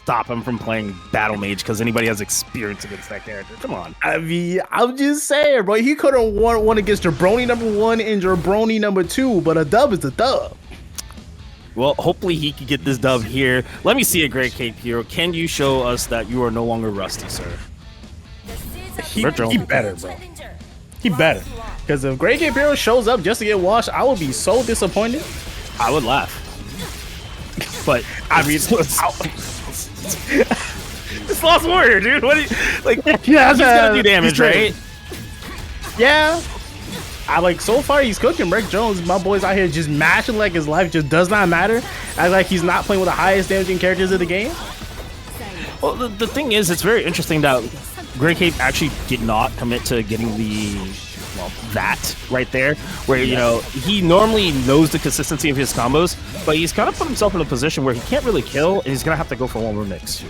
stop him from playing Battle Mage because anybody has experience against that character. Come on. I mean, I'm just saying, bro. He could have won one against Jabroni #1 and Jabroni #2, but a dub is a dub. Well, hopefully he can get this dub here. Let me see a GrayCapedHero. Can you show us that you are no longer rusty, sir? He better, bro. He better. Because if GrayCapedHero shows up just to get washed, I would be so disappointed. I would laugh. But I mean, this Lost Warrior, dude. What? Like, yeah, he's gonna do damage, right? Yeah. I like so far he's cooking. MercJones, my boy's out here just mashing like his life just does not matter. Act like he's not playing with the highest damaging characters of the game. Well, the thing is, it's very interesting that GrayCape actually did not commit to getting the that right there, where you know he normally knows the consistency of his combos, but he's kind of put himself in a position where he can't really kill, and he's gonna have to go for one more mix.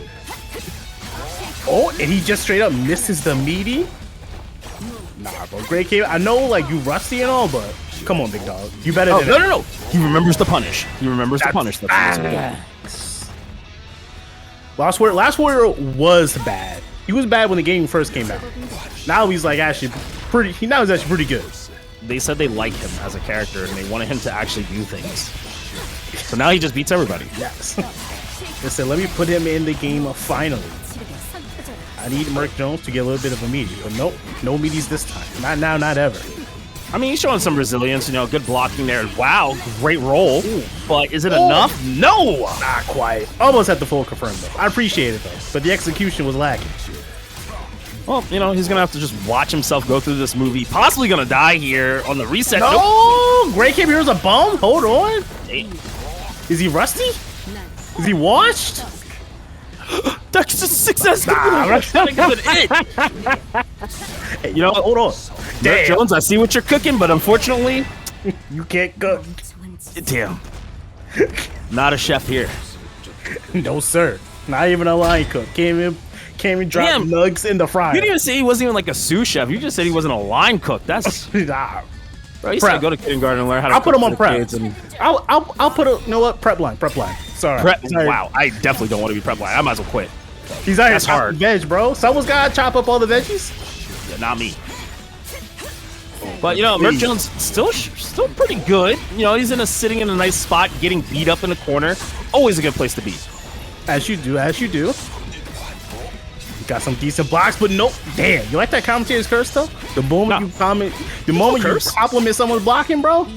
Oh, and he just straight up misses the meaty. Nah, bro, GrayCape, I know like you rusty and all, but come on, big dog, you better than that. No. He remembers the punish. He remembers the punish. Last Warrior was bad. He was bad when the game first came out. Now he's like actually pretty. Now he's actually pretty good. They said they like him as a character and they wanted him to actually do things. So now he just beats everybody. Yes. They said, let me put him in the game finally. I need MercJones to get a little bit of a meaty, but nope, no meaties this time. Not now, not ever. I mean, he's showing some resilience, you know, good blocking there. Wow, great roll. Ooh. But is it enough? No! Not quite. Almost had the full confirm, though. I appreciate it, though, but the execution was lacking. Well, you know, he's going to have to just watch himself go through this movie. Possibly going to die here on the reset. No! Nope. GrayCapedHero's a bum? Hold on. Damn. Is he rusty? Is he washed? That's just success. Nah, that's not a good hit. Hey, you know what? Hold on. MercJones, I see what you're cooking, but unfortunately, you can't cook. Damn. Not a chef here. No, sir. Not even a line cook. Came in, dropped nugs in the fryer. You didn't even say he wasn't even like a sous chef. You just said he wasn't a line cook. That's nah. Bro, you said go to kindergarten and learn how to. I'll put him on prep. I'll put a. You know what? Prep line. Sorry. Wow, I definitely don't want to be prep line. I might as well quit. He's out here chopping veg, bro. Someone's gotta chop up all the veggies. Yeah, not me. But you know, MercJones still pretty good. You know, he's sitting in a nice spot, getting beat up in the corner. Always a good place to be. As you do. You got some decent blocks, but nope. Damn, you like that commentator's curse though? The moment you comment, the moment you compliment someone's blocking, bro.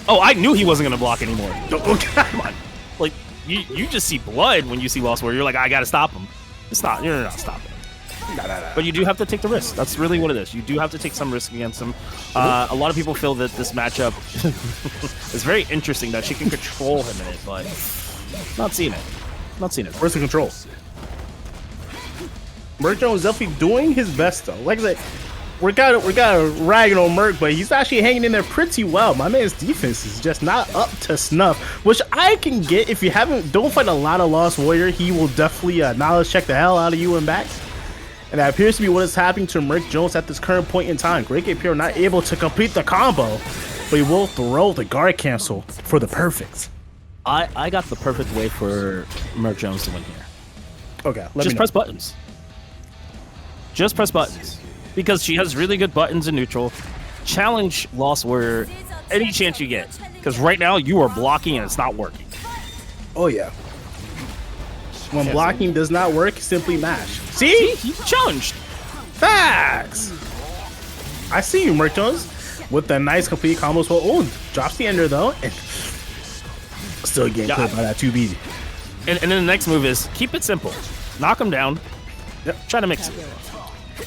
Oh, I knew he wasn't gonna block anymore. Come on, like you just see blood when you see Lost Warrior. You're like, I gotta stop him. You're not stopping him. No. But you do have to take the risk. That's really what it is. You do have to take some risk against him. A lot of people feel that this matchup is very interesting, that she can control him in it, but not seeing it. Where's the control? MercJones is definitely doing his best though. Like I said, we're kind of ragging on Merc, but he's actually hanging in there pretty well. My man's defense is just not up to snuff, which I can get. If you don't fight a lot of Lost Warrior, he will definitely knowledge check the hell out of you and back. And that appears to be what is happening to MercJones at this current point in time. GrayCapedHero not able to complete the combo, but he will throw the guard cancel for the perfect. I got the perfect way for MercJones to win here. Okay, just press buttons. Just press buttons. Because she has really good buttons in neutral. Challenge Lost Warrior any chance you get. Because right now you are blocking and it's not working. Oh yeah. When blocking does not work, simply mash. See? He challenged. Facts. I see you, MercJones. With the nice complete combo. So, oh, drops the ender though. And still getting killed by that 2B. And then the next move is keep it simple. Knock him down. Yep. Try to mix it.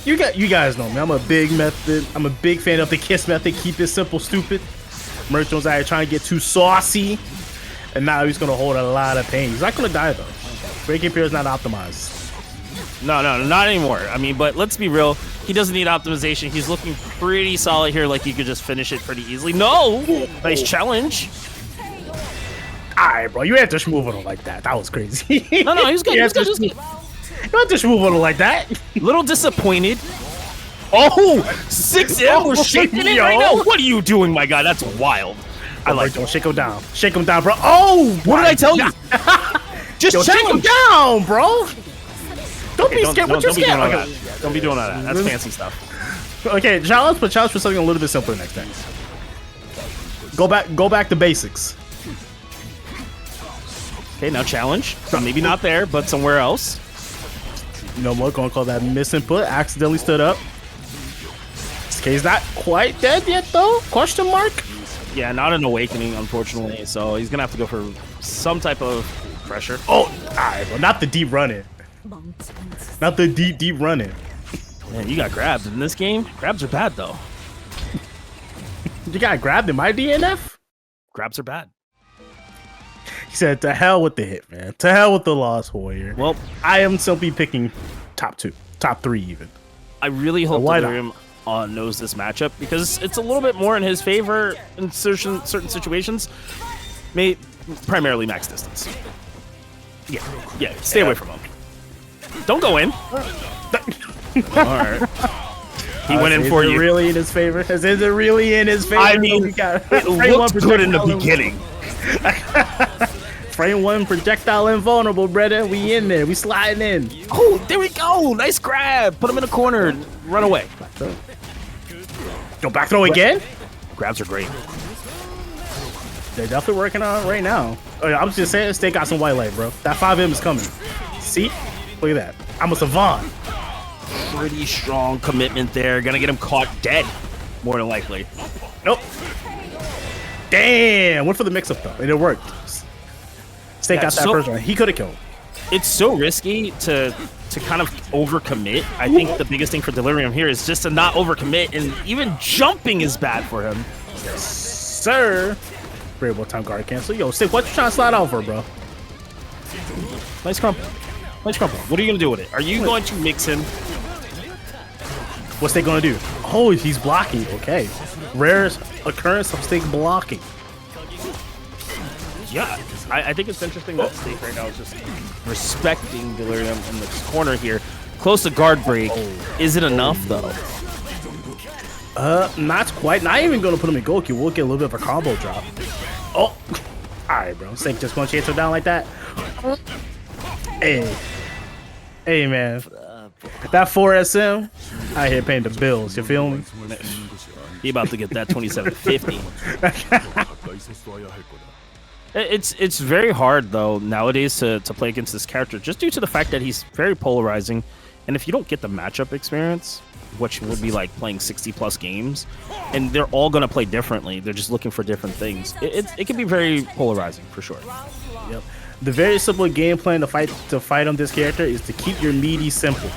You guys know me. I'm a big fan of the kiss method. Keep it simple, stupid. MercJones out here trying to get too saucy. And now he's gonna hold a lot of pain. He's not gonna die though. GrayCapedHero is not optimized. No, not anymore. I mean, but let's be real. He doesn't need optimization. He's looking pretty solid here, like he could just finish it pretty easily. No! Nice challenge. Alright, bro. You had to move on him like that. That was crazy. No, he was good. You had to move on him like that. Little disappointed. Oh! 6M, we're shaking it right now. What are you doing, my guy? That's wild. I like it. Shake him down. Shake him down, bro. Oh! What did I tell you? Just take him down, bro. Don't be scared. What you scared? Don't be doing all that. That's fancy stuff. Okay, challenge, but challenge for something a little bit simpler next time. Go back to basics. Okay, now challenge. So maybe not there, but somewhere else. You know what? Gonna call that misinput. Accidentally stood up. He's not quite dead yet, though? Question mark? Yeah, not an awakening, unfortunately. So he's gonna have to go for some type of pressure. Oh, alright, well, not the deep running. Not the deep running. Man, you got grabbed in this game. Grabs are bad, though. You got grabbed in my DNF? Grabs are bad. He said, to hell with the hit, man. To hell with the Lost Warrior. Well, I am simply picking top 2. Top 3, even. I really hope Delirium knows this matchup because it's a little bit more in his favor in certain situations. Primarily max distance. Yeah. Stay away from him. Don't go in. All right. He went in for you. Is it really in his favor? Is it really in his favor? I mean, it looked good in the beginning. Frame 1 projectile invulnerable, brother. We in there. We sliding in. Oh, there we go. Nice grab. Put him in a corner. Run away. Go back throw again? Grabs are great. They're definitely working on it right now. Oh, yeah, I'm just saying, Stay got some white light, bro. That 5M is coming. See? Look at that. I'm a savant. Pretty strong commitment there. Gonna get him caught dead, more than likely. Nope. Damn. Went for the mix-up, though. And it worked. Stay got that first one. He could have killed him. It's so risky to kind of overcommit. I think the biggest thing for Delirium here is just to not overcommit, and even jumping is bad for him. Yes, sir. Variable time guard cancel. Yo, Stick, what you trying to slide out for, bro? Nice crumple. Nice crumple. What are you going to do with it? Are you going to mix him? What's they going to do? Oh, he's blocking. Okay. Rare occurrence of Stick blocking. Yeah, I think it's interesting that Stake right now is just respecting Delirium in the corner here. Close to guard break. Is it enough, though? Not quite. Not even going to put him in goal queue. We'll get a little bit of a combo drop. Oh. All right, bro. Stake just going to chase him down like that. Hey. Hey, man. That 4SM out here paying the bills. You feel me? He about to get that 2750. It's very hard, though, nowadays to play against this character, just due to the fact that he's very polarizing. And if you don't get the matchup experience, which would be like playing 60-plus games, and they're all going to play differently. They're just looking for different things. It can be very polarizing, for sure. Yep. The very simple game plan to fight on this character is to keep your meaty simple.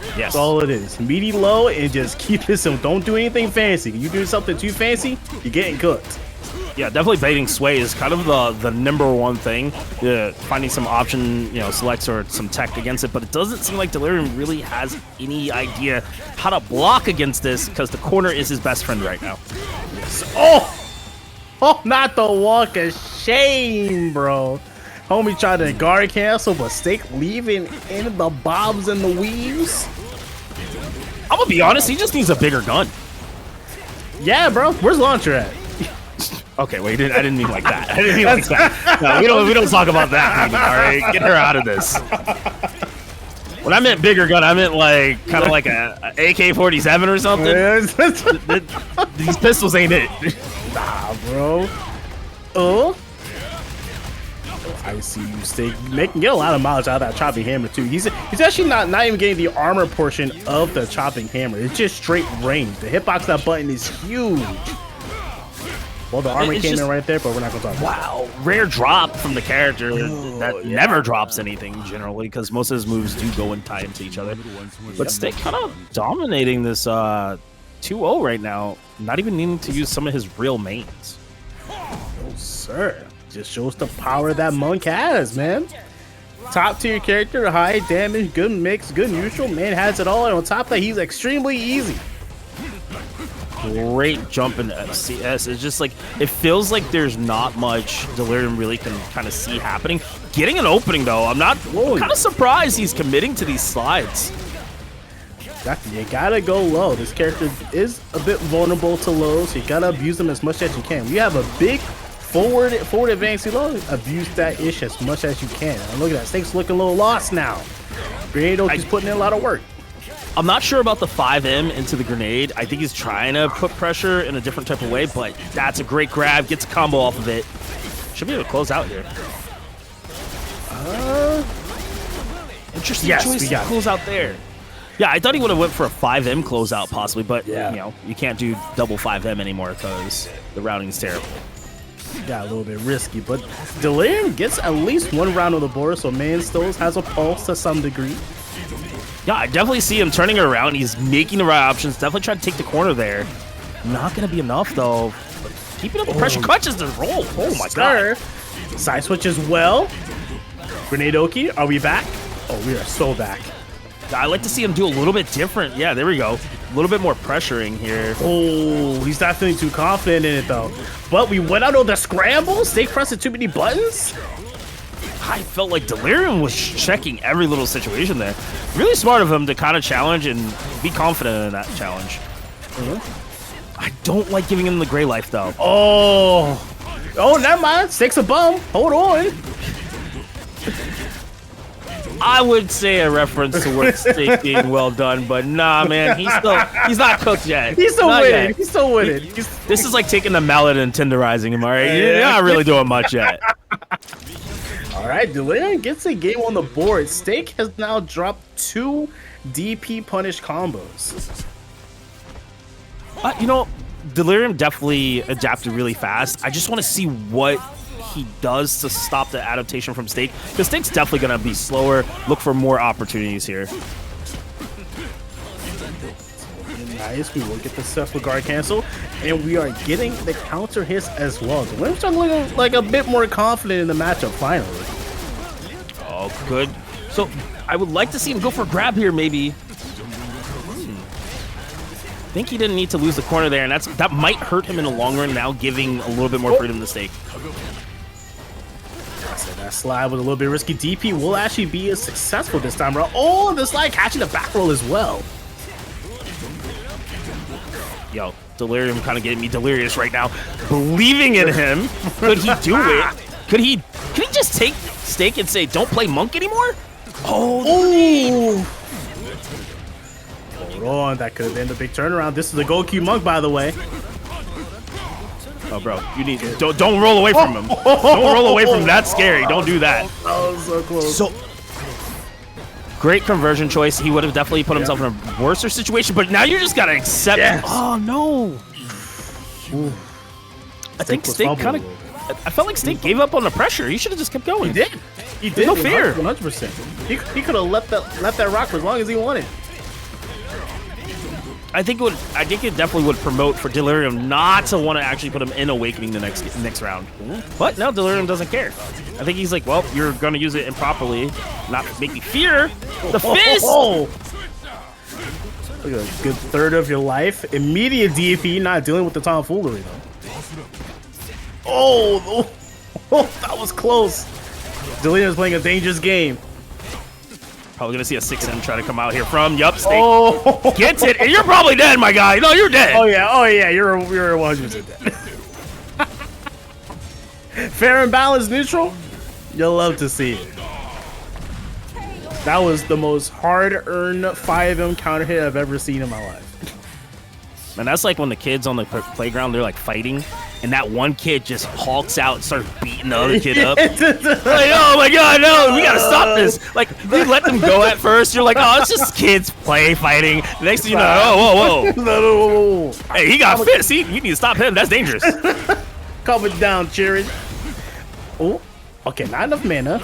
Yes. That's all it is. Meaty low and just keep it simple. Don't do anything fancy. You do something too fancy, you're getting cooked. Yeah, definitely baiting sway is kind of the number one thing. Finding some option, selects or some tech against it, but it doesn't seem like Delirium really has any idea how to block against this because the corner is his best friend right now. Yes. Oh, not the walk of shame, bro. Homie tried to guard cancel, but Stake leaving in the bobs and the weaves. I'm gonna be honest, he just needs a bigger gun. Yeah, bro. Where's Launcher at? Okay, wait, I didn't mean like that. I didn't mean like that. No, we don't talk about that. All right, get her out of this. When I meant bigger gun, I meant like kind of like a AK-47 or something. These pistols ain't it. Nah, bro. Oh. I see you, Stake. They can get a lot of mileage out of that chopping hammer too. He's actually not even getting the armor portion of the chopping hammer. It's just straight range. The hitbox of that button is huge. Well, the armor came in right there, but we're not gonna talk about it. Wow, rare drop from the character that never drops anything generally, because most of his moves do go and tie into each other. But Stake kind of dominating this 2-0 right now, not even needing to use some of his real mains. Oh, sir. Just shows the power that Monk has, man. Top tier character, high damage, good mix, good neutral. Man has it all, and on top of that, he's extremely easy. Great jump in FCS. It's just like, it feels like there's not much Delirium really can kind of see happening. Getting an opening, though, I'm kind of surprised he's committing to these slides. You gotta go low. This character is a bit vulnerable to lows. So you gotta abuse them as much as you can. We have a big forward advancing low. Abuse that ish as much as you can. And look at that. Steak's looking a little lost now. He's putting in a lot of work. I'm not sure about the 5M into the grenade. I think he's trying to put pressure in a different type of way, but that's a great grab. Gets a combo off of it. Should be able to close out here. Interesting choice to close out there. Yeah, I thought he would have went for a 5M closeout possibly, but you know, you can't do double 5M anymore because the routing is terrible. Got a little bit risky, but Delirium gets at least one round on the board, so Man still has a pulse to some degree. Yeah, I definitely see him turning it around. He's making the right options. Definitely trying to take the corner there. Not going to be enough, though. But keeping up the pressure. Clutches the roll. Oh, my God. Side switch as well. Grenade Oki, are we back? Oh, we are so back. I like to see him do a little bit different. Yeah, there we go. A little bit more pressuring here. Oh, he's not feeling too confident in it, though. But we went out on the scramble. Steak pressing too many buttons. I felt like Delirium was checking every little situation there. Really smart of him to kind of challenge and be confident in that challenge. I don't like giving him the gray life, though. Oh, never mind. Steak's a bum. Hold on. I would say a reference to what Steak being well done, but nah, man, he's not cooked yet. He's still winning. He's still winning. This is like taking the mallet and tenderizing him, all right? You're not really doing much yet. All right, Delirium gets a game on the board. Steak has now dropped 2 DP punish combos. You know, Delirium definitely adapted really fast. I just want to see what he does to stop the adaptation from Steak, because Steak's definitely going to be slower. Look for more opportunities here. Nice, we will get the self regard cancel, and we are getting the counter hits as well. Delirium's starting to look like a bit more confident in the matchup finally. Oh, good. So I would like to see him go for a grab here, maybe. I think he didn't need to lose the corner there, and that might hurt him in the long run now, giving a little bit more freedom to Steak. That slide was a little bit risky. DP will actually be successful this time around. Oh, and the slide catching the back roll as well. Yo, Delirium kind of getting me delirious right now. Believing in him. Could he do it? Could he just take Steak and say, don't play Monk anymore? Oh. Hold on, that could have been the big turnaround. This is the Gold Q Monk, by the way. Oh, bro, you need to don't roll away from him. Don't roll away from him. That's scary. Don't do that. That was so close. So great conversion choice. He would have definitely put himself in a worse situation, but now you just gotta accept. Yes. Oh no. I think Steak kind of. I felt like Steak gave up on the pressure. He should have just kept going. He did. He did. No fear. 100%. He could have let that rock for as long as he wanted. I think it definitely would promote for Delirium not to want to actually put him in Awakening the next round. But now Delirium doesn't care. I think he's like, well, you're gonna use it improperly, not make me fear the fist. Look at a good third of your life. Immediate DP, not dealing with the tomfoolery though. Oh, that was close. Delirium's playing a dangerous game. Probably gonna see a 6M try to come out here from Steak. Oh, gets it, and you're probably dead, my guy. No, you're dead. Oh yeah, you're 100% dead. Fair and balanced neutral. You'll love to see it. That was the most hard-earned 5M counter hit I've ever seen in my life. And that's like when the kids on the playground, they're like fighting, and that one kid just hulks out and starts beating the other kid up. Like, oh my god, no, we gotta stop this. Like, you let them go at first, you're like, oh, it's just kids fighting. The next thing you know, oh, whoa. Hey, he got fit. See, you need to stop him. That's dangerous. Calm it down, Jared. Oh, okay, not enough mana.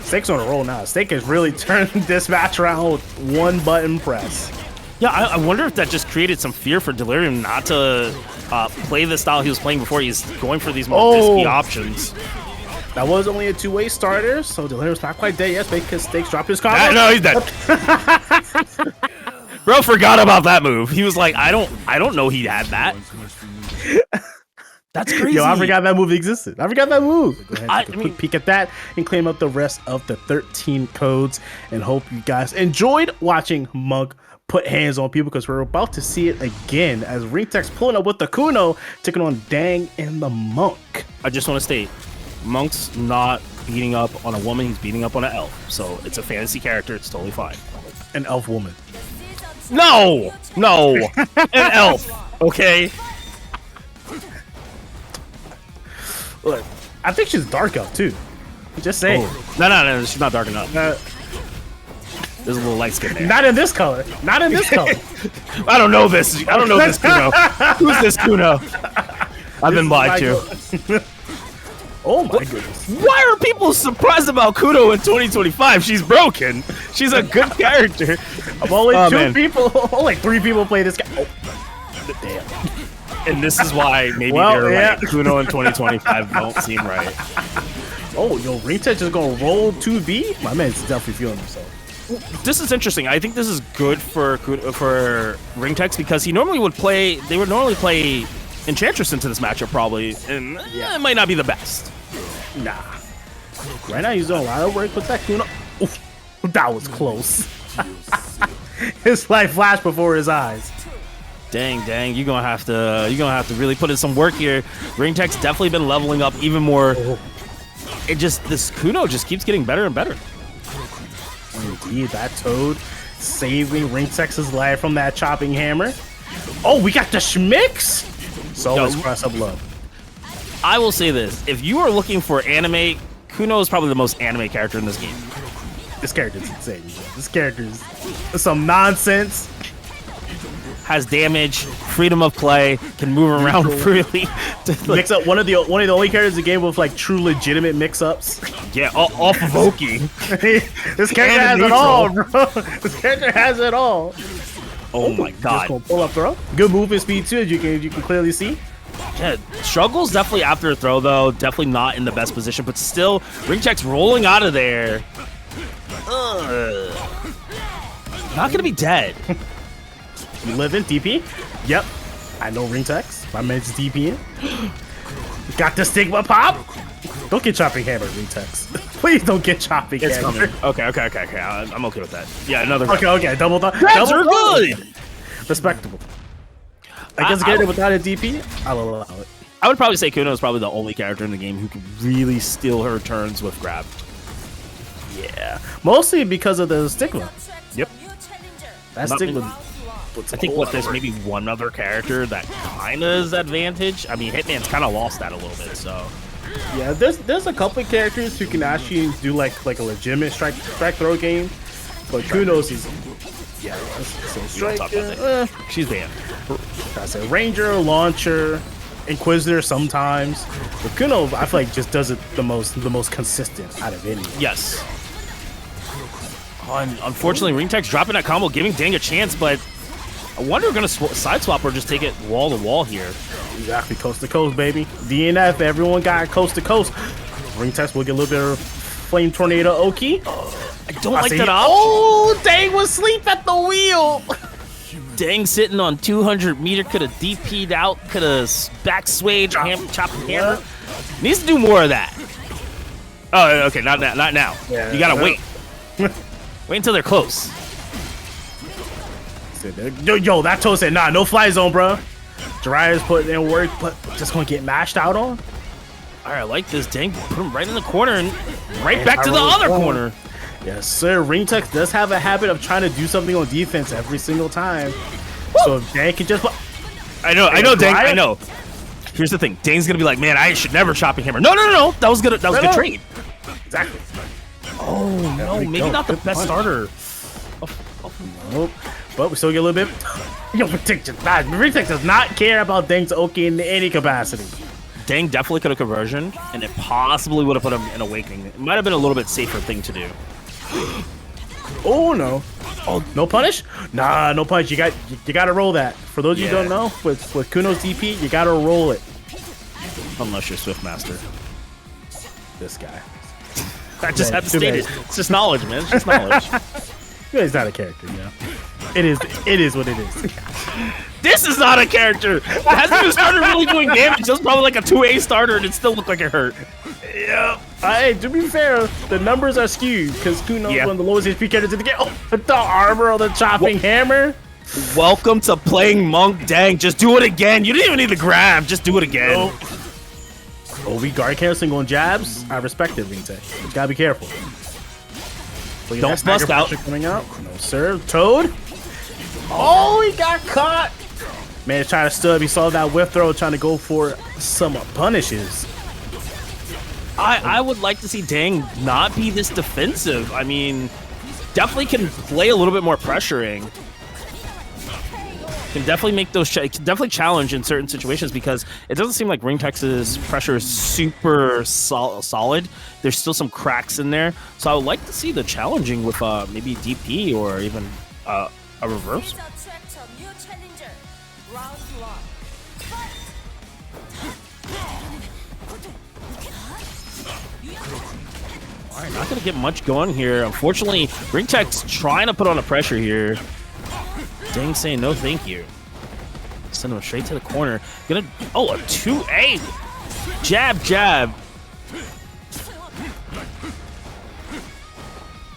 Steak's on a roll now. Steak has really turned this match around with one button press. Yeah, I wonder if that just created some fear for Delirium not to play the style he was playing before. He's going for these more risky options. That was only a two-way starter, so Delirium's not quite dead yet because Steak's dropped his combo. No, he's dead. Bro forgot about that move. He was like, I don't know he had that. That's crazy. Yo, I forgot that move existed. I forgot that move. Go ahead, take a I quick peek at that and claim up the rest of the 13 codes. And hope you guys enjoyed watching Monk put hands on people, because we're about to see it again as Ringtext pulling up with the Kuno, taking on Dang and the Monk. I just want to state, Monk's not beating up on a woman, he's beating up on an elf. So it's a fantasy character, it's totally fine. An elf woman. No! No! An elf! Okay? Look, I think she's dark elf too. Just saying. Oh. No, she's not dark enough. There's a little light skin there. Not in this color. Not in this color. I don't know this. I don't know this Kuno. Who's this Kuno? I've been lied to. Oh my goodness. Why are people surprised about Kuno in 2025? She's broken. She's a good character. I'm only only 3 people play this guy. Oh. Damn. And this is why maybe they're right. Kuno in 2025 don't seem right. Oh, yo, Ringtext is gonna roll 2B? My man's definitely feeling himself. This is interesting. I think this is good for Ringtext, because he normally would play. They would normally play Enchantress into this matchup probably, and it might not be the best. Nah. Right now he's doing a lot of work with that Kuno. Oof, that was close. His life flashed before his eyes. Dang, you're gonna have to really put in some work here. Ringtext definitely been leveling up even more. This Kuno just keeps getting better and better. Indeed, that Toad saving Ringtext's life from that chopping hammer. Oh, we got the schmicks. So let's press up love. I will say this: if you are looking for anime, Kuno is probably the most anime character in this game. This character's insane. This character's some nonsense. Has damage, freedom of play, can move around freely. Mix up one of the only characters in the game with like true legitimate mix-ups. Yeah, off of Oki. This character has it all, bro. This character has it all. Oh my god. Just gonna pull up throw. Good movement speed too, as you can clearly see. Yeah, struggles definitely after a throw though. Definitely not in the best position, but still, Ringtext rolling out of there. Not gonna be dead. You live in DP? Yep. I know Ringtext. My man's DPing. Got the stigma pop. Don't get chopping hammer, Ringtext. Please don't get chopping It's hammer. coming. Okay. I'm okay with that. Yeah, another. Okay. Double thought. That's good. Respectable. I guess get it without a DP. I'll allow it. I would probably say Kuno is probably the only character in the game who can really steal her turns with grab. Yeah. Mostly because of the stigma. Yep. That stigma. I think there's maybe one other character that kind of is advantage. I mean, Hitman's kind of lost that a little bit, so. Yeah, there's a couple of characters who can actually do like a legitimate strike throw game, but Kuno's is so striker. She's banned. I said Ranger, Launcher, Inquisitor sometimes, but Kuno I feel like just does it the most consistent out of any. Yes. Unfortunately, Ringtext dropping that combo, giving Dang a chance, but I wonder if we're going to side swap or just take it wall to wall here. Exactly, coast to coast, baby. DNF, everyone got coast to coast. Ringtext will get a little bit of Flame Tornado Oki. I don't like that option. Oh, Dang was asleep at the wheel. Dang sitting on 200 meter, could have DP'd out, could have back swayed, chopping hammer. Needs to do more of that. Oh, okay, not now. Yeah, you gotta wait. Wait until they're close. Yo, that Toad said, nah, no fly zone, bro. Jiraiya's putting in work, but just gonna get mashed out on. All right, I like this. Dang, put him right in the corner and right back to the other corner. Yes, sir. Ringtext does have a habit of trying to do something on defense every single time. Woo! So if Dang can just... I know, Dang, I know. Here's the thing. Dang's gonna be like, man, I should never chopping hammer. No. That was good. That was a good trade. Exactly. Oh, no, maybe not the best starter. Nope. But we still get a little bit. Yo, Ringtext does not care about Dang's Oki in any capacity. Dang definitely could have conversion, and it possibly would have put him in Awakening. It might have been a little bit safer thing to do. Oh no! Oh, no punish? Nah, no punish. You gotta roll that. For those of you who don't know, with Kuno's DP, you gotta roll it. Unless you're Swiftmaster. This guy. I just have to state it. It's just knowledge, man. It's just knowledge. He's not a character, you know. It is what it is. This is not a character. It hasn't even started really doing damage. Just probably like a 2A starter, and it still looked like it hurt. Yeah. Hey, to be fair, the numbers are skewed because Kuno is one of the lowest HP characters in the game. Oh, the armor on the chopping hammer. Welcome to playing Monk. Dang, just do it again. You didn't even need to grab. Just do it again. We guard canceling on jabs. I respect it, Ringtext. You gotta be careful. Don't bust out. Coming out. No, sir. Toad. Oh, he got caught. Man, trying to stub. He saw that whiff throw, trying to go for some punishes. I would like to see Dang not be this defensive. I mean, definitely can play a little bit more pressuring. Can definitely make those definitely challenge in certain situations because it doesn't seem like Ringtext's pressure is super solid. There's still some cracks in there, so I would like to see the challenging with maybe DP or even a reverse. All right, not gonna get much going here. Unfortunately, Ringtext trying to put on a pressure here. Dang saying no thank you. Send him straight to the corner. A 2A. Jab, jab.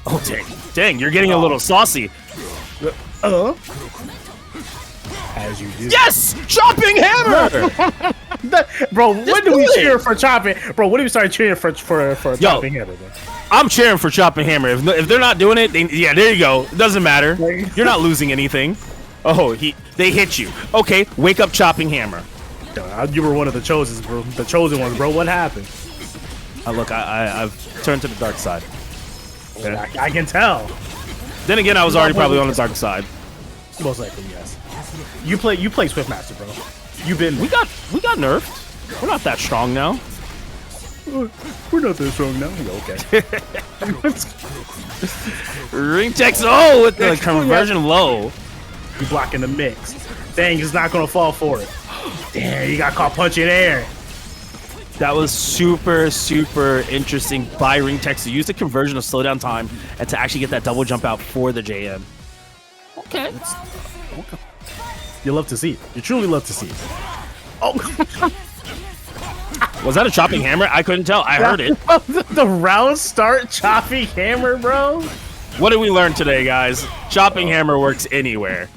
Oh, dang. Dang, you're getting a little saucy. As you do. Yes! Chopping hammer! Bro, when do we cheer for chopping? Bro, when do we start cheering for chopping hammer, bro? I'm cheering for chopping hammer. If they're not doing it, yeah, there you go. It doesn't matter. You're not losing anything. Oh, they hit you. Okay, wake up chopping hammer. You were one of the chosen, bro. The chosen ones, bro. What happened? Look, I've turned to the dark side. Okay. I can tell. Then again, I was already probably on the dark side. Most likely, yes. You play Swiftmaster, bro. You've been. We got nerfed. We're not that strong now. We're not that strong now. Okay. Ringtext with the conversion low. You blocking the mix. Dang, he's not gonna fall for it. Damn, he got caught punching air. That was super, super interesting by Ringtext to use the conversion of slowdown time and to actually get that double jump out for the JM. Okay. You love to see it. You truly love to see it. Oh. Was that a chopping hammer? I couldn't tell. I heard it. The round start chopping hammer, bro. What did we learn today, guys? Chopping hammer works anywhere.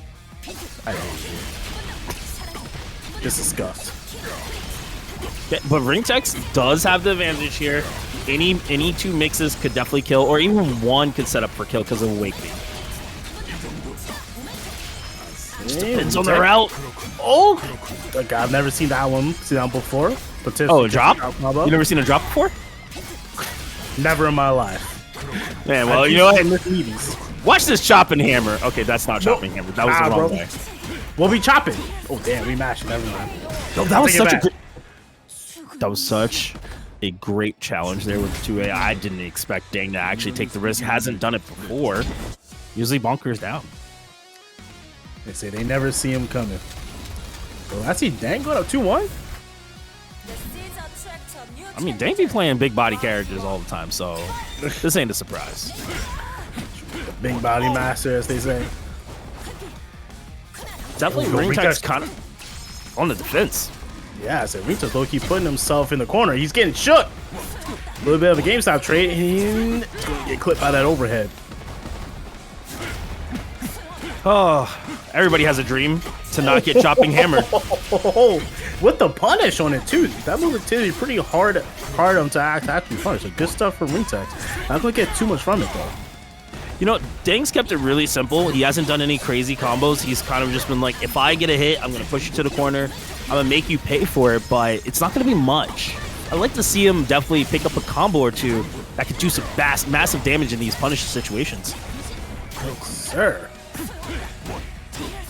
This is scuffed. Okay, but Ringtext does have the advantage here. Any two mixes could definitely kill, or even one could set up for kill because of Awakening. Just depends on the route. Oh, okay, I've never seen that one before. Oh, a drop? You never seen a drop before? Never in my life. Man, well, you know what? Watch this chopping hammer. Okay, that's not chopping hammer. That was the wrong way. We'll be chopping. Oh, damn, we mashed. Never mind. No, that was such a good... That was such a great challenge there with 2A. I didn't expect Dang to actually take the risk. Hasn't done it before. Usually Bonker's down. They say they never see him coming. Well, I see Dang going up 2-1. I mean, Dang be playing big body characters all the time, so this ain't a surprise. Big body master, as they say. Definitely Ringtext kind of on the defense. Yeah, so Ringtext low-key putting himself in the corner. He's getting shook. A little bit of a GameStop trade, and he's going to get clipped by that overhead. Oh, everybody has a dream to not get chopping hammered. With the punish on it too. That move is pretty hard to actually punish. So good stuff from Ringtext. Not gonna get too much from it though. You know, Dang's kept it really simple. He hasn't done any crazy combos. He's kind of just been like, if I get a hit, I'm gonna push you to the corner. I'm gonna make you pay for it, but it's not gonna be much. I'd like to see him definitely pick up a combo or two that could do some massive damage in these punish situations. Yes, sir.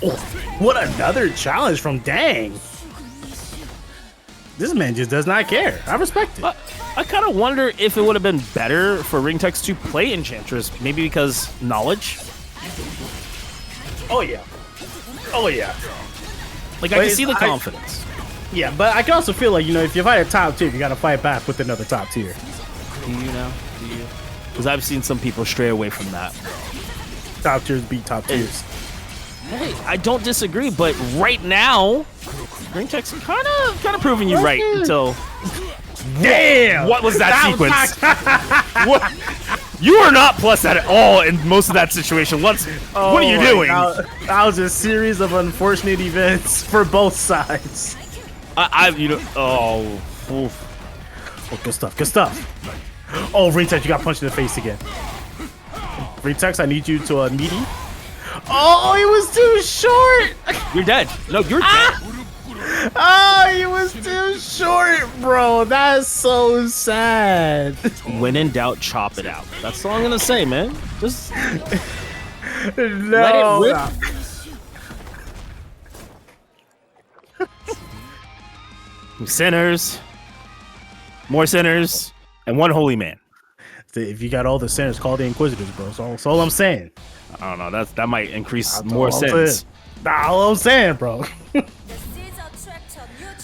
Oh, what another challenge from Dang. This man just does not care. I respect it. I kind of wonder if it would have been better for Ringtext to play Enchantress, maybe because knowledge. Oh yeah. Oh yeah. Like I can see the confidence. Yeah, but I can also feel like, you know, if you fight a top tier, you gotta fight back with another top tier. Do you now? Do you? Because I've seen some people stray away from that. Top tiers beat top tiers. Hey, I don't disagree, but right now, Ringtext kind of proving you right until. Damn! What was that sequence? What? You are not plus at all in most of that situation. What are you doing? That was a series of unfortunate events for both sides. Oh, good stuff. Good stuff. Oh, Ringtext, you got punched in the face again. Ringtext, I need you to meaty. Oh, he was too short. You're dead. No, you're dead. Oh, he was too short, bro. That's so sad. When in doubt, chop it out. That's all I'm gonna say, man. Just let it rip. Sinners, more sinners, and one holy man. If you got all the sinners, call the Inquisitors, bro. That's all I'm saying. I don't know. That might increase more sins. That's all I'm saying, bro.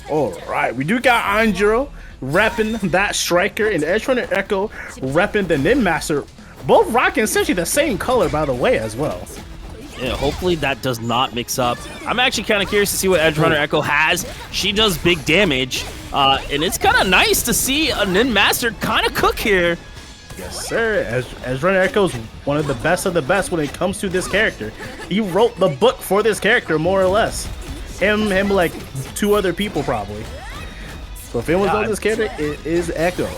All right, we do got Anjiro repping that striker and Edgerunner Echo repping the Ninmaster. Both rocking essentially the same color, by the way, as well. Yeah, hopefully that does not mix up. I'm actually kind of curious to see what Edgerunner Echo has. She does big damage, and it's kind of nice to see a Ninmaster kind of cook here. Yes, sir. Edgerunner Echo is one of the best when it comes to this character. He wrote the book for this character, more or less. Him, like 2 other people probably. So if anyone knows this character, it is Echo.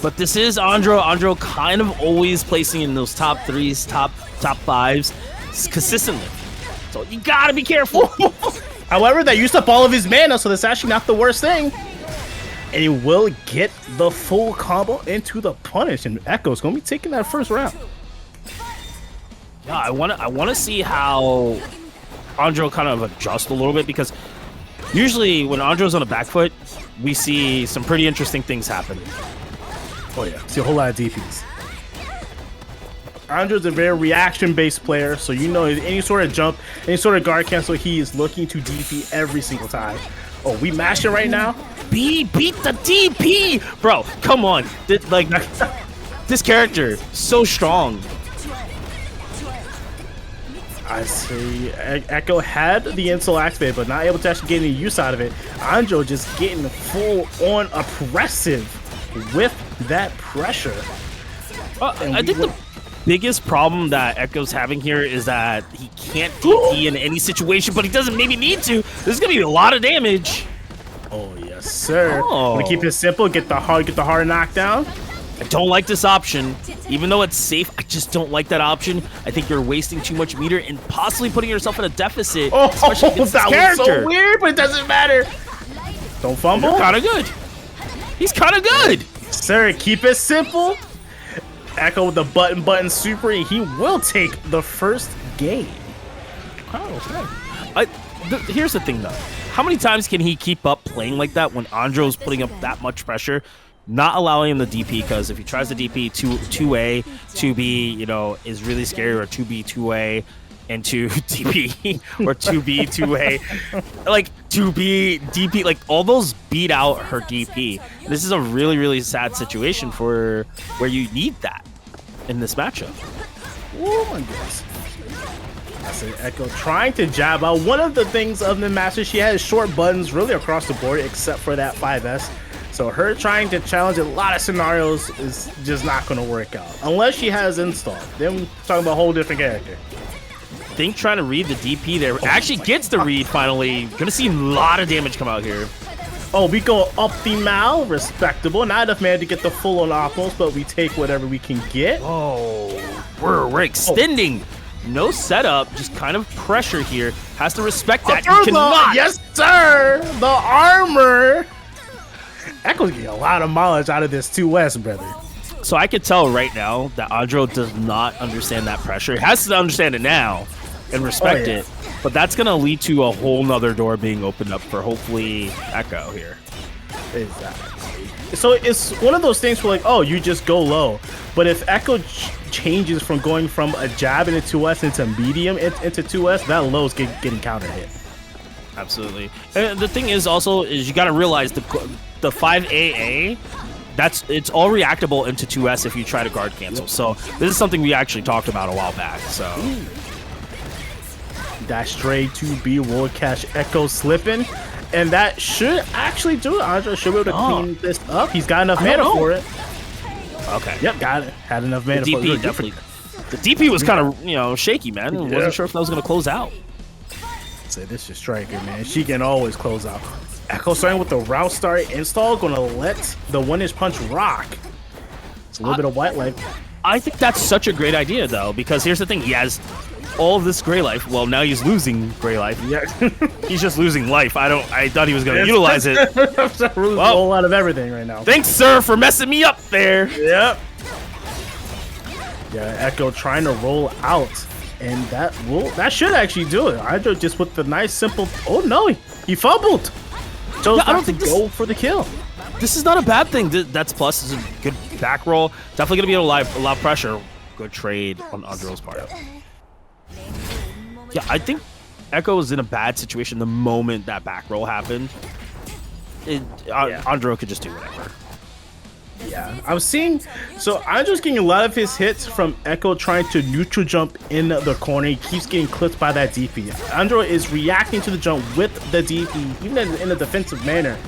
But this is Anjiro. Anjiro kind of always placing in those top 3s, top 5s consistently. So you gotta be careful. However, that used up all of his mana, so that's actually not the worst thing. And he will get the full combo into the punish, and Echo's gonna be taking that first round. Yeah, I wanna see how Anjiro kind of adjust a little bit, because usually when Anjiro's on a back foot, we see some pretty interesting things happen. Oh yeah, see a whole lot of DPs. Anjiro's a very reaction-based player, so you know any sort of jump, any sort of guard cancel, he is looking to DP every single time. Oh, we mashing right now? Beat the DP! Bro, come on. This character, so strong. I see. Echo had the insult activated, but not able to actually get any use out of it. Anjiro just getting full-on oppressive with that pressure. I think the biggest problem that Echo's having here is that he can't DP in any situation, but he doesn't maybe need to. This is gonna be a lot of damage. Oh yes, sir. Oh. Gonna keep it simple. Get the hard knockdown. I don't like this option. Even though it's safe, I just don't like that option. I think you're wasting too much meter and possibly putting yourself in a deficit. Especially against this character. Was so weird, but it doesn't matter. Don't fumble. You're kind of good. He's kind of good. Sir, keep it simple. Echo with the button super, and he will take the first game. Oh, okay. Here's the thing, though. How many times can he keep up playing like that when Anjiro's putting up that much pressure? Not allowing him to DP, because if he tries to DP 2A, 2B, you know, is really scary, or 2B, 2A, and 2 DP, or 2B, 2A, like 2B, DP, like all those beat out her DP. This is a really, really sad situation for where you need that in this matchup. Oh my goodness. I say Echo trying to jab out. One of the things of the master, she has short buttons really across the board, except for that 5S. So her trying to challenge a lot of scenarios is just not going to work out. Unless she has install. Then we're talking about a whole different character. Think trying to read the DP there. Actually gets the read finally. Gonna see a lot of damage come out here. Oh, we go up the Mal. Respectable. Not enough man to get the full on optimals, but we take whatever we can get. Oh, we're extending. No setup, just kind of pressure here. Has to respect that. You cannot. Yes, sir. The armor. Echo's getting a lot of mileage out of this 2S, brother. So I could tell right now that Anjiro does not understand that pressure. He has to understand it now and respect it. But that's going to lead to a whole nother door being opened up for hopefully Echo here. Exactly. So it's one of those things where, like, oh, you just go low. But if Echo changes from going from a jab into 2S into medium into 2S, that low is getting counter hit. Absolutely. And the thing is also is you got to realize the 5AA, it's all reactable into 2S if you try to guard cancel. So this is something we actually talked about a while back. So That stray 2B will catch Echo slipping. And that should actually do it. Anjiro should be able to clean this up. He's got enough mana for it. Okay. Yep, got it. Had enough mana the for DP it. definitely. The DP was kind of, you know, shaky, man. Wasn't sure if that was going to close out. Say this is Striker, man. She can always close out. Echo starting with the route start install. Gonna let the 1-inch punch rock. It's a little bit of white life. I think that's such a great idea, though, because here's the thing. He has all of this gray life. Well, now he's losing gray life. Yeah. He's just losing life. I thought he was going to utilize it. A whole lot of everything right now. Thanks, sir, for messing me up there. Yep. Yeah, Echo trying to roll out. And that should actually do it. Anjiro just with the nice simple. Oh no, he fumbled. So I don't think go for the kill. This is not a bad thing. That's plus. It's a good back roll. Definitely gonna be able to allow pressure. Good trade on Anjiro's part. Yeah, I think Echo was in a bad situation the moment that back roll happened. Anjiro could just do whatever. Yeah, I'm seeing. So Anjiro's getting a lot of his hits from Echo trying to neutral jump in the corner. He keeps getting clipped by that DP. Anjiro is reacting to the jump with the DP, even in a defensive manner.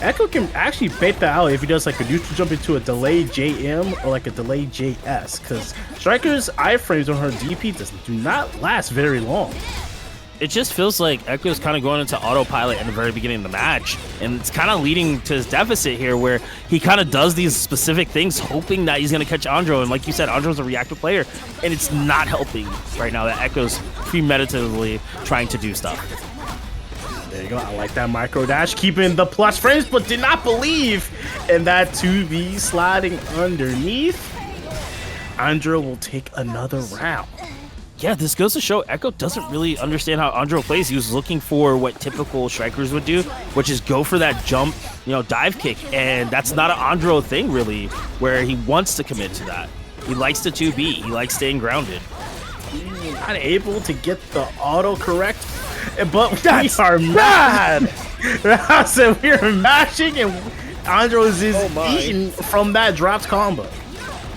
Echo can actually bait that out if he does like a neutral jump into a delayed JM or like a delayed JS, because Striker's iframes on her DP do not last very long. It just feels like Echo's kind of going into autopilot in the very beginning of the match, and it's kind of leading to his deficit here, where he kind of does these specific things hoping that he's going to catch Anjiro, and like you said, Anjiro's a reactive player, and it's not helping right now that Echo's premeditatively trying to do stuff. There you go. I like that micro dash, keeping the plus frames, but did not believe in that 2V sliding underneath. Anjiro will take another round. Yeah, this goes to show Echo doesn't really understand how Anjiro plays. He was looking for what typical strikers would do, which is go for that jump, dive kick, and that's not an Anjiro thing really, where he wants to commit to that. He likes the 2B. He likes staying grounded. Not able to get the auto correct, but we are mad. I said we are mashing, and Anjiro is eating from that dropped combo.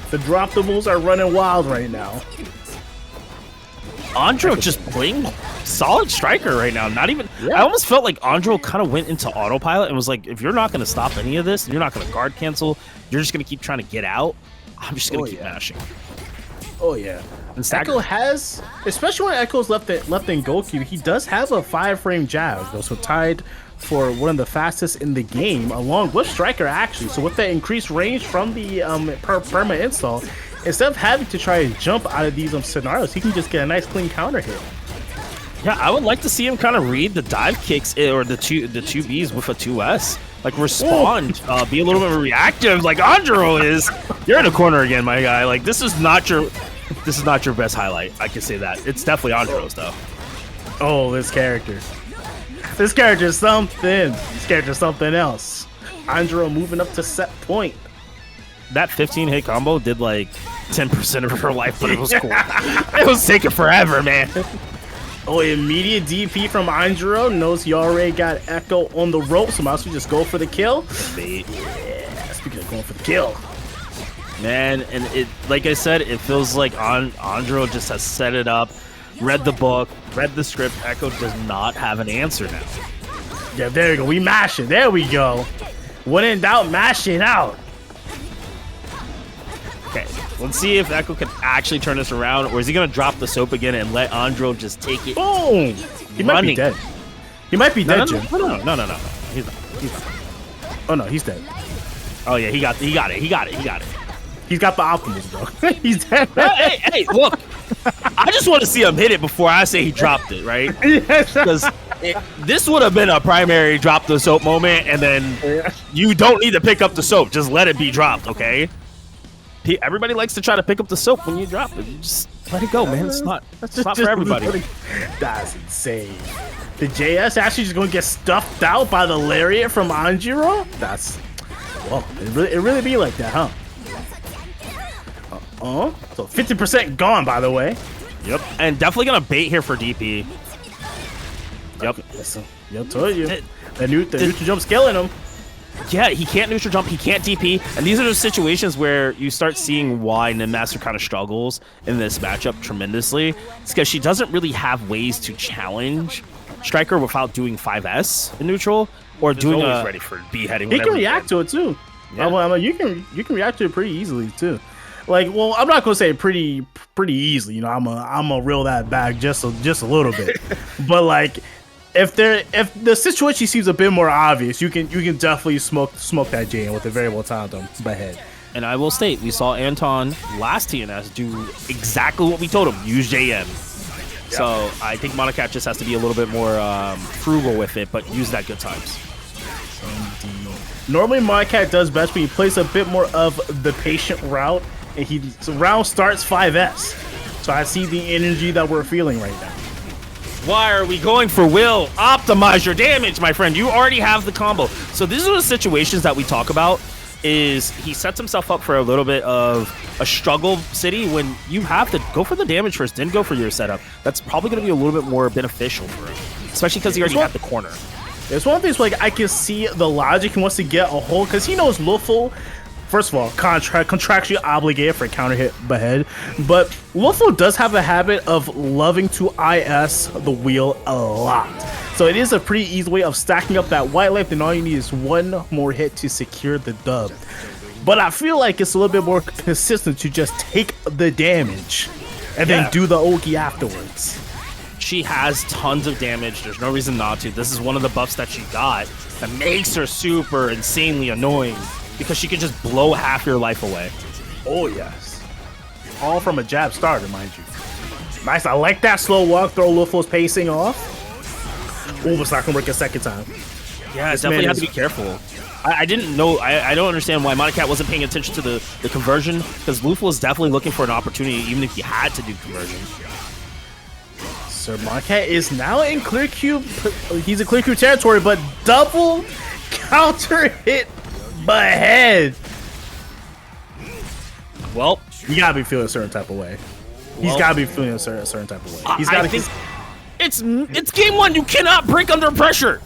The drop-the-moves are running wild right now. Anjiro just playing solid striker right now. Not even. Yeah. I almost felt like Anjiro kind of went into autopilot and was like, if you're not going to stop any of this, you're not going to guard cancel, you're just going to keep trying to get out, I'm just going to keep mashing. Oh, yeah. And Echo has, especially when Echo's left in Goku, he does have a 5-frame jab, so tied for one of the fastest in the game, along with Striker, actually. So with the increased range from the perma install, instead of having to try and jump out of these scenarios, he can just get a nice clean counter hit. Yeah, I would like to see him kind of read the dive kicks or the 2Bs with a 2S. Like, respond, be a little bit reactive like Anjiro is. You're in a corner again, my guy. Like, this is not your best highlight. I can say that. It's definitely Anjiro's, though. Oh, this character. This character is something. This character is something else. Anjiro moving up to set point. That 15-hit combo did like 10% of her life, but it was cool. It was taking forever, man. Oh, immediate DP from Anjiro. Knows he already got Echo on the rope, so might as well just go for the kill. Yeah, speaking of going for the kill. Man, and it, like I said, it feels like Anjiro just has set it up, read the book, read the script. Echo does not have an answer now. Yeah, there you go. We mash it. There we go. When in doubt, mash it out. Okay, let's see if Echo can actually turn this around, or is he going to drop the soap again and let Anjiro just take it? Boom! He might be dead. He might be dead, Jim. No. He's not. Oh, no, he's dead. Oh, yeah, he got it. He's got the optimus, bro. He's dead. Hey, look. I just want to see him hit it before I say he dropped it, right? Because this would have been a primary drop the soap moment, and then you don't need to pick up the soap. Just let it be dropped, okay? Everybody likes to try to pick up the soap when you drop it. You just let it go, man. It's not for everybody. That's insane. The JS actually just going to get stuffed out by the lariat from Anjiro? Well, it really be like that, huh? So 50% gone, by the way. Yep, and definitely going to bait here for DP. Yep. Yep, told you. The neutral jump's killing him. Yeah, he can't neutral jump, he can't DP, and these are the situations where you start seeing why Ninmaster kind of struggles in this matchup tremendously. It's because she doesn't really have ways to challenge Striker without doing 5S in neutral or doing a ready for beheading. He can react to it too. Yeah. You can react to it pretty easily too. Like, well, I'm not gonna say pretty easily. You know, I'm a reel that back just a little bit, but like. If the situation seems a bit more obvious, you can definitely smoke that JM with a variable tandem ahead. And I will state, we saw Anton last TNS do exactly what we told him, use JM. Yep. So I think Monikat just has to be a little bit more frugal with it, but use that good times. Normally Monikat does best when he plays a bit more of the patient route, and round starts 5S. So I see the energy that we're feeling right now. Why are we going for Will? Optimize your damage, my friend. You already have the combo. So these are the situations that we talk about, is he sets himself up for a little bit of a struggle city when you have to go for the damage first, then go for your setup. That's probably going to be a little bit more beneficial for him, especially because he already had the corner. There's one of these, like, I can see the logic he wants to get a hold, because he knows LuFL, first of all, contractually obligated for a counter hit ahead, but LuFL does have a habit of loving to IS the wheel a lot. So it is a pretty easy way of stacking up that white life, and all you need is one more hit to secure the dub. But I feel like it's a little bit more consistent to just take the damage and then do the Oki afterwards. She has tons of damage. There's no reason not to. This is one of the buffs that she got that makes her super insanely annoying, because she can just blow half your life away. Oh, yes. All from a jab starter, mind you. Nice. I like that slow walk. Throw LuFL's pacing off. Oh, it's not going to work a second time. Yeah, definitely have to be careful. I didn't know. I don't understand why Monikat wasn't paying attention to the conversion, because LuFL is definitely looking for an opportunity, even if he had to do conversion. So Monikat is now in clear cube. He's in clear cube territory, but double counter hit ahead. Well, you gotta be feeling a certain type of way. He's gotta be feeling a certain type of way. He's gotta. It's game one. You cannot break under pressure.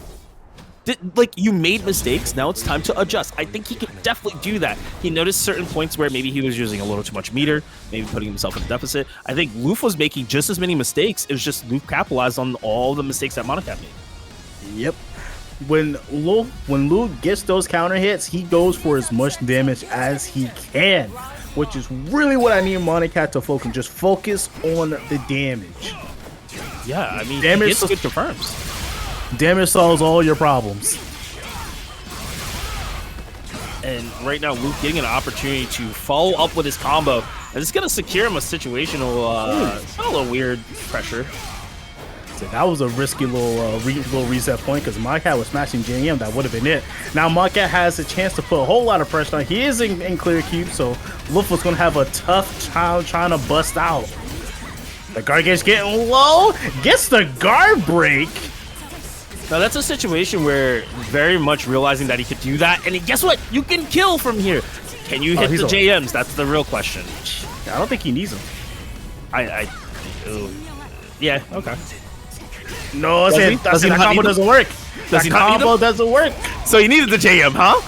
Like, you made mistakes. Now it's time to adjust. I think he could definitely do that. He noticed certain points where maybe he was using a little too much meter, maybe putting himself in a deficit. I think Luf was making just as many mistakes. It was just Luf capitalized on all the mistakes that Monikat made. Yep. When Lu gets those counter hits, he goes for as much damage as he can, which is really what I need Monikat to focus. Just focus on the damage. Yeah, I mean, damage gets good confirms. Damage solves all your problems. And right now, Luke getting an opportunity to follow up with his combo, and it's gonna secure him a situational, a little weird pressure. So that was a risky little reset point, because Monikat was smashing JM. That would have been it. Now Monikat has a chance to put a whole lot of pressure on. He is in clear cube, so LuFL's going to have a tough time trying to bust out. The guard gauge getting low. Gets the guard break. Now that's a situation where very much realizing that he could do that, and guess what? You can kill from here. Can you hit the JMs? That's the real question. I don't think he needs them. Yeah, okay. No, that combo doesn't work. That combo doesn't work. So he needed the JM, huh?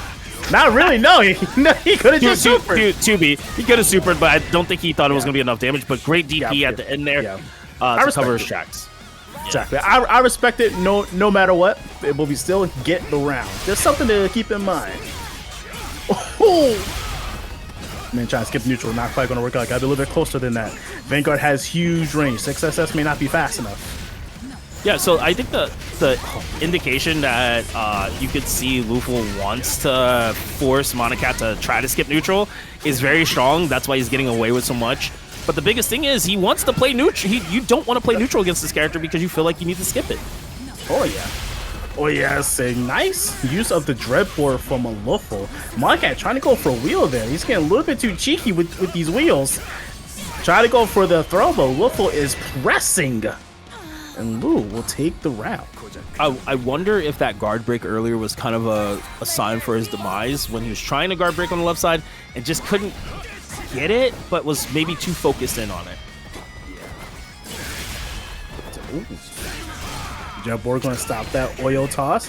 Not really, no. He could have just supered. He could have supered, but I don't think he thought it was going to be enough damage. But great DP at the end there to cover his tracks. Exactly. I respect it no matter what, but we still get the round. There's something to keep in mind. Oh! Man, trying to skip neutral, not quite going to work out. Got to be a little bit closer than that. Vanguard has huge range. 6SS may not be fast enough. Yeah, so I think the indication that you could see LuFL wants to force Monikat to try to skip neutral is very strong. That's why he's getting away with so much. But the biggest thing is he wants to play neutral. You don't want to play neutral against this character because you feel like you need to skip it. Oh, yeah. Oh, yeah, it's a nice use of the Dreadboard from a LuFL. Monikat trying to go for a wheel there. He's getting a little bit too cheeky with these wheels. Try to go for the throw, but LuFL is pressing. And Lu will take the round. I wonder if that guard break earlier was kind of a sign for his demise when he was trying to guard break on the left side and just couldn't get it, but was maybe too focused in on it. Jabborg going to stop that oil toss.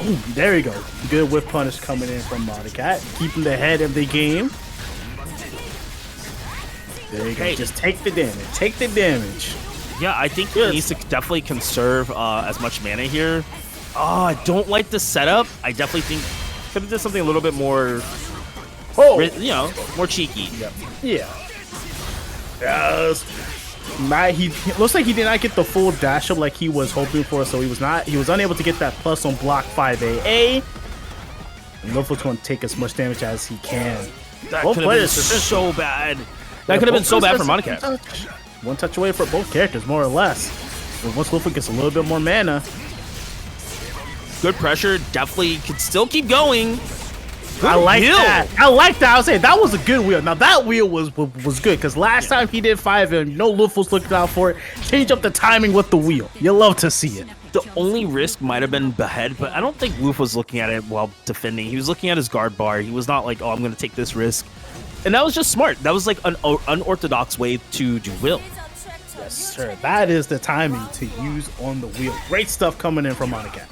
Ooh, there you go. Good whiff punish coming in from Monikat, keeping the head of the game. There you go. Just take the damage. Take the damage. Yeah, I think he needs to definitely conserve as much mana here. Oh, I don't like the setup. I definitely think could have done something a little bit more, you know, more cheeky. Yeah. Yes. He looks like he did not get the full dash up like he was hoping for, so he was unable to get that plus on block 5AA. And LuFL's going to take as much damage as he can. That could have been so bad. That could have been so bad for Monikat. One touch away for both characters, more or less. But once LuFL gets a little bit more mana. Good pressure. Definitely could still keep going. Good I like wheel. that. I like that. I was saying that was a good wheel. Now that wheel was good because last time he did 5 and you know LuFL's looking out for it. Change up the timing with the wheel. You love to see it. The only risk might have been behead, but I don't think LuFL was looking at it while defending. He was looking at his guard bar. He was not like, oh, I'm going to take this risk. And that was just smart. That was like an unorthodox way to do will. Yes, sir. That is the timing to use on the wheel. Great stuff coming in from Monikat.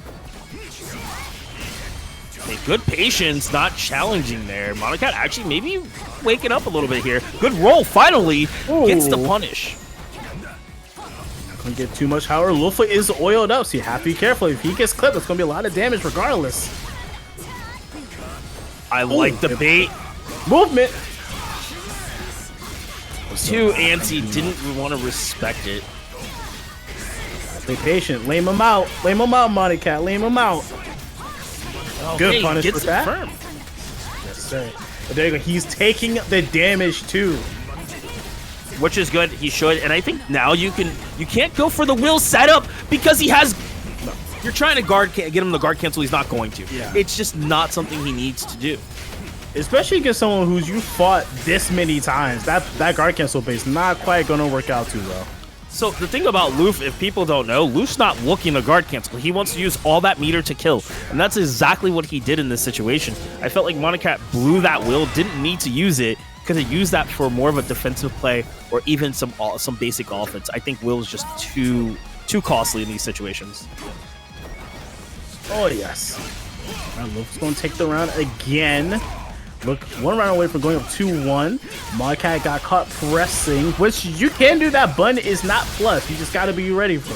Hey, good patience, not challenging there. Monikat actually maybe waking up a little bit here. Good roll, finally. Gets the punish. Not going to get too much, however. LuFL is oiled up, so you have to be careful. If he gets clipped, it's going to be a lot of damage regardless. I like the bait. Movement. Too antsy, didn't want to respect it. Stay patient. Lame him out. Lame him out, Monikat. Lame him out. Okay, good punish gets with that. Firm. Yes, sir. But there you go. He's taking the damage too. Which is good. He should. And I think now you can't go for the will setup because he has. You're trying to get him the guard cancel. He's not going to. Yeah. It's just not something he needs to do. Especially against someone who's you fought this many times. That guard cancel base not quite gonna work out too well. So the thing about Luf, if people don't know, Luf's not looking to guard cancel. He wants to use all that meter to kill. And that's exactly what he did in this situation. I felt like Monikat blew that will, didn't need to use it, because he used that for more of a defensive play or even some basic offense. I think Will is just too costly in these situations. Oh yes. Now Luf's gonna take the round again. Look, one round away from going up 2-1. Monikat got caught pressing, which you can do that. Button is not plus. You just got to be ready for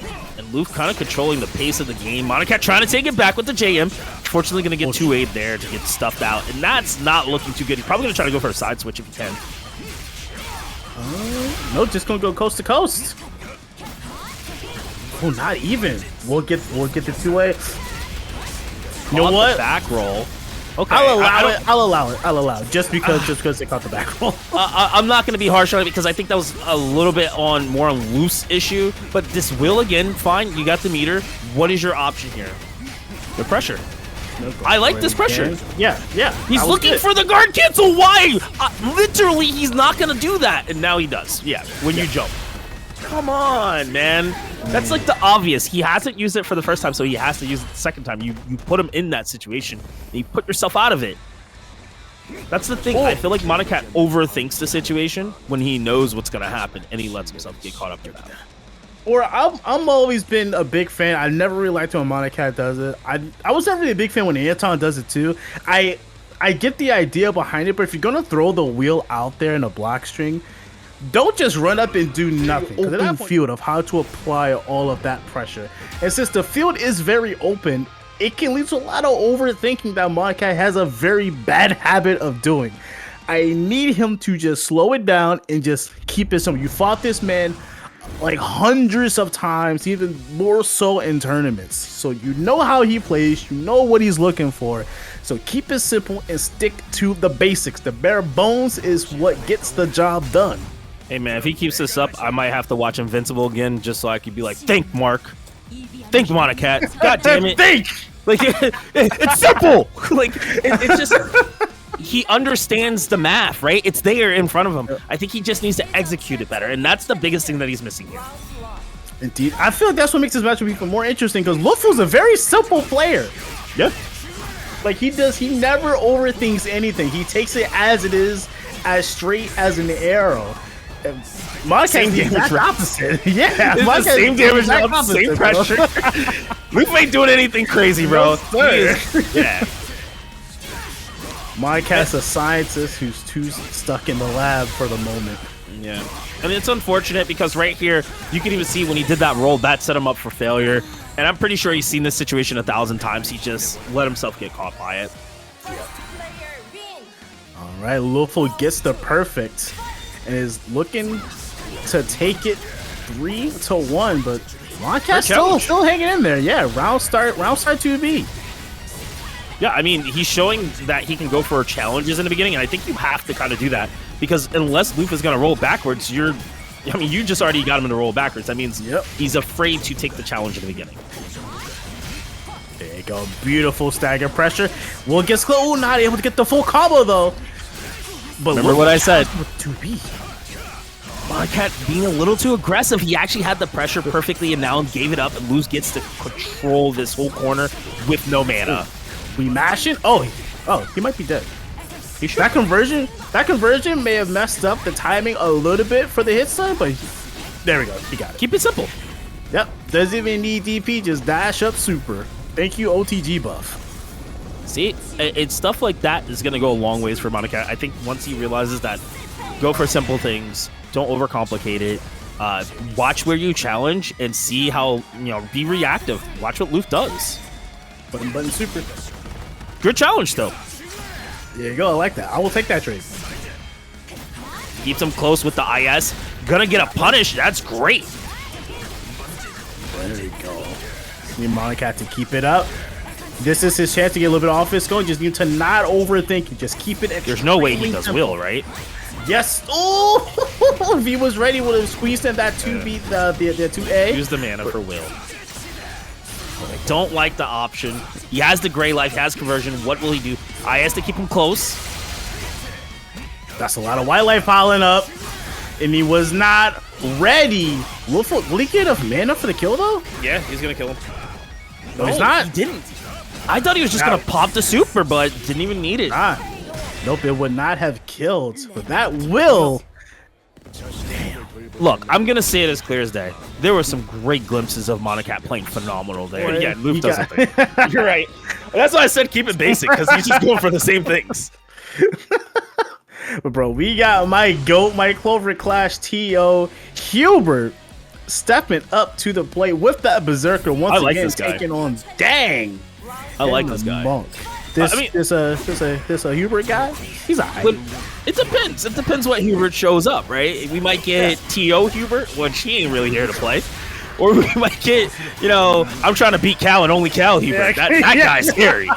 it. And Luf kind of controlling the pace of the game. Monikat trying to take it back with the JM. Fortunately, going to get 2-8 there to get stuffed out. And that's not looking too good. He's probably going to try to go for a side switch if he can. No, just going to go coast to coast. Oh, not even. We'll get the 2-8. You know what? Back roll. Okay, I'll allow it. Just because they caught the back roll. I'm not going to be harsh on it because I think that was a little bit more on loose issue. But this will again, fine. You got the meter. What is your option here? The pressure. I like this pressure. Yeah. He's looking for the guard cancel. Why? Literally, he's not going to do that, and now he does. Yeah, when you jump. Come on, man. That's like the obvious. He hasn't used it for the first time, so he has to use it the second time. You put him in that situation. And you put yourself out of it. That's the thing. I feel like Monikat overthinks the situation when he knows what's going to happen, and he lets himself get caught up in that. Or I'm always been a big fan. I never really liked when Monikat does it. I was never really a big fan when Anton does it too. I get the idea behind it, but if you're going to throw the wheel out there in a block string, don't just run up and do nothing. Because there's a field of how to apply all of that pressure. And since the field is very open, it can lead to a lot of overthinking that Monikat has a very bad habit of doing. I need him to just slow it down and just keep it simple. You fought this man like hundreds of times, even more so in tournaments. So you know how he plays, you know what he's looking for. So keep it simple and stick to the basics. The bare bones is what gets the job done. Hey man, if he keeps this up, I might have to watch Invincible again just so I could be like, think, Mark. Think, Monikat. God damn it. Think! Like, it's simple! Like, it's just... He understands the math, right? It's there in front of him. I think he just needs to execute it better, and that's the biggest thing that he's missing here. Indeed. I feel like that's what makes this matchup even more interesting, because LuFL's a very simple player. Yeah. Like, he never overthinks anything. He takes it as it is, as straight as an arrow. Monikat's Same the damage exact drop. opposite. Yeah, It's the Monikat's same damage, exact drop, same opposite, bro. pressure. Luke ain't doing anything crazy, bro. No, sir. Yeah. Monikat's a scientist who's too stuck in the lab for the moment. Yeah. And it's unfortunate because right here, you can even see when he did that roll, that set him up for failure. And I'm pretty sure he's seen this situation 1,000 times. He just let himself get caught by it. All right, LuFL gets the perfect and is looking to take it 3-1, but Monikat's still hanging in there. Yeah, round start 2B. Yeah, I mean, he's showing that he can go for challenges in the beginning, and I think you have to kind of do that because unless Luke is going to roll backwards, you just already got him to roll backwards. That means he's afraid to take the challenge in the beginning. There you go. Beautiful stagger pressure. Will gets close. Ooh, not able to get the full combo, though. But remember what I said. With 2B. Monikat being a little too aggressive. He actually had the pressure perfectly and now gave it up, and Luz gets to control this whole corner with no mana. We mashing? Oh, he might be dead. That conversion may have messed up the timing a little bit for the hit stun, but there we go. He got it. Keep it simple. Yep. Doesn't even need DP. Just dash up super. Thank you, OTG buff. See, it's stuff like that is going to go a long ways for Monikat. I think once he realizes that, go for simple things. Don't overcomplicate it. Watch where you challenge and see how, be reactive. Watch what Luke does. Button super. Good challenge, though. There you go. I like that. I will take that trade. Keeps him close with the IS. Gonna get a punish. That's great. There we go. Need Monikat to keep it up. This is his chance to get a little bit of offense going. Just need to not overthink it. Just keep it. There's no way he does Will, right? Yes. Oh, if he was ready, would have squeezed in that 2B, the 2A. Use the mana for Will. I don't like the option. He has the gray life, has conversion. What will he do? I has to keep him close. That's a lot of white life piling up. And he was not ready. Will he get enough mana for the kill, though? Yeah, he's going to kill him. No, he's not. He didn't. I thought he was just going to pop the super, but didn't even need it. Nope, it would not have killed. But that will... Damn. Look, I'm going to say it as clear as day. There were some great glimpses of Monikat playing phenomenal there. Boy, Yeah, Luke doesn't think. You're right. That's why I said keep it basic, because he's just going for the same things. But bro, we got my GOAT, my Clover Clash TO, HUEBERT, stepping up to the plate with that Berserker once again taking on Dang. I like this guy. Monk. This a HUEBERT guy? He's alright. It depends. It depends what HUEBERT shows up, right? We might get TO HUEBERT, which he ain't really here to play. Or we might get, I'm trying to beat Cal and only Cal HUEBERT. That guy's scary.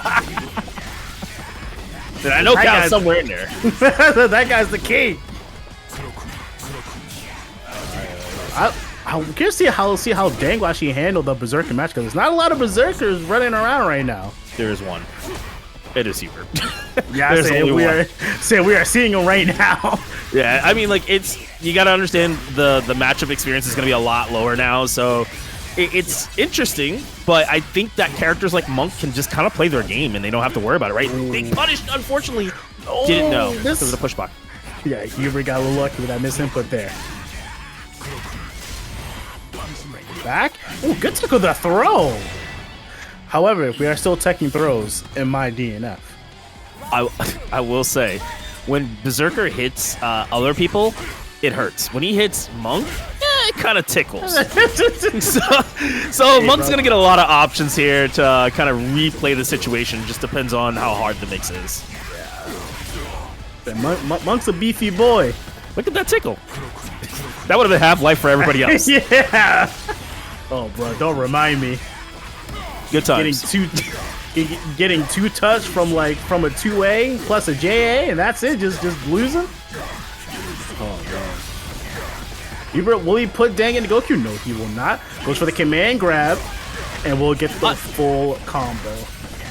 And I know Cal's somewhere in there. That guy's the king. I'm curious to see how Dang will actually handle the Berserker match, because there's not a lot of Berserkers running around right now. There is one. It is HUEBERT. Yeah, we are seeing him right now. Yeah, I mean, you got to understand the matchup experience is going to be a lot lower now, so it's interesting, but I think that characters like Monk can just kind of play their game and they don't have to worry about it, right? They punished, unfortunately. Didn't know. This was a pushback. Yeah, HUEBERT got a little lucky with that misinput there. Back. Oh, good tick with the throw. However, we are still teching throws in my DNF. I will say, when Berserker hits other people, it hurts. When he hits Monk, it kind of tickles. so Monk's going to get a lot of options here to kind of replay the situation. Just depends on how hard the mix is. Yeah. Monk's a beefy boy. Look at that tickle. That would have been half-life for everybody else. Yeah. Oh, bro, don't remind me. Good times. Getting two touch from a 2A plus a JA, and that's it. Just losing. Oh man. HUEBERT, will he put Dang into Goku? No, he will not. Goes for the command grab, and we'll get the full combo.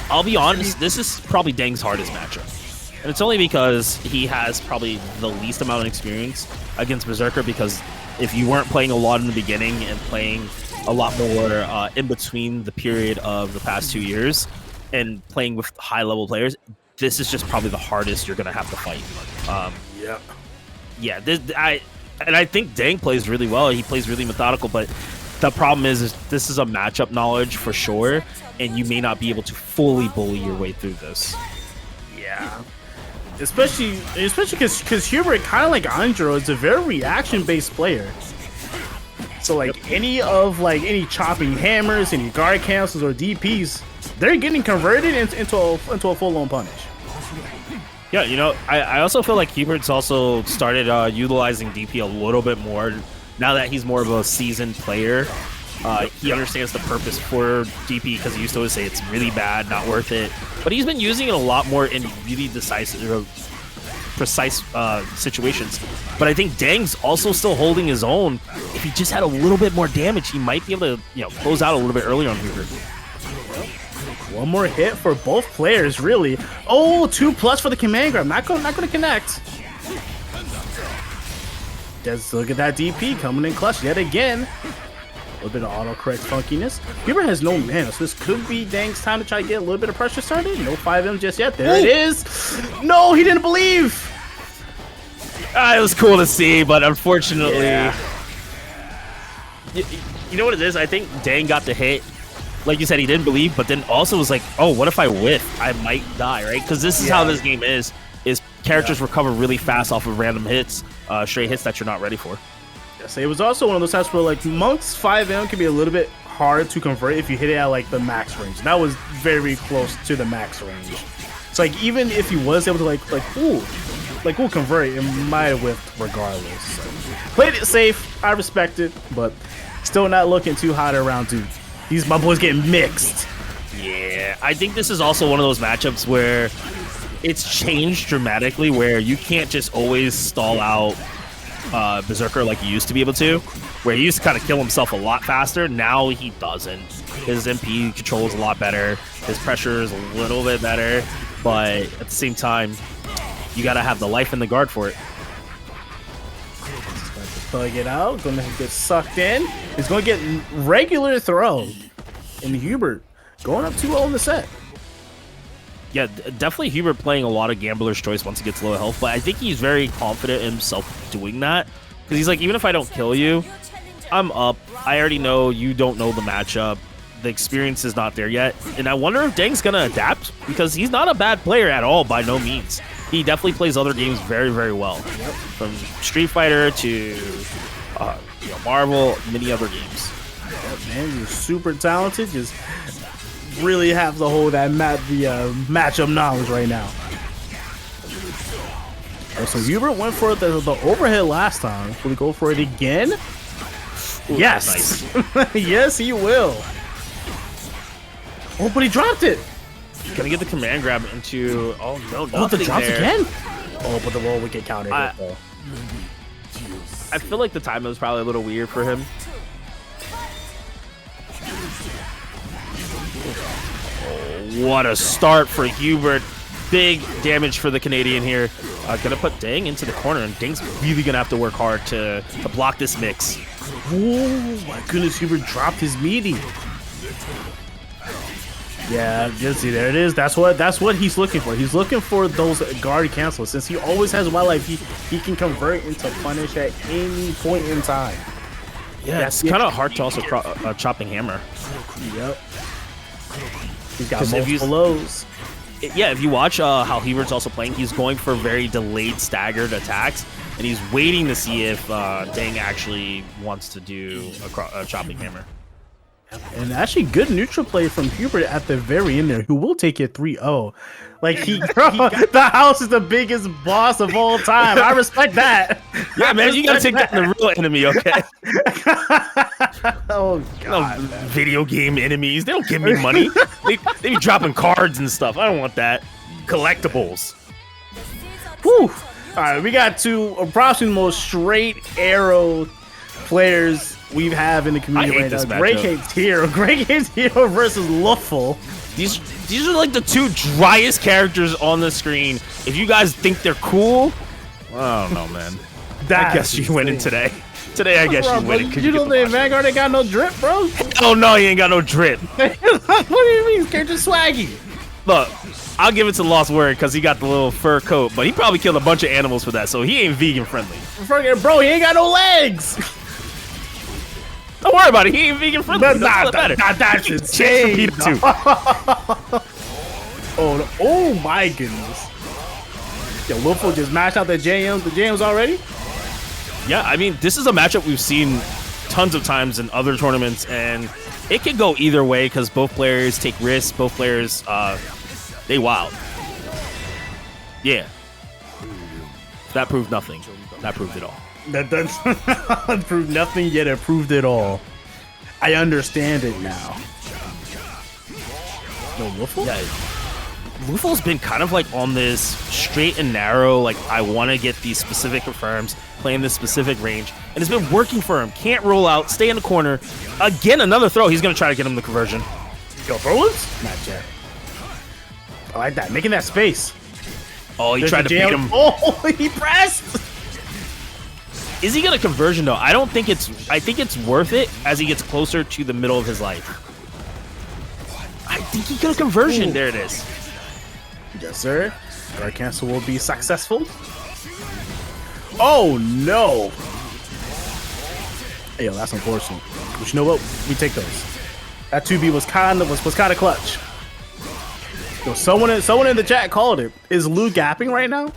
I'll be honest, this is probably Dang's hardest matchup. And it's only because he has probably the least amount of experience against Berserker, because if you weren't playing a lot in the beginning and playing a lot more in between the period of the past 2 years and playing with high-level players, this is just probably the hardest you're going to have to fight. Yeah. Yeah, And I think Dang plays really well. He plays really methodical, but the problem is this is a matchup knowledge for sure, and you may not be able to fully bully your way through this. Yeah. Especially because HUEBERT, kind of like Anjiro, is a very reaction-based player. So like any chopping hammers, any guard cancels or DPs, they're getting converted into a full-on punish. Yeah, you know, I also feel like HUEBERT's also started utilizing DP a little bit more now that he's more of a seasoned player. He understands the purpose for DP because he used to always say it's really bad, not worth it. But he's been using it a lot more in really precise situations. But I think Dang's also still holding his own. If he just had a little bit more damage, he might be able to, you know, close out a little bit earlier on HUEBERT. One more hit for both players, really. Oh, 2+ for the command grab. Not gonna connect. Just look at that DP coming in clutch yet again. A little bit of autocorrect funkiness. HUEBERT has no mana, so this could be Dang's time to try to get a little bit of pressure started. No 5M just yet. There it is. No, he didn't believe. It was cool to see, but unfortunately, you know what it is? I think Dang got the hit. Like you said, he didn't believe, but then also was like, oh, what if I whiff? I might die, right? Because this is how this game is characters recover really fast off of random hits, straight hits that you're not ready for. Yes, it was also one of those times where like Monk's 5M can be a little bit hard to convert if you hit it at like the max range. That was very close to the max range. So like even if he was able to we'll convert it, it might have whiffed regardless. So, played it safe, I respect it, but still not looking too hot around 2. These my boys getting mixed. Yeah, I think this is also one of those matchups where it's changed dramatically, where you can't just always stall out Berserker like you used to be able to, where he used to kind of kill himself a lot faster. Now he doesn't. His MP control is a lot better. His pressure is a little bit better, but at the same time, you gotta have the life and the guard for it. Thug it out, gonna get sucked in. It's gonna get regular throw. And HUEBERT going up 2-0 in the set. Yeah, definitely HUEBERT playing a lot of gambler's choice once he gets low health, but I think he's very confident in himself doing that. Because he's like, even if I don't kill you, I'm up. I already know you don't know the matchup. The experience is not there yet. And I wonder if Dang's gonna adapt, because he's not a bad player at all, by no means. He definitely plays other games very, very well. From Street Fighter to Marvel, many other games. Yeah, man, you're super talented. Just really have to hold that matchup knowledge right now. Oh, so HUEBERT went for the overhead last time. Will he go for it again? Ooh, yes. Nice. Yes, he will. Oh, but he dropped it. Gonna get the command grab into... Oh, no, Oh, the drops there. again? Oh, but the roll would get countered. Though. I feel like the timing was probably a little weird for him. Oh, what a start for HUEBERT. Big damage for the Canadian here. Gonna put Dang into the corner, and Dang's really gonna have to work hard to block this mix. Oh, my goodness, HUEBERT dropped his meaty. Yeah, just see, there it is. That's what he's looking for. He's looking for those guard cancels. Since he always has wildlife, he can convert into punish at any point in time. Yeah, it's kind of hard to also chopping hammer. Yep. He's got multiple lows. Yeah, if you watch how HUEBERT's also playing, he's going for very delayed staggered attacks, and he's waiting to see if Dang actually wants to do a chopping hammer. And actually, good neutral play from HUEBERT at the very end there, who will take it 3-0. Like, the house is the biggest boss of all time. I respect that. Yeah, man, you gotta take down the real enemy, okay? Oh, God. No video game enemies. They don't give me money. they be dropping cards and stuff. I don't want that. Collectibles. Whew. All right, we got two approximately the most straight arrow players we have in the community right now. GrayCapedHero versus LuFL. These are like the two driest characters on the screen. If you guys think they're cool, I don't know, man. I guess you win it today. Today, I guess you win it. You don't think Vanguard ain't got no drip, bro? Oh no, he ain't got no drip. What do you mean? His character's swaggy. Look, I'll give it to Lost Word because he got the little fur coat, but he probably killed a bunch of animals for that, so he ain't vegan friendly. Bro, he ain't got no legs. Don't worry about it. He ain't vegan friendly. That's insane. Oh my goodness. Yo, LuFL just mashed out the JMs already? Yeah, I mean, this is a matchup we've seen tons of times in other tournaments, and it could go either way because both players take risks, both players, they wild. Yeah. That proved nothing. That proved it all. That doesn't prove nothing, yet it proved it all. I understand it now. No, LuFL? Yeah. LuFL's been kind of like on this straight and narrow, like I want to get these specific confirms, playing this specific range, and it's been working for him. Can't roll out, stay in the corner. Again, another throw. He's going to try to get him the conversion. Yo, throw-ins? Not yet. I like that. Making that space. Oh, he tried to beat him. Oh, he pressed. Is he going to conversion, though? I think it's worth it as he gets closer to the middle of his life. I think he got a conversion. Ooh. There it is. Yes, sir. Our cancel will be successful. Oh no! Hey, yo, that's unfortunate. But you know what? We take those. That 2B was kind of clutch. Yo, someone in the chat called it. Is Lu gapping right now?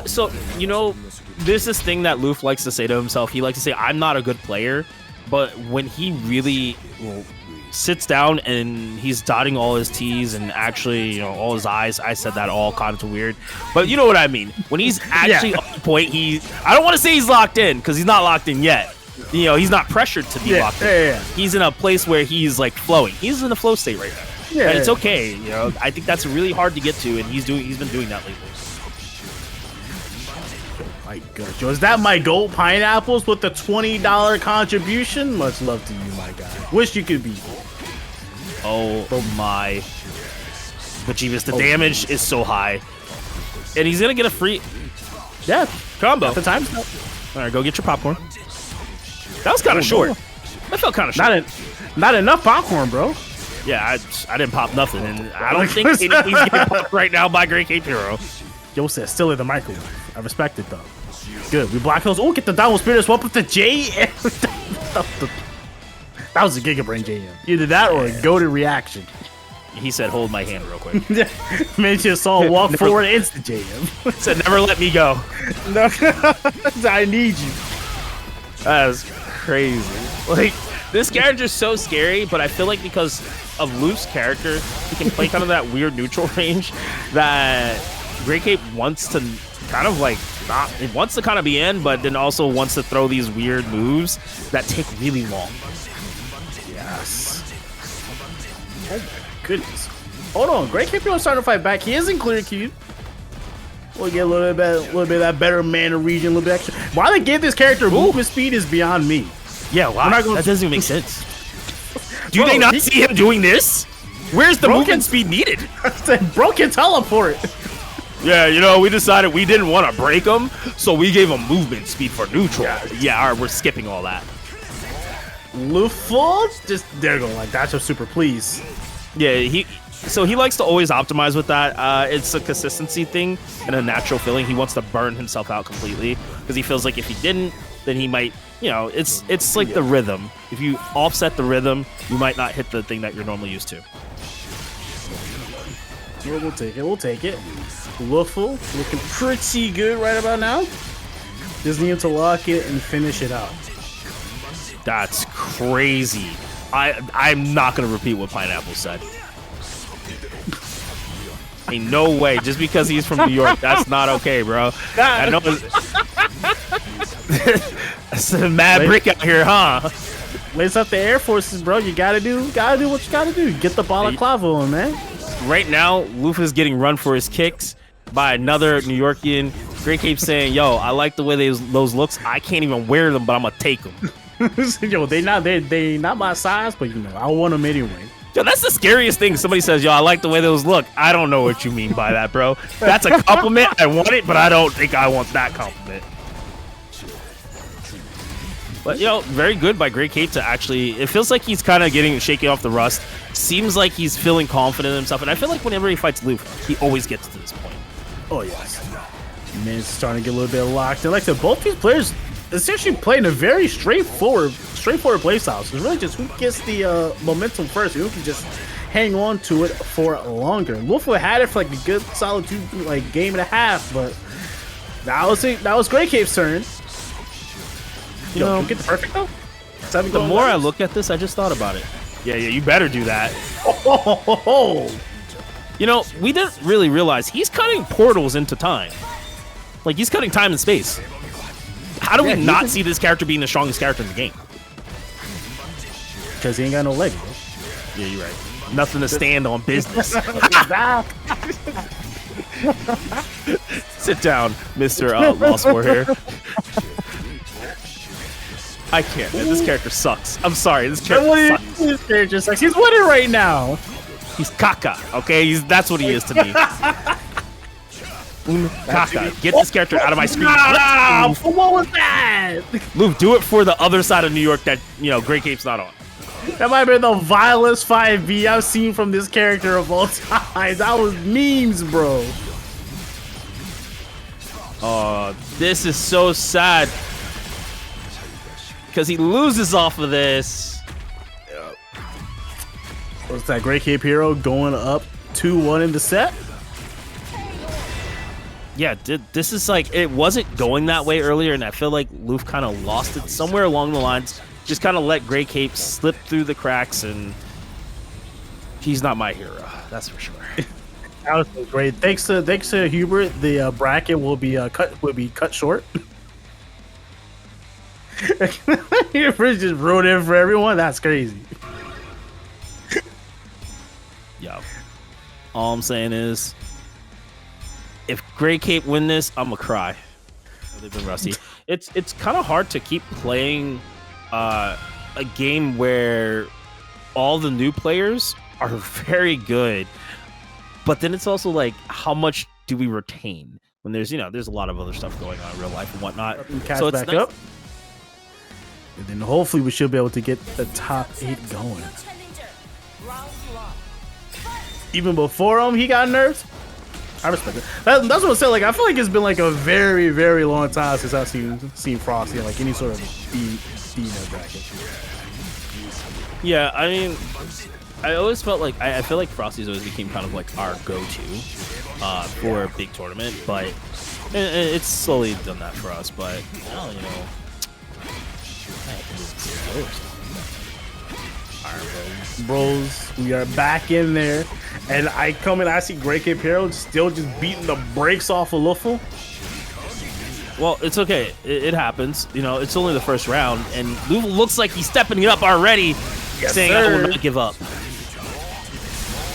So you know, there's this thing that Luf likes to say to himself. He likes to say, "I'm not a good player," but when he really sits down and he's dotting all his T's and actually, you know, all his I's. I said that all kind of weird, but you know what I mean. When he's actually on point, I don't want to say he's locked in because he's not locked in yet. You know, he's not pressured to be locked in. Yeah. He's in a place where he's like flowing. He's in a flow state right now. Yeah, and it's okay. You know, I think that's really hard to get to, and he's been doing that lately. My God, Joe, is that my gold pineapples with the $20 contribution? Much love to you, my guy. Wish you could be. Oh my. But Jeebus, the damage is so high. And he's going to get a free combo. The time. All right, go get your popcorn. That was kind of short. That felt kind of short. Not enough popcorn, bro. Yeah, I didn't pop nothing. And I don't think anything's getting popped right now by GrayCapedHero. Yo said still in the microwave. I respect it, though. Good. We block those. Oh, get the downward spirit swap with the J. That was a Giga Brain JM. Either that or a goated reaction. He said, hold my hand real quick. Made you saw walk forward instant JM. Said, never let me go. No, I need you. That is crazy. Like, this character's so scary, but I feel like because of Luf's character, he can play kind of that weird neutral range that GrayCape wants to kind of like it wants to kind of be in, but then also wants to throw these weird moves that take really long. Yes. Oh my goodness. Hold on, GrayCapedHero starting to fight back. He is in clear queue. We'll get a little bit of that better mana region, a little bit extra. Why they give this character movement speed is beyond me. Yeah, wow. That doesn't even make sense. Do they not see him doing this? Where's the movement speed needed? Bro can teleport. Yeah, you know, we decided we didn't want to break him, so we gave him movement speed for neutral. Yeah, all right, we're skipping all that. LuFL, just there go like that's a super please. Yeah, he likes to always optimize with that. It's a consistency thing and a natural feeling. He wants to burn himself out completely because he feels like if he didn't, then he might, you know, it's like the rhythm. If you offset the rhythm, you might not hit the thing that you're normally used to. We'll take it. LuFL looking pretty good right about now. Just need to lock it and finish it out. That's crazy. I'm not gonna repeat what Pineapple said. Ain't no way. Just because he's from New York, that's not okay, bro. I know it's a mad brick out here, huh? Lace up the Air Forces, bro. You gotta do what you gotta do. Get the balaclava on, man. Right now, Luf is getting run for his kicks by another New Yorkian. GrayCape saying, "Yo, I like the way those looks. I can't even wear them, but I'm gonna take them." Yo, they not my size, but you know I want them anyway. Yo, that's the scariest thing. Somebody says, "Yo, I like the way those look." I don't know what you mean by that, bro. That's a compliment. I want it, but I don't think I want that compliment. But, very good by GrayCape to actually... It feels like he's kind of shaking off the rust. Seems like he's feeling confident in himself. And I feel like whenever he fights Luf, he always gets to this point. Oh, yes. Man, it's starting to get a little bit locked. And like I said, both these players essentially playing a very straightforward playstyle. So it's really just who gets the momentum first, who can just hang on to it for longer. LuFL had it for like a good solid game and a half, but that was GrayCape's turn. Get the perfect though. The more I look at this, I just thought about it. Yeah, you better do that. We didn't really realize he's cutting portals into time. Like, he's cutting time and space. How do we not see this character being the strongest character in the game? Because he ain't got no legs, bro. Yeah, you're right. Nothing to stand on business. Sit down, Mr. Lost Warrior. I can't, man. This character sucks. I'm sorry. This character sucks. This character sucks. He's winning right now. He's caca, okay? That's what he is to me. Caca. Get this character out of my screen. What was that? Luke, do it for the other side of New York that, GrayCape's not on. That might have been the vilest 5B I've seen from this character of all time. That was memes, bro. This is so sad. Because he loses off of this. What's that? GrayCapedHero going up 2-1 in the set? Yeah, this is like, it wasn't going that way earlier, and I feel like Luf kind of lost it somewhere along the lines. Just kind of let GrayCape slip through the cracks, and he's not my hero. That's for sure. That was great. Thanks to HUEBERT, the bracket will be cut short. HUEBERT just wrote in for everyone. That's crazy. Yo, all I'm saying is, if GrayCape win this, I'm gonna cry. They've been rusty. It's kind of hard to keep playing a game where all the new players are very good, but then it's also like, how much do we retain when there's a lot of other stuff going on in real life and whatnot. So it's back up, and then hopefully we should be able to get the top 8 going. Even before he got nerfed. I respect it. That's what I said. Like, I feel like it's been like a very, very long time since I've seen Frosty in like any sort of DNF bracket. Yeah, I mean, I always felt like I feel like Frosty's always became kind of like our go-to for a big tournament, but it's slowly done that for us. But now, Bros, we are back in there, and I see GrayCapedHero still just beating the brakes off of LuFL. Well, it's okay. It happens. It's only the first round, and LuFL looks like he's stepping it up already, saying, "I will not give up."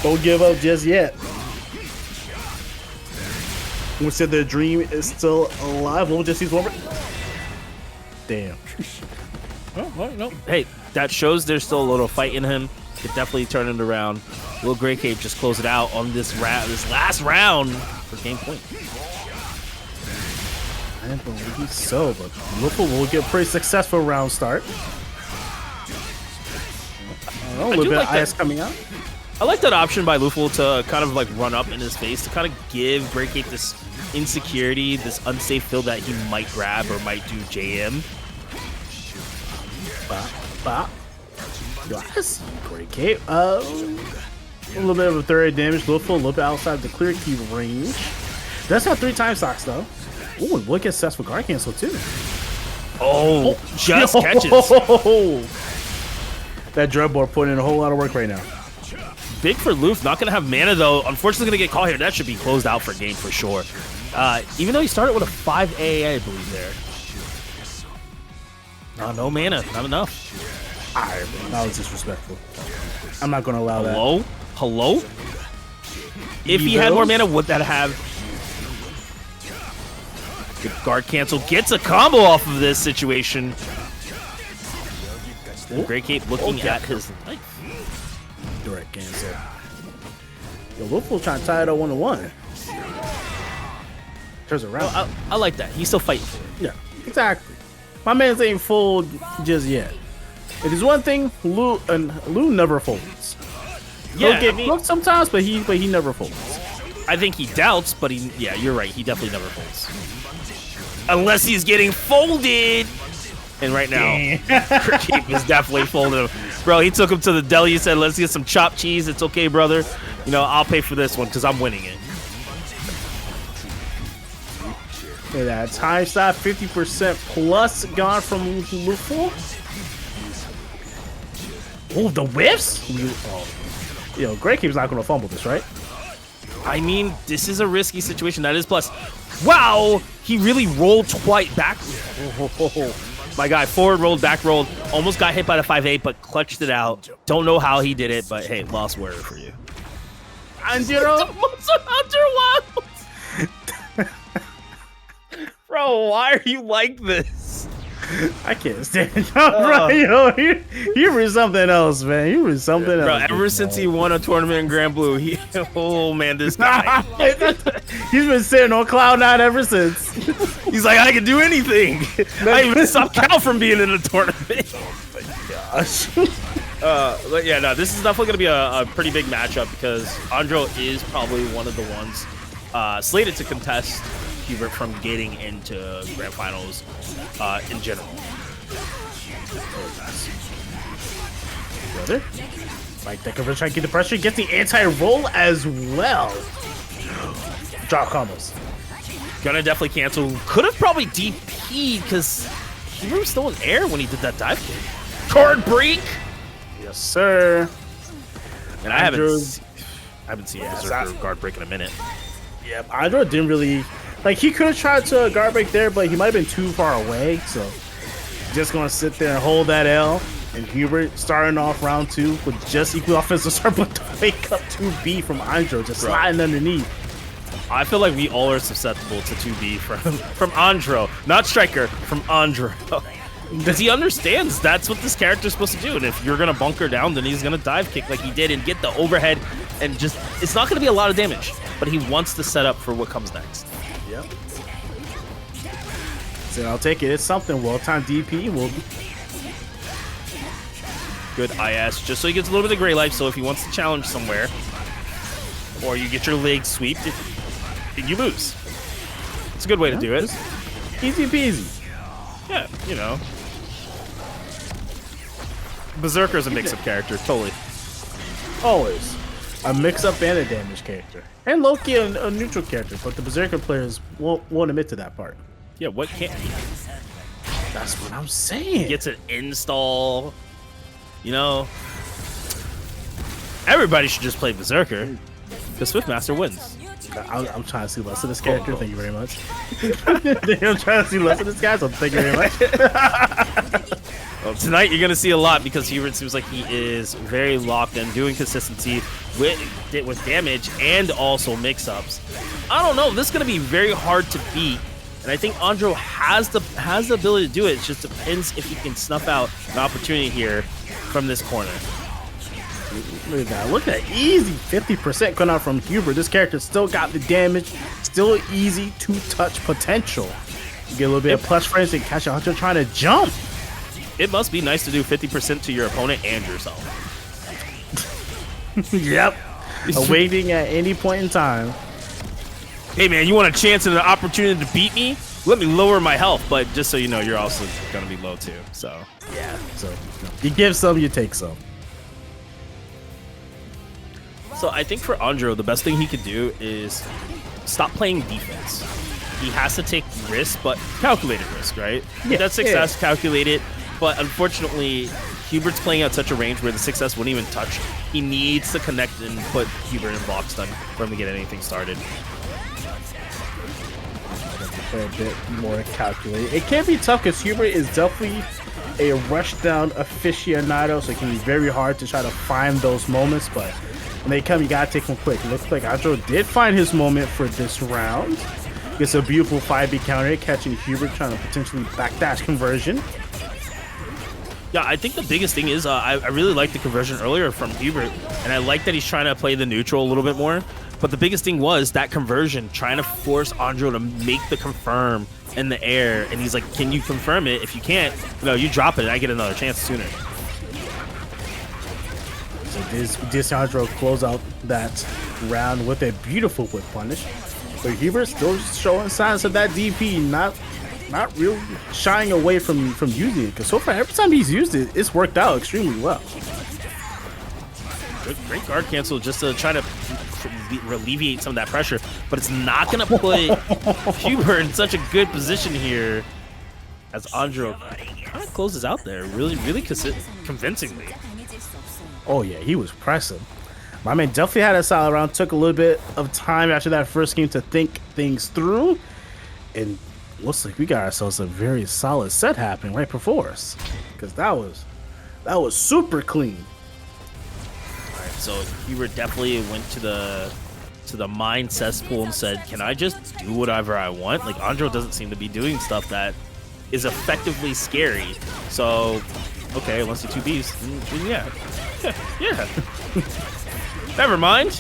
Don't give up just yet. We said their dream is still alive. We'll just see one more. Damn. No. Hey, that shows there's still a little fight in him. Could definitely turn it around. Will GrayCape just close it out on this last round for game point? I believe so, but LuFL will get a pretty successful round start. A little bit of ice coming out. I like that option by LuFL to kind of like run up in his face to kind of give GrayCape this insecurity, this unsafe feel that he might grab or might do JM. Bop. Yo, I see GrayCape. A little bit of a third damage. LuFL a little bit outside the clear key range. Does have 3 time stocks though. Ooh, and look at Seth's for guard cancel too. Oh, just catches. That Dreadboard putting in a whole lot of work right now. Big for Luf, not gonna have mana though. Unfortunately, gonna get caught here. That should be closed out for game for sure. Even though he started with a 5 AA, I believe there. No mana, not enough. Alright, that was disrespectful. I'm not gonna allow that. Hello? If he had more mana, would that have? Good guard cancel, gets a combo off of this situation. GrayCape looking at his life. Direct cancel. Yo, LuFL trying to tie it up 1-1. Turns around. Well, I like that. He's still fighting for it. Yeah, exactly. My man's ain't fold just yet. It is one thing, Lu never folds. Yeah, He'll get cooked sometimes, but he never folds. I think he doubts, but yeah, you're right. He definitely never folds. Unless he's getting folded. And right now, Keep is definitely folding him. Bro, he took him to the deli. He said, let's get some chopped cheese. It's okay, brother. You know, I'll pay for this one because I'm winning it. Look at that. Time stop, 50% plus gone from LuFL. Oh, the whiffs? Yo, GrayCaped's not going to fumble this, right? I mean, this is a risky situation. That is plus. Wow! He really rolled twice back. My guy, forward rolled, back rolled. Almost got hit by the 5-8, but clutched it out. Don't know how he did it, but hey, lost warrior for you. Anjiro? Bro, why are you like this? I can't stand you, bro. Yo, you were something else, man. You were something else. Bro, ever since he won a tournament in Grand Blue, oh man, this guy. He's been sitting on cloud nine ever since. He's like, I can do anything. I even stopped Cal from being in a tournament. Oh my gosh. But yeah, no, this is definitely going to be a pretty big matchup because Anjiro is probably one of the ones slated to contest HUEBERT from getting into grand finals in general. Brother, like that coverage, try to get the pressure, gets the anti-roll as well. Drop combos. Gonna definitely cancel. Could have probably DP'd because HUEBERT was still in air when he did that dive kick. Card break. Yes, sir. And I haven't seen Berserker guard break in a minute. Yep, Anjiro didn't really. Like, he could have tried to guard break there, but he might have been too far away. So, just going to sit there and hold that L. And HUEBERT starting off round 2 with just equal offensive start, but to wake up 2B from Anjiro, just sliding underneath. I feel like we all are susceptible to 2B from Anjiro. Not Striker, from Anjiro. Because he understands that's what this character is supposed to do. And if you're going to bunker down, then he's going to dive kick like he did and get the overhead. And just, it's not going to be a lot of damage. But he wants to set up for what comes next. Yep. So I'll take it. It's something. Well-timed DP will be. Good IS, just so he gets a little bit of gray life. So if he wants to challenge somewhere, or you get your leg sweeped, you lose. It's a good way to do it. Easy peasy. Yeah, you know. Berserker's a mix-up character, totally. Always. A mix-up and a damage character. And Loki a neutral character, but the Berserker players won't admit to that part. Yeah, what can't he? That's what I'm saying. Gets an install. You know, everybody should just play Berserker because Swiftmaster wins. I'm trying to see less of this character. Thank you very much. I'm trying to see less of this guy, so thank you very much. Well, tonight you're gonna see a lot because HUEBERT seems like he is very locked in doing consistency with damage and also mix-ups. I don't know. This is gonna be very hard to beat, and I think Anjiro has the ability to do it. It just depends if he can snuff out an opportunity here from this corner. Look at that. Look at that. Easy 50% coming out from HUEBERT. This character still got the damage. Still easy to touch potential. You get a little bit of plus frames and catch Anjiro trying to jump. It must be nice to do 50% to your opponent and yourself. Yep. Awaiting at any point in time. Hey man, you want a chance and an opportunity to beat me? Let me lower my health, but just so you know, you're also gonna be low too. So yeah. So you give some, you take some. So I think for Anjiro, the best thing he could do is stop playing defense. He has to take risks, but calculated risk, right? Yeah, That 6S calculated, but unfortunately, HUEBERT's playing at such a range where the 6S wouldn't even touch. He needs to connect and put HUEBERT in block stun for him to get anything started. A bit more calculated. It can be tough because HUEBERT is definitely a rush down aficionado, so it can be very hard to try to find those moments, but when they come, you gotta take them quick. It looks like Anjiro did find his moment for this round. Gets a beautiful 5B counter, catching HUEBERT trying to potentially backdash conversion. Yeah, I think the biggest thing is I really like the conversion earlier from HUEBERT, and I like that he's trying to play the neutral a little bit more. But the biggest thing was that conversion, trying to force Anjiro to make the confirm in the air, and he's like, "Can you confirm it? If you can't, no, you drop it, and I get another chance sooner." So this Anjiro close out that round with a beautiful whip punish. But HUEBERT still showing signs of that DP, not really shying away from using it. Because so far, every time he's used it, it's worked out extremely well. Great guard cancel just to try to alleviate some of that pressure, but it's not going to put HUEBERT in such a good position here as Anjiro kind of closes out there really convincingly. Oh yeah, he was pressing. My man definitely had a solid round. Took a little bit of time after that first game to think things through, and looks like we got ourselves a very solid set happening right before us. Because that was super clean. All right, so HUEBERT definitely went to the mine cesspool and said, "Can I just do whatever I want?" Like Anjiro doesn't seem to be doing stuff that is effectively scary. So, okay, let's do 2Bs. Yeah. Yeah. Never mind.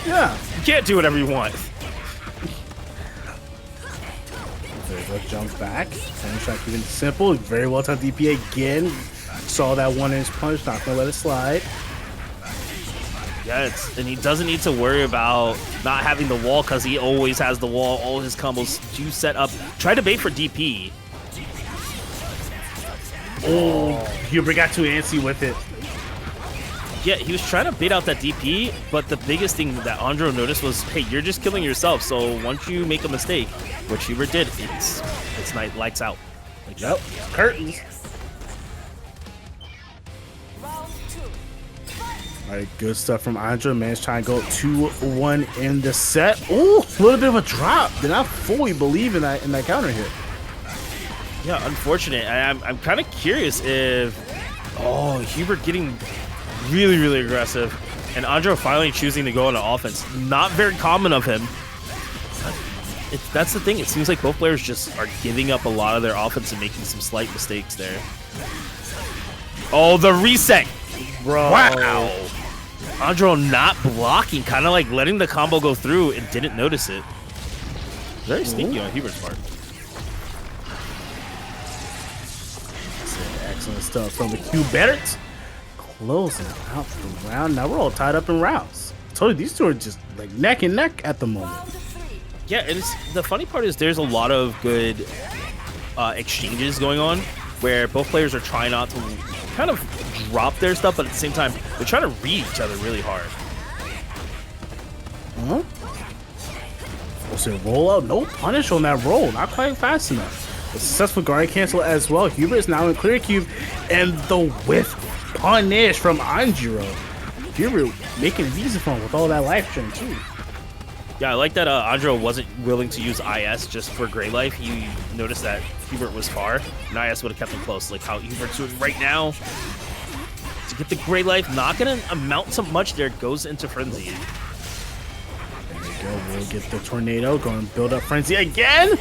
Yeah. You can't do whatever you want. There we go, jump back. Same shot, keeping it simple. Very well timed DP again. Saw that 1-inch punch, not gonna let it slide. Yeah, and he doesn't need to worry about not having the wall because he always has the wall. All his combos do set up. Try to bait for DP. Oh, HUEBERT got too antsy with it. Yeah, he was trying to bait out that DP, but the biggest thing that Anjiro noticed was, hey, you're just killing yourself. So once you make a mistake, which HUEBERT did, it's night lights out. Like, yep, curtains. All right, good stuff from Anjiro. Man's trying to go 2-1 in the set. Ooh, a little bit of a drop. Did not fully believe in that counter hit. Yeah, unfortunate. I'm kind of curious if HUEBERT getting really aggressive, and Anjiro finally choosing to go on offense. Not very common of him. That's the thing. It seems like both players just are giving up a lot of their offense and making some slight mistakes there. Oh, the reset. Bro. Wow. Anjiro not blocking, kind of like letting the combo go through and didn't notice it. Very sneaky on HUEBERT's part. Excellent stuff from the HUEBERT. Closing out the round. Now we're all tied up in rounds. I told you these two are just like neck and neck at the moment. Yeah, and the funny part is there's a lot of good exchanges going on where both players are trying not to kind of drop their stuff, but at the same time, they're trying to read each other really hard. Was it roll out? No punish on that roll. Not quite fast enough. A successful guard cancel as well. HUEBERT is now in clear cube, and the whiff punish from Anjiro. HUEBERT making it easy for him with all that life drain too. Yeah, I like that Anjiro wasn't willing to use IS just for Gray Life. He noticed that HUEBERT was far, and IS would have kept him close. Like how HUEBERT's doing right now. To get the Gray Life, not going to amount to much there. Goes into Frenzy. There we go. We'll get the Tornado. Going to build up Frenzy again.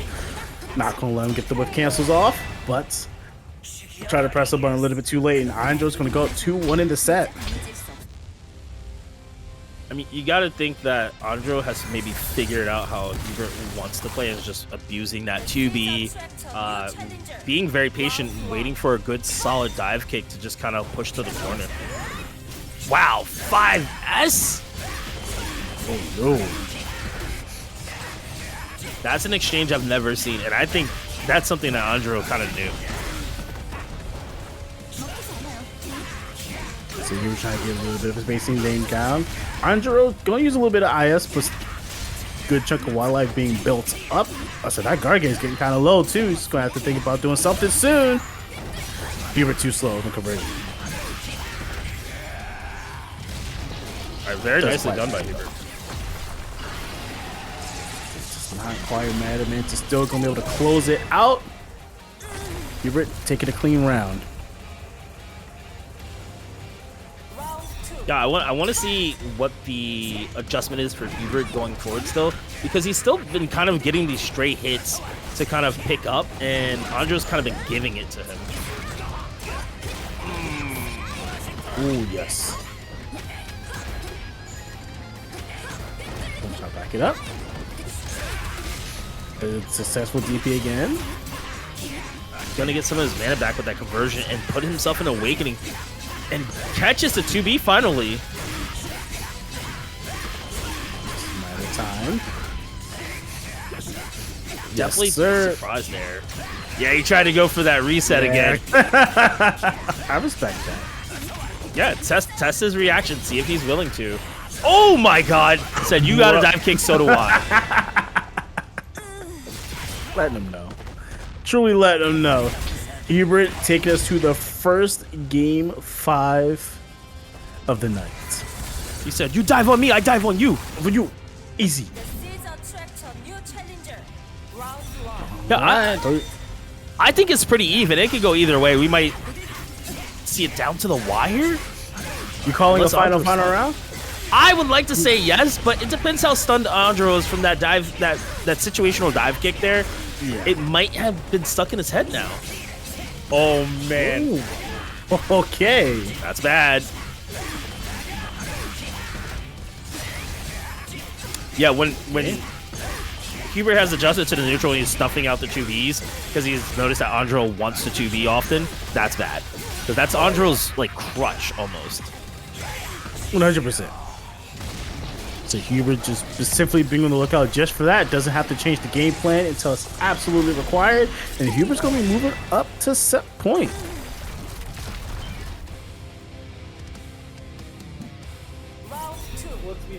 Not going to let him get the whip cancels off, but try to press the button a little bit too late, and Anjiro's going to go up 2-1 in the set. I mean, you got to think that Anjiro has maybe figured out how HUEBERT wants to play and is just abusing that 2B, being very patient and waiting for a good solid dive kick to just kind of push to the corner. Wow, 5S? Oh no. That's an exchange I've never seen, and I think that's something that Anjiro kind of knew. So he was trying to get a little bit of his spacing thing down. Anjiro going to use a little bit of IS, but good chunk of wildlife being built up. I said that guard game is getting kind of low too. He's going to have to think about doing something soon. HUEBERT too slow in the conversion. All right, very nicely done by HUEBERT. Just not quite mad at him. Just still going to be able to close it out. HUEBERT taking a clean round. Yeah, I want to see what the adjustment is for HUEBERT going forward still, because he's still been kind of getting these straight hits to kind of pick up, and Anjiro's kind of been giving it to him. Ooh, yes. Try to back it up. Successful DP again. Gonna get some of his mana back with that conversion and put himself in Awakening. And catches the 2B finally. Matter of time. Definitely Yes, sir. surprised there. Yeah, he tried to go for that reset again. I respect that. Yeah, test his reaction, see if he's willing to. Oh my god! Said you got a dive kick, so do I. Letting him know. Truly letting him know. HUEBERT taking us to the first game 5 of the night. He said, you dive on me, I dive on you. For you, easy. Yeah, I think it's pretty even. It could go either way. We might see it down to the wire. You calling a final round? I would like to say yes, but it depends how stunned Anjiro is from that dive, that situational dive kick there. Yeah. It might have been stuck in his head now. Oh man. Ooh. Okay. That's bad. Yeah, when HUEBERT has adjusted to the neutral and he's stuffing out the 2Bs because he's noticed that Anjiro wants to 2B often, that's bad. Because that's Anjiro's like crutch almost. 100%. So HUEBERT just simply being on the lookout just for that. Doesn't have to change the game plan until it's absolutely required. And HUEBERT's going to be moving up to set point.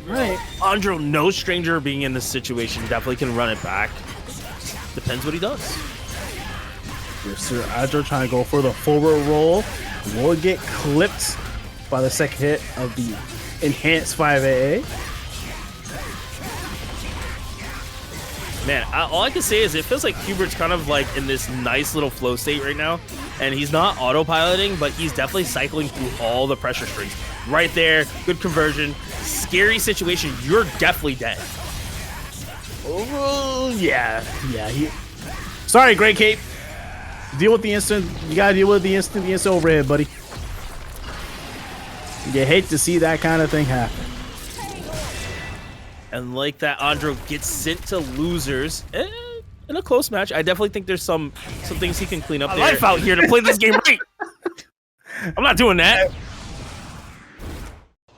Right. Anjiro, no stranger being in this situation, definitely can run it back. Depends what he does. Yes, sir. Anjiro trying to go for the forward roll. Will get clipped by the second hit of the enhanced 5AA. Man, all I can say is it feels like HUEBERT's kind of like in this nice little flow state right now. And he's not autopiloting, but he's definitely cycling through all the pressure strings. Right there, good conversion. Scary situation, you're definitely dead. Oh, yeah. Yeah, sorry, Great Cape. Deal with the instant. You gotta deal with the instant overhead, buddy. You hate to see that kind of thing happen. And like that, Anjiro gets sent to losers in a close match. I definitely think there's some things he can clean up. Life out here to play this game right. I'm not doing that.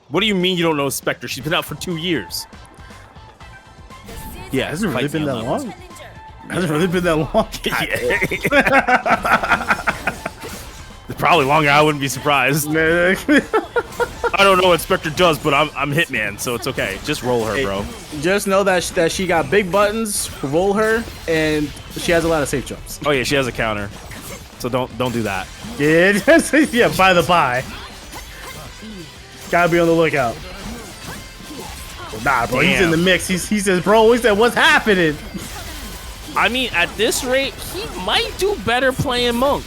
What do you mean you don't know Spectre? She's been out for 2 years. Yeah, hasn't really been that long. Hasn't really been that long. It's probably longer. I wouldn't be surprised. I don't know what Spectre does, but I'm Hitman, so it's okay. Just roll her, bro. Just know that she got big buttons. Roll her, and she has a lot of safe jumps. Oh yeah, she has a counter, so don't do that. Yeah, yeah. By the by, gotta be on the lookout. Nah, bro, Damn. he's in the mix. He says, bro, he said, what's happening? I mean, at this rate, he might do better playing Monk.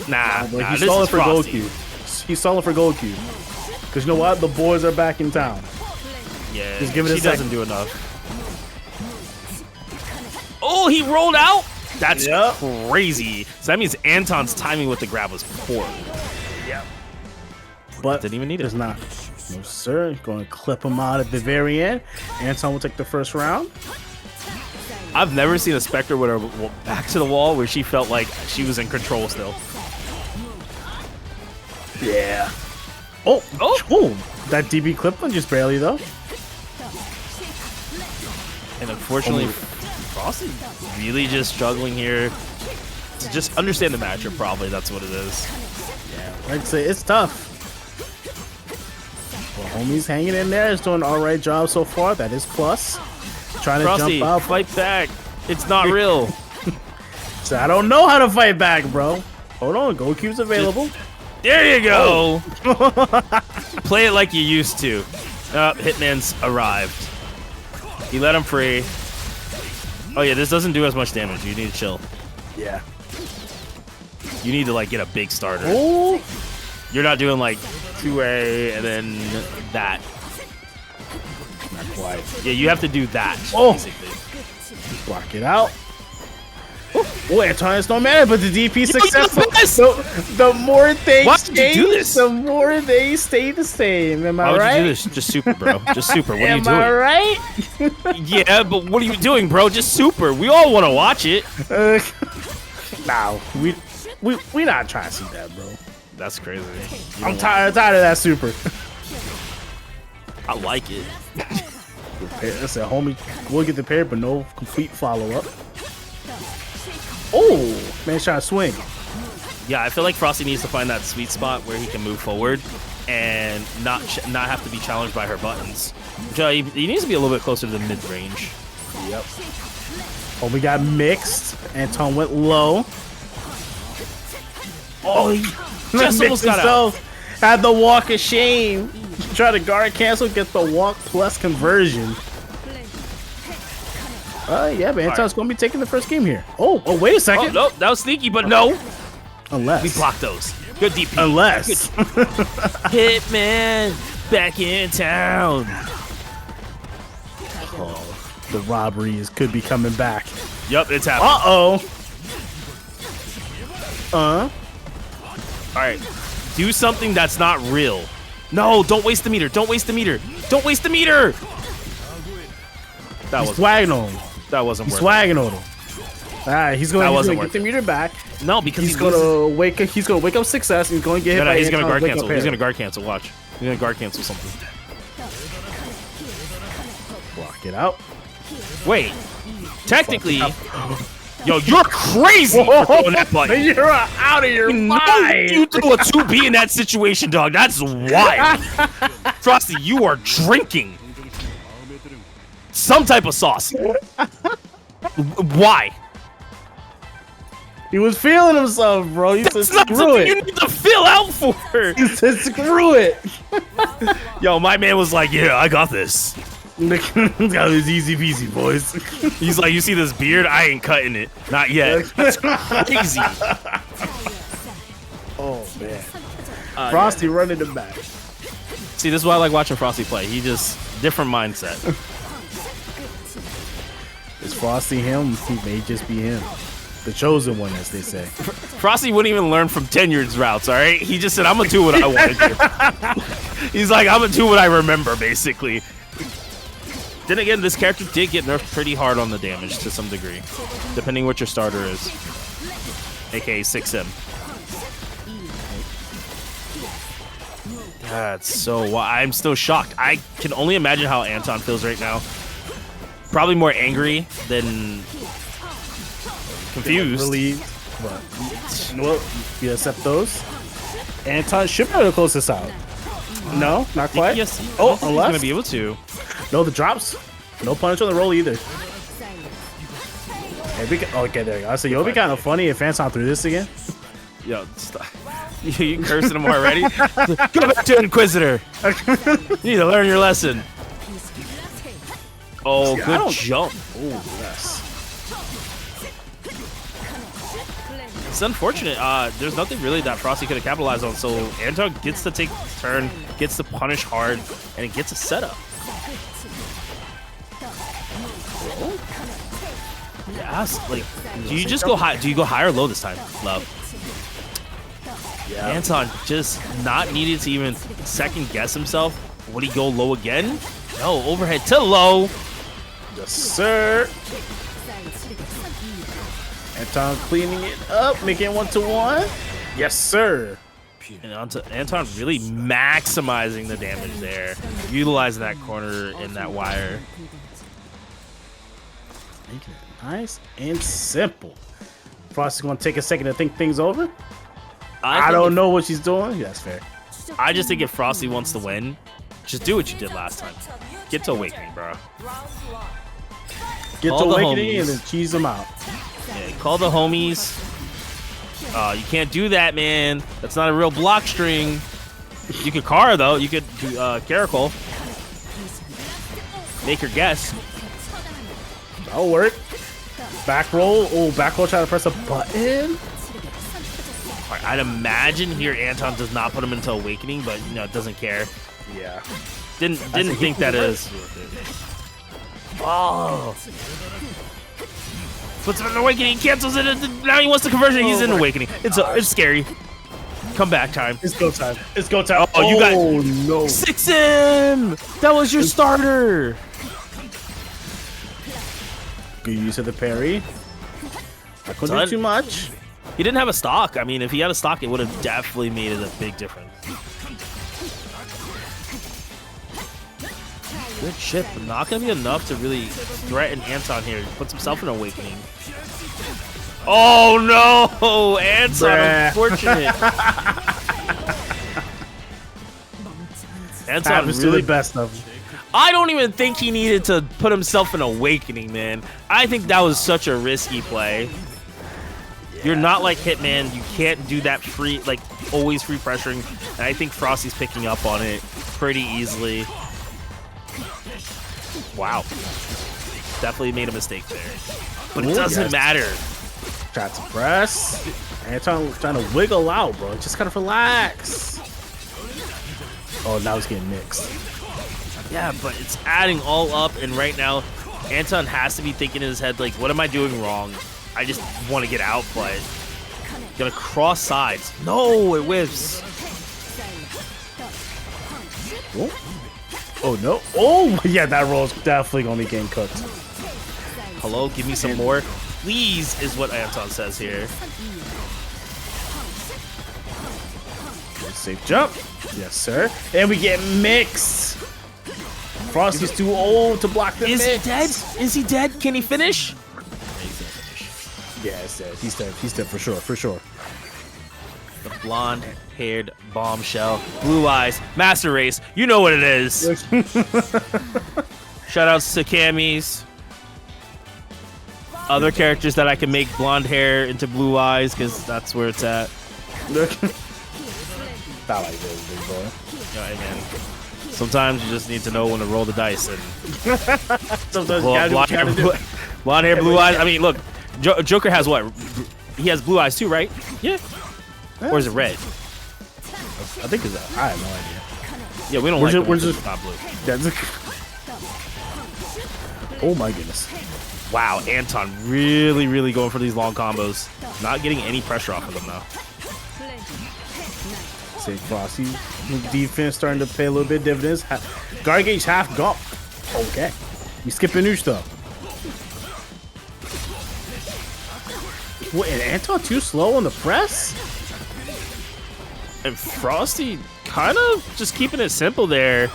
Nah, He's this solid is for gold Frosty. cube. He's solid for gold cube. Cause you know what? The boys are back in town. Yeah, just give it a she second. doesn't do enough. Oh, he rolled out? That's crazy. So that means Anton's timing with the grab was poor. Yeah. But didn't even need it. Does not. No, sir. Going to clip him out at the very end. Anton will take the first round. I've never seen a Spectre with her back to the wall where she felt like she was in control still. Yeah. Oh, that DB clip one just barely though. And unfortunately, Frosty really just struggling here to just understand the matchup. Probably that's what it is. Yeah, like I say, it's tough. Well, homie's hanging in there. He's doing an all right job so far. That is plus. Trying to Frosty, jump out. fight back. It's not real. So I don't know how to fight back, bro. Hold on, Gold Cube's available. There you go. Play it like you used to. Hitman's arrived. He let him free. Oh yeah, this doesn't do as much damage. You need to chill. Yeah. You need to like get a big starter. Oh. You're not doing like 2A and then that. Not quite. Yeah, you have to do that. Oh. Basically. Block it out. Oh, Anton is no matter, but the DP successful. yes! The more things Why would you do change, this? the more they stay the same. Am I Why would right? you do this? Just super, bro. Just super. What are you Am doing? I right? Yeah, but what are you doing, bro? Just super. We all want to watch it. Nah, we not trying to see that, bro. That's crazy. I'm tired of that super. I like it. I said, homie, we'll get the pair, but no complete follow-up. Oh, man, trying to swing. Yeah, I feel like Frosty needs to find that sweet spot where he can move forward and not have to be challenged by her buttons. He needs to be a little bit closer to the mid-range. Yep. Oh, we got mixed. Anton went low. Oh, he just almost got out. Had the walk of shame. Try to guard cancel, get the walk plus conversion. Yeah, but Anton's going to be taking the first game here. Oh, wait a Oh, second. no, that was sneaky, but no. Unless. We blocked those. Good DP. Unless. Hitman back in town. Oh, the robberies could be coming back. Yep, it's happening. Uh-oh. All right, do something that's not real. No, don't waste the meter. Don't waste the meter. Don't waste the meter. That He's was swagging on him. that wasn't He's worth swagging on him. All right, he's going to get the meter back. it. No, because He's gonna wake up success and he's gonna get hit by he's gonna Anton's guard wake cancel. up He's air. gonna guard cancel. Watch. He's gonna guard cancel something. Block it out. Wait. Technically, yo, you're crazy for throwing that button. You're out of your mind. You threw a 2B in that situation, dog. That's wild. Frosty, you are drinking some type of sauce. Why? He was feeling himself, bro. He said, That's not screw something it. you need to fill out for. He said, screw it. Yo, my man was like, yeah, I got this. Got his easy peasy, boys. He's like, you see this beard? I ain't cutting it. Not yet. That's crazy. Oh, man. Frosty running the back. See, this is why I like watching Frosty play. He just, different mindset. Is Frosty him? He may just be him. The chosen one, as they say. Frosty wouldn't even learn from Tenured's routes, all right? He just said, I'm going to do what I want to do. He's like, I'm going to do what I remember, basically. Then again, this character did get nerfed pretty hard on the damage to some degree, depending what your starter is, aka 6M. That's so... I'm still shocked. I can only imagine how Anton feels right now. Probably more angry than confused. Relieved. But, well, you accept those. Anton should be able to close this out. No, not quite. Yes. Oh, He's unless. gonna be able to. No, the drops. No punish on the roll either. Okay, there you go. So, it'll be kind of funny if Anton threw this again. Yo, stop. You cursing him already? Go back to Inquisitor. You need to learn your lesson. Oh, good jump. Oh, yes. It's unfortunate. There's nothing really that Frosty could have capitalized on. So Anton gets to take his turn, gets to punish hard, and it gets a setup. Yes, like, do you just go high? Do you go high or low this time, Love? Yeah. Anton just not needed to even second guess himself. Would he go low again? No, overhead to low. Yes, sir. Anton cleaning it up, making 1-1. Yes, sir. And Anton really maximizing the damage there, utilizing that corner in that wire. Making it nice and simple. Frosty's going to take a second to think things over. I don't know what she's doing. Yeah, that's fair. I just think if Frosty wants to win, just do what you did last time. Get to Awakening, bro. Get Call to the Awakening homies. and then cheese them out. Yeah, call the homies. You can't do that, man. That's not a real block string. You could Kara, though. You could do Caracol. Make her guess. That'll work. Back roll. Oh, back roll trying to press a button. All right, I'd imagine here Anton does not put him into Awakening, but, you know, doesn't care. Yeah. Didn't think that is. Oh. Puts him in Awakening, cancels it, and now he wants the conversion. He's in Awakening. It's scary. Come back time. It's go time. It's go time. Oh, you got no. 6 him. That was your starter. Good use of the parry. I couldn't do too much. He didn't have a stock. I mean, if he had a stock, it would have definitely made it a big difference. Good shit, but not gonna be enough to really threaten Anton here. He puts himself in Awakening. Oh no, Anton, unfortunate. Anton really the best of him. I don't even think he needed to put himself in Awakening, man. I think that was such a risky play. You're not like Hitman. You can't do that free, like always free pressuring. And I think Frosty's picking up on it pretty easily. Wow. Definitely made a mistake there. But it doesn't matter. Try to press. Anton trying to wiggle out, bro. Just gotta relax. Oh, now it's getting mixed. Yeah, but it's adding all up, and right now, Anton has to be thinking in his head, like, what am I doing wrong? I just want to get outplayed. Gonna cross sides. No, it whiffs. Oh, no. Oh, yeah, that roll's definitely gonna be getting cooked. Hello, give me some more. Please, is what Anton says here. Safe jump. Yes, sir. And we get mixed. Frosty's too old to block the mix. Is he dead? Is he dead? Can he finish? Yeah, he's dead. He's dead. He's dead for sure. For sure. The blonde-haired bombshell, blue eyes, master race. You know what it is. Shoutouts to Cammy's. Other characters that I can make blonde hair into blue eyes because that's where it's at. Not like this, big boy. Yeah, man. Sometimes you just need to know when to roll the dice. And sometimes blonde hair, blue eyes. I mean, look, Joker has what? He has blue eyes too, right? Yeah. Or is it red? I think it's. I have no idea. Yeah, we don't like it. Where's it not blue? Oh my goodness. Wow, Anton really, really going for these long combos. Not getting any pressure off of them now. Say Frosty. Defense starting to pay a little bit of dividends. Guard gauge half gone. Okay. You skipping new stuff. What, and Anton too slow on the press? And Frosty kind of just keeping it simple there.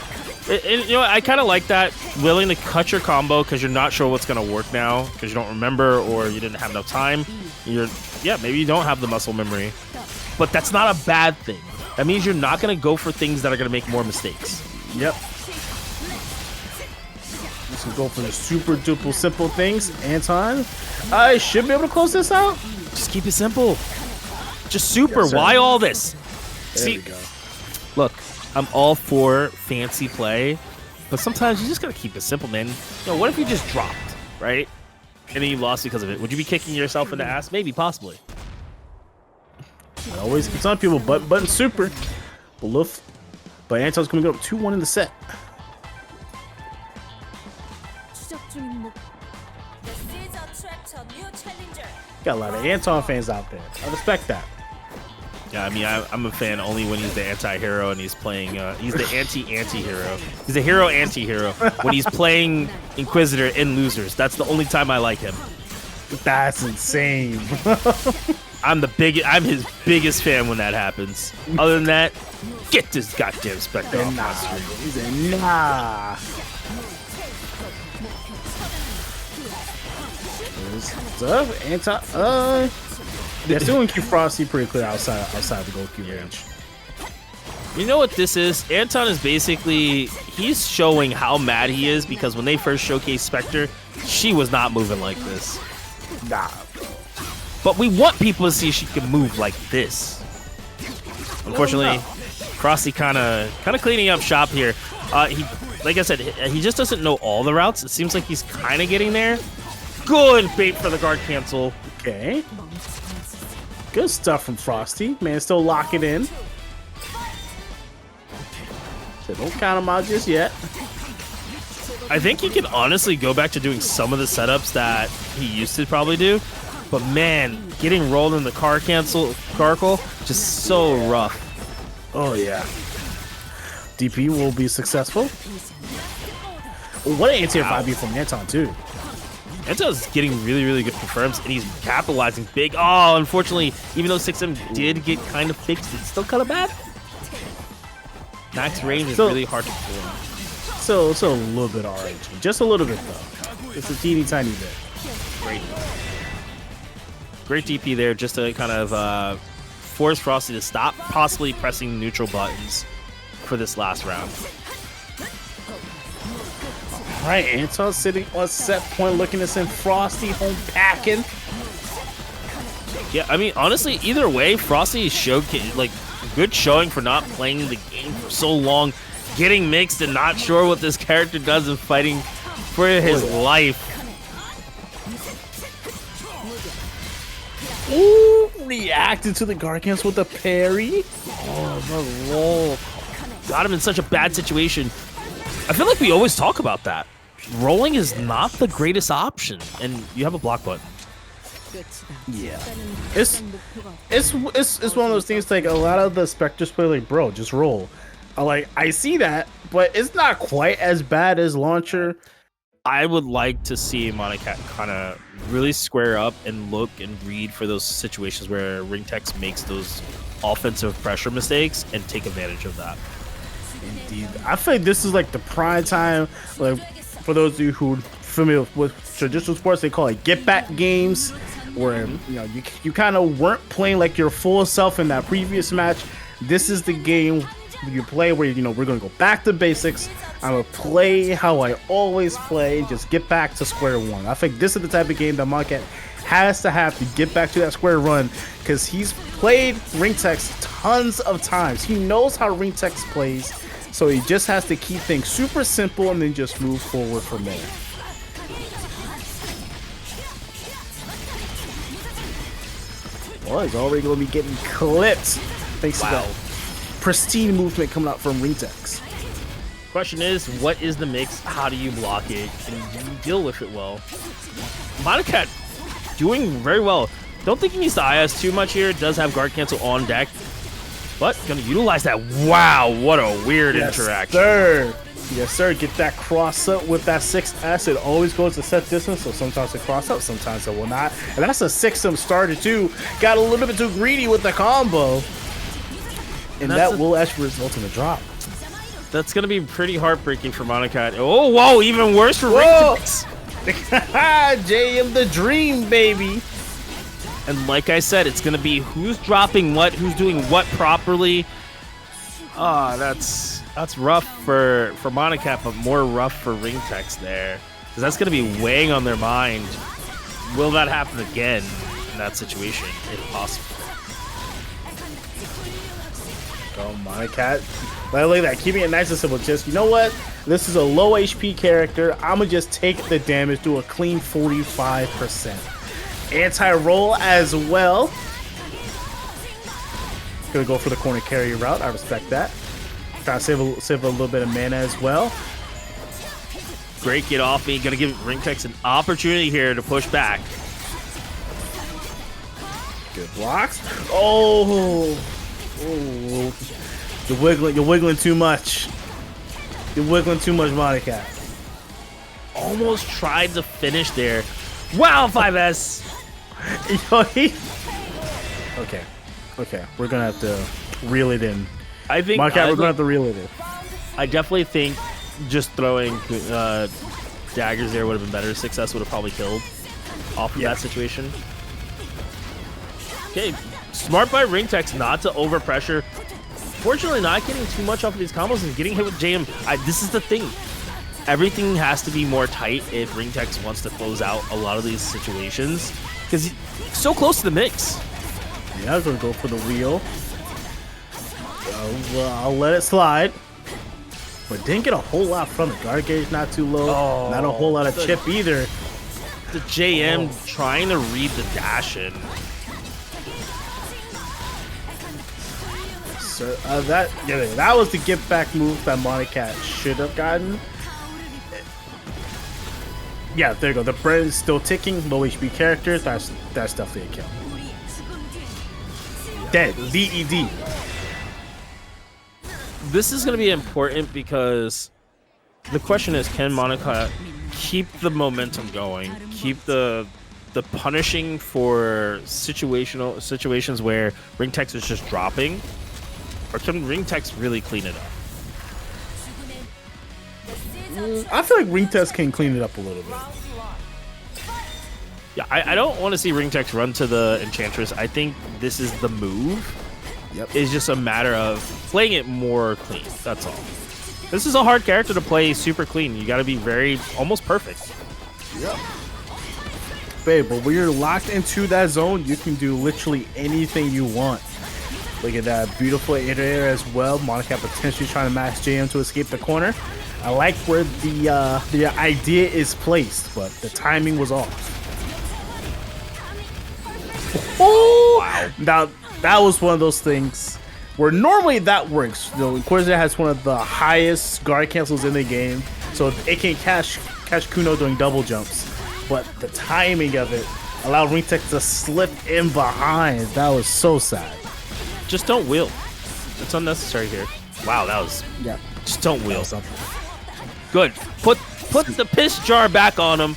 And, you know, I kind of like that, willing to cut your combo because you're not sure what's going to work now because you don't remember or you didn't have enough time. Maybe you don't have the muscle memory. But that's not a bad thing. That means you're not going to go for things that are going to make more mistakes. Yep. Let's go for the super duper simple things. Anton, I should be able to close this out. Just keep it simple. Just super. Yes, why all this? There we go. Look, I'm all for fancy play, but sometimes you just gotta keep it simple, man. You know, what if you just dropped, right? And then you lost because of it? Would you be kicking yourself in the ass? Maybe, possibly. It always keeps on people, button super. But Anton's gonna go up 2-1 in the set. Got a lot of Anton fans out there. I respect that. Yeah, I mean, I'm a fan only when he's the anti-hero and he's playing, he's the anti-anti-hero. He's a hero anti-hero when he's playing Inquisitor in Losers. That's the only time I like him. That's insane. I'm his biggest fan when that happens. Other than that, get this goddamn Spectre off my screen. He's a nah. Anton, yeah, still gonna keep Frosty pretty clear outside the goal queue range. You know what this is? Anton is basically, he's showing how mad he is because when they first showcased Spectre, she was not moving like this. Nah. But we want people to see she can move like this. Unfortunately, Frosty kind of cleaning up shop here. Like I said, he just doesn't know all the routes. It seems like he's kind of getting there. Good bait for the guard cancel. Okay. Good stuff from Frosty. Man, still lock it in. So don't count him out just yet. I think he can honestly go back to doing some of the setups that he used to probably do. But man, getting rolled in the car just so rough. Oh yeah. DP will be successful. What an anti-air 5B from Anton too. Anton's getting really, really good confirms, and he's capitalizing big. Oh, unfortunately, even though 6M did get kind of fixed, it's still kind of bad. Max range is really hard to perform. So a little bit RNG. Just a little bit though. Just a teeny tiny bit. Great DP there just to kind of force Frosty to stop possibly pressing neutral buttons for this last round. All right, Anton sitting on set point looking to send Frosty home packing. Yeah, I mean, honestly, either way, Frosty showed like good showing for not playing the game for so long, getting mixed and not sure what this character does and fighting for his life. Ooh, reacted to the Gargants with a parry. Oh, the roll. Got him in such a bad situation. I feel like we always talk about that. Rolling is not the greatest option, and you have a block button. Yeah, it's one of those things. Like a lot of the Spectres play, like, bro, just roll. I see that, but it's not quite as bad as launcher. I would like to see Monikat kind of really square up and look and read for those situations where Ringtext makes those offensive pressure mistakes and take advantage of that. Indeed, I feel like this is like the prime time. Like for those of you who are familiar with traditional sports, they call it get back games, where you kind of weren't playing like your full self in that previous match. This is the game you play where we're gonna go back to basics. I'm gonna play how I always play, just get back to square one. I think this is the type of game that Monikat has to get back to that square run, because he's played Ringtext tons of times. He knows how Ringtext plays, so he just has to keep things super simple and then just move forward from there. Well, he's already gonna be getting clipped thanks to that pristine movement coming out from Ringtext. Question is, what is the mix? How do you block it? And do you deal with it well? Monikat doing very well. Don't think he needs to IS too much here. Does have guard cancel on deck, but gonna utilize that. Wow, what a weird interaction. Sir. Yes, sir. Get that cross up with that 6S. It always goes to set distance, so sometimes it cross up, sometimes it will not. And that's a 6M starter too. Got a little bit too greedy with the combo. And that will actually result in a drop. That's going to be pretty heartbreaking for Monikat. Oh, whoa, even worse for Ringtext. JM the dream, baby. And like I said, it's going to be who's dropping what, who's doing what properly. That's rough for Monikat, but more rough for Ringtext there. Because that's going to be weighing on their mind. Will that happen again in that situation, if possible? Oh, Monikat. Look at that. Keeping it nice and simple. Just, you know what? This is a low HP character. I'm going to just take the damage, do a clean 45%. Anti-roll as well. Going to go for the corner carry route. I respect that. Trying to save a little bit of mana as well. Great get off me. Going to give Ringtext an opportunity here to push back. Good blocks. Oh, you're wiggling too much. You're wiggling too much, Monikat. Almost tried to finish there. Wow, 5S. Okay. We're gonna have to reel it in. I think Monikat, we're gonna have to reel it in. I definitely think just throwing daggers there would have been better. 6S would have probably killed off of that situation. Okay, smart by Ringtext not to overpressure. Fortunately, not getting too much off of these combos and getting hit with JM. This is the thing. Everything has to be more tight if Ringtext wants to close out a lot of these situations, because he's so close to the mix. Yeah, I was going to go for the wheel. I'll let it slide. But didn't get a whole lot from it. Guard gauge not too low. Not a whole lot of chip either. The JM trying to read the dash in. So, that was the get back move that Monikat should have gotten. Yeah, there you go. The bread is still ticking. Low HP characters. That's definitely a kill. Dead. DED. This is going to be important because the question is, can Monikat keep the momentum going, keep the punishing for situations where Ringtext is just dropping, or can Ringtext really clean it up? I feel like Ringtext can clean it up a little bit. Yeah, I don't want to see Ringtext run to the Enchantress. I think this is the move. Yep. It's just a matter of playing it more clean. That's all. This is a hard character to play super clean. You got to be almost perfect. Yep. Babe, but when you're locked into that zone, you can do literally anything you want. Look at that beautiful air as well. Monikat potentially trying to max JM to escape the corner. I like where the idea is placed, but the timing was off. Oh! Wow. Now, that was one of those things where normally that works. You know, Inquisitor has one of the highest guard cancels in the game, so it can catch Kuno doing double jumps. But the timing of it allowed Ringtext to slip in behind. That was so sad. Just don't wheel. It's unnecessary here. Wow, that was... Yeah. Just don't wheel. Good. Put the piss jar back on him.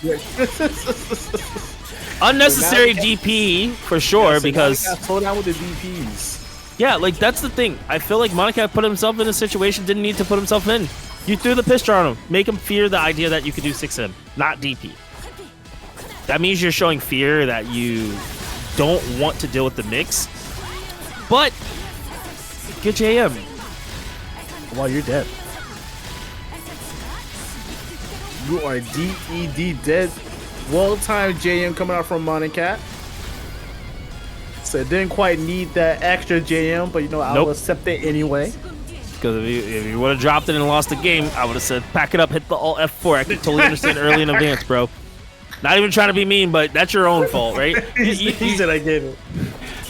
Unnecessary DP for sure, because slow down with the DPs. Yeah, like that's the thing. I feel like Monikat put himself in a situation didn't need to put himself in. You threw the piss jar on him. Make him fear the idea that you could do 6M, not DP. That means you're showing fear that you don't want to deal with the mix. But good JM. Well, you're dead. You are DED dead. Well-timed JM coming out from Monikat. So it didn't quite need that extra JM, but you know, I'll accept it anyway. Because if you would have dropped it and lost the game, I would have said, pack it up, hit the Alt F4. I can totally understand early in advance, bro. Not even trying to be mean, but that's your own fault, right? He said I gave it.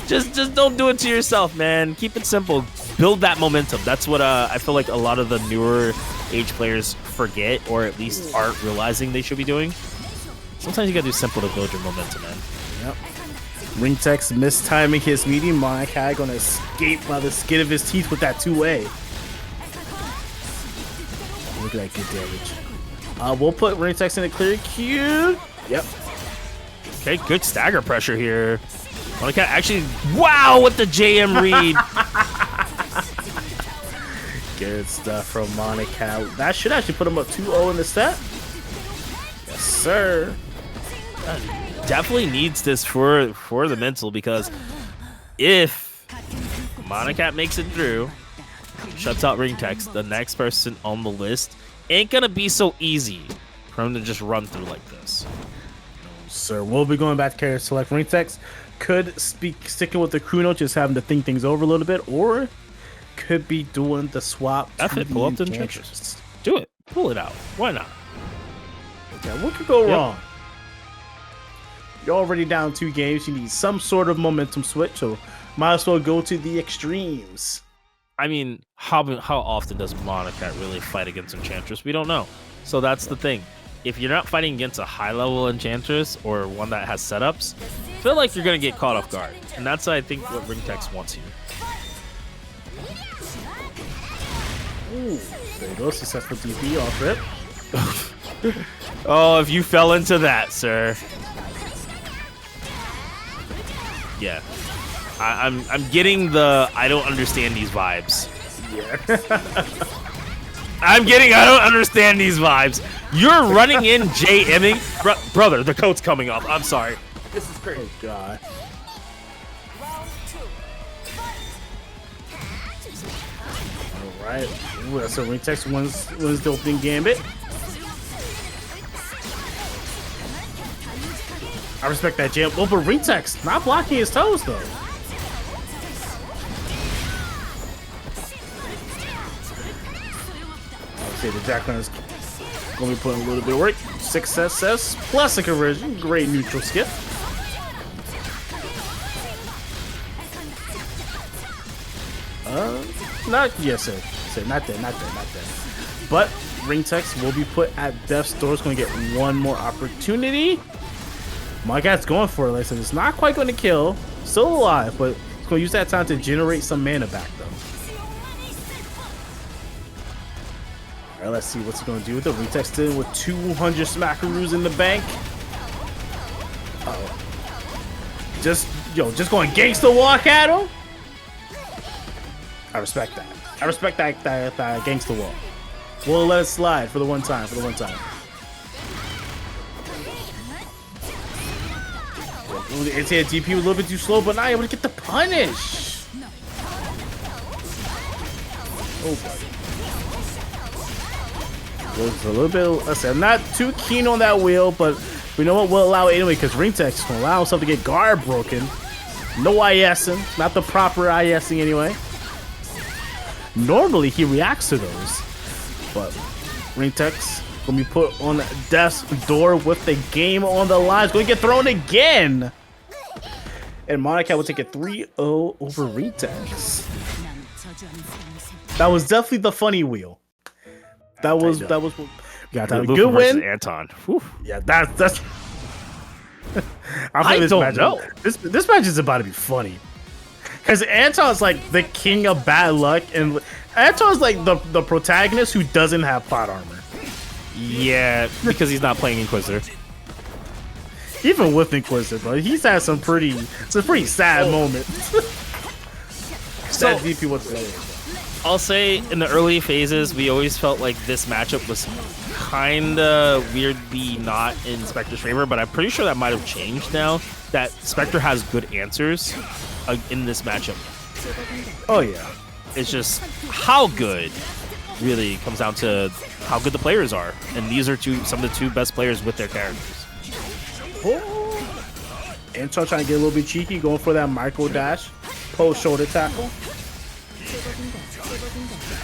Just don't do it to yourself, man. Keep it simple. Build that momentum. That's what I feel like a lot of the newer age players forget, or at least aren't realizing they should be doing. Sometimes you gotta do simple to build your momentum, man. Yep. Ringtext mistiming his meeting. Monikat gonna escape by the skin of his teeth with that 2A. Look at that good damage. We'll put Ringtext in a clear queue. Yep. Okay, good stagger pressure here. Monikat actually, wow, with the JM read. Good stuff from Monikat. That should actually put him up 2-0 in the set. Yes, sir. Definitely needs this for the mental, because if Monikat makes it through, shuts out Ringtext, the next person on the list ain't gonna be so easy for him to just run through like this. Sir, we'll be going back to character select. Ringtext could sticking with the Kuno, just having to think things over a little bit, or could be doing the swap. F it, pull up the Enchantress. Do it. Pull it out. Why not? Yeah, what could go wrong? You're already down 2 games. You need some sort of momentum switch, so might as well go to the extremes. I mean, how often does Monikat really fight against Enchantress? We don't know. So that's the thing. If you're not fighting against a high-level Enchantress or one that has setups, I feel like you're going to get caught off guard. And that's, I think, what Ringtext wants here. Ooh, there you go. Successful DP off rip. Oh, if you fell into that, sir. Yeah. I'm getting the I don't understand these vibes. Yeah. I'm getting I don't understand these vibes. You're running in JMing. Brother, the coat's coming off. I'm sorry. This is crazy. Oh, God. All right. Ooh, so Ringtext wins the opening gambit. I respect that jam. Oh, but Ringtext not blocking his toes, though. I would say the Jackrunner's going to be putting a little bit of work. Success plus a conversion. Great neutral skip. Not yes, sir. Not that. But Ringtext will be put at death's door. It's going to get one more opportunity. Monikat's going for it. Like I said, it's not quite going to kill. Still alive, but it's going to use that time to generate some mana back, though. All right, let's see what's he going to do with the Ringtext in with 200 smackaroos in the bank. Uh-oh. Just going gangsta walk at him. I respect that. I respect that gangsta walk. We'll let it slide for the one time. Anti DP was a little bit too slow, but not able to get the punish. Oh, buddy. Was a little bit. Listen, I'm not too keen on that wheel, but we know what we'll allow it anyway because Ringtext will allow himself to get guard broken. No ISing, not the proper ISing anyway. Normally he reacts to those, but Ringtext gonna be put on death's door with the game on the line. It's gonna get thrown again, and Monikat will take a 3-0 over Ringtext. That was definitely the funny wheel. That was. We got a good win. Anton. Yeah, that's. I don't know. This match is about to be funny. Because Anton's like the king of bad luck, and Anton's like the protagonist who doesn't have plot armor. Yeah, because he's not playing Inquisitor. Even with Inquisitor, bro, he's had some pretty sad moments. So, DP what's playing. I'll say in the early phases, we always felt like this matchup was kinda weirdly not in Spectre's favor, but I'm pretty sure that might have changed now. That Spectre has good answers in this matchup. Oh yeah, it's just how good really comes down to how good the players are, and these are some of the two best players with their characters. Oh. Anton trying to get a little bit cheeky, going for that micro dash, post shoulder tackle.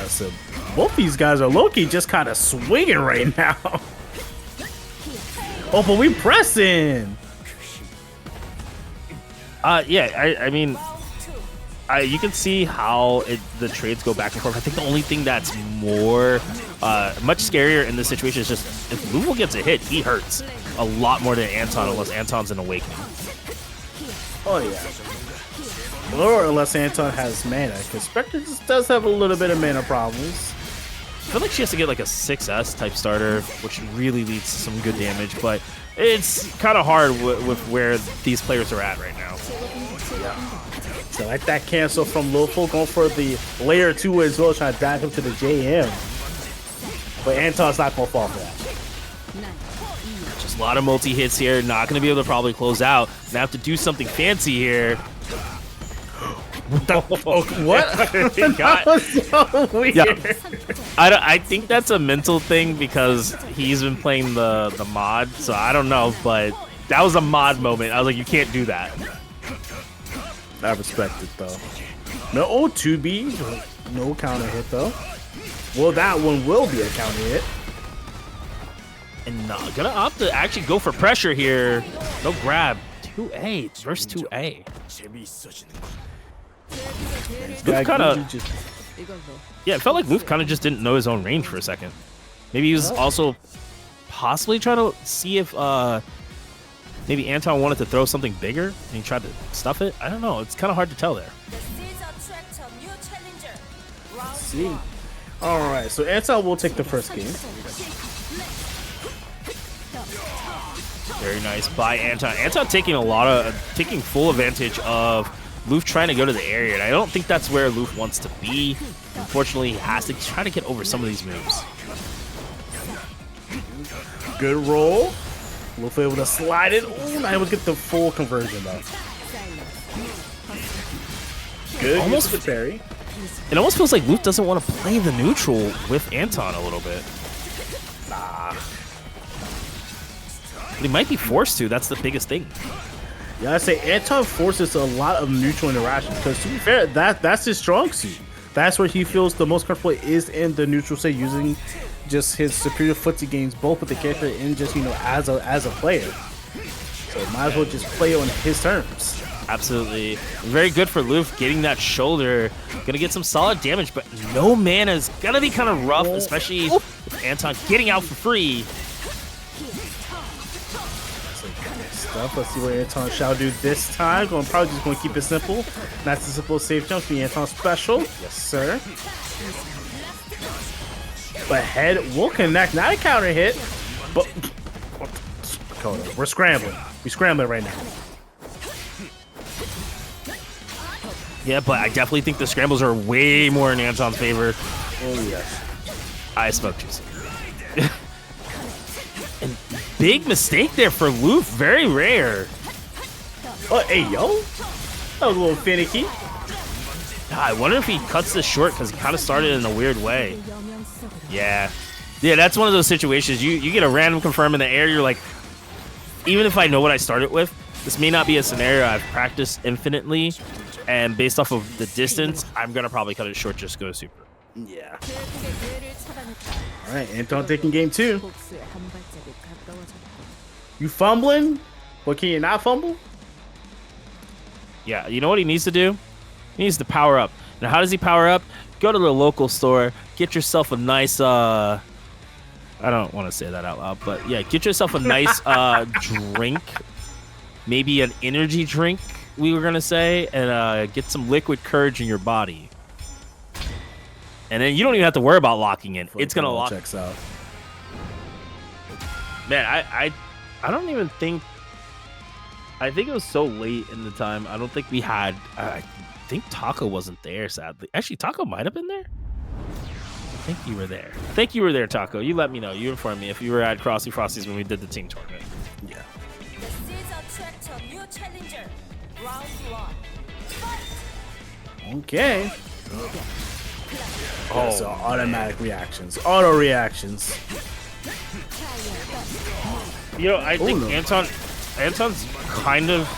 So both these guys are low-key just kind of swinging right now. Oh, but we pressing. Yeah, I mean, you can see how the trades go back and forth. I think the only thing that's much scarier in this situation is just if LuFL gets a hit, he hurts a lot more than Anton unless Anton's an awakening. Oh yeah. Or unless Anton has mana, because Spectre does have a little bit of mana problems. I feel like she has to get like a 6S type starter, which really leads to some good damage, but it's kind of hard with where these players are at right now. Yeah. So like that cancel from LuFL, going for the layer 2 as well, trying to dive him to the JM. But Anton's not going to fall for that. Just a lot of multi-hits here, not going to be able to probably close out. Gonna have to do something fancy here. What? That was so weird. Yeah. I think that's a mental thing because he's been playing the mod, so I don't know, but that was a mod moment. I was like, you can't do that. I respect it though. No O2B, no counter hit though. Well, that one will be a counter hit. And gonna opt to actually go for pressure here. No grab. 2A versus 2A. Luf kind of, yeah, it felt like Luf kind of just didn't know his own range for a second. Maybe he was also possibly trying to see if maybe Anton wanted to throw something bigger and he tried to stuff it. I don't know. It's kind of hard to tell there. Let's see. All right, so Anton will take the first game. Very nice by Anton. Anton taking taking full advantage of Luf trying to go to the area, and I don't think that's where Luf wants to be. Unfortunately, he has to try to get over some of these moves. Good roll. Luf able to slide it. Ooh, not able to get the full conversion though. Good. Almost with parry. It almost feels like Luf doesn't want to play the neutral with Anton a little bit. Nah. But he might be forced to. That's the biggest thing. Yeah, I say Anton forces a lot of neutral interaction because, to be fair, that's his strong suit. That's where he feels the most comfortable is in the neutral state, using just his superior footsie games, both with the character and just, you know, as a player. So might as well just play on his terms. Absolutely. Very good for Luf getting that shoulder. Gonna get some solid damage, but no mana is gonna be kind of rough, especially Anton getting out for free. Stuff. Let's see what Anton shall do this time. Probably just going to keep it simple. That's the simple safe jump for the Anton special. Yes, sir. But head will connect. Not a counter hit, but we're scrambling. We're scrambling right now. Yeah, but I definitely think the scrambles are way more in Anton's favor. Oh, yes. I spoke too soon. And big mistake there for Luf. Very rare. Oh, hey, yo. That was a little finicky. I wonder if he cuts this short because he kind of started in a weird way. Yeah. Yeah, that's one of those situations. You get a random confirm in the air. You're like, even if I know what I started with, this may not be a scenario I've practiced infinitely. And based off of the distance, I'm going to probably cut it short, just go super. Yeah. All right, Anton taking game 2. You fumbling? But can you not fumble? Yeah, you know what he needs to do? He needs to power up. Now, how does he power up? Go to the local store, get yourself a nice, I don't want to say that out loud, but yeah, get yourself a nice drink. Maybe an energy drink, we were going to say, and get some liquid courage in your body. And then you don't even have to worry about locking in. It's going to lock. Checks out. Man, I don't even think... I think it was so late in the time. I don't think we had... I think Taco wasn't there, sadly. Actually, Taco might have been there. I think you were there. I think you were there, Taco. You let me know. You informed me if you were at Frosties when we did the team tournament. Yeah. Okay. Oh, so automatic reactions. Auto reactions. You know, I think Anton's kind of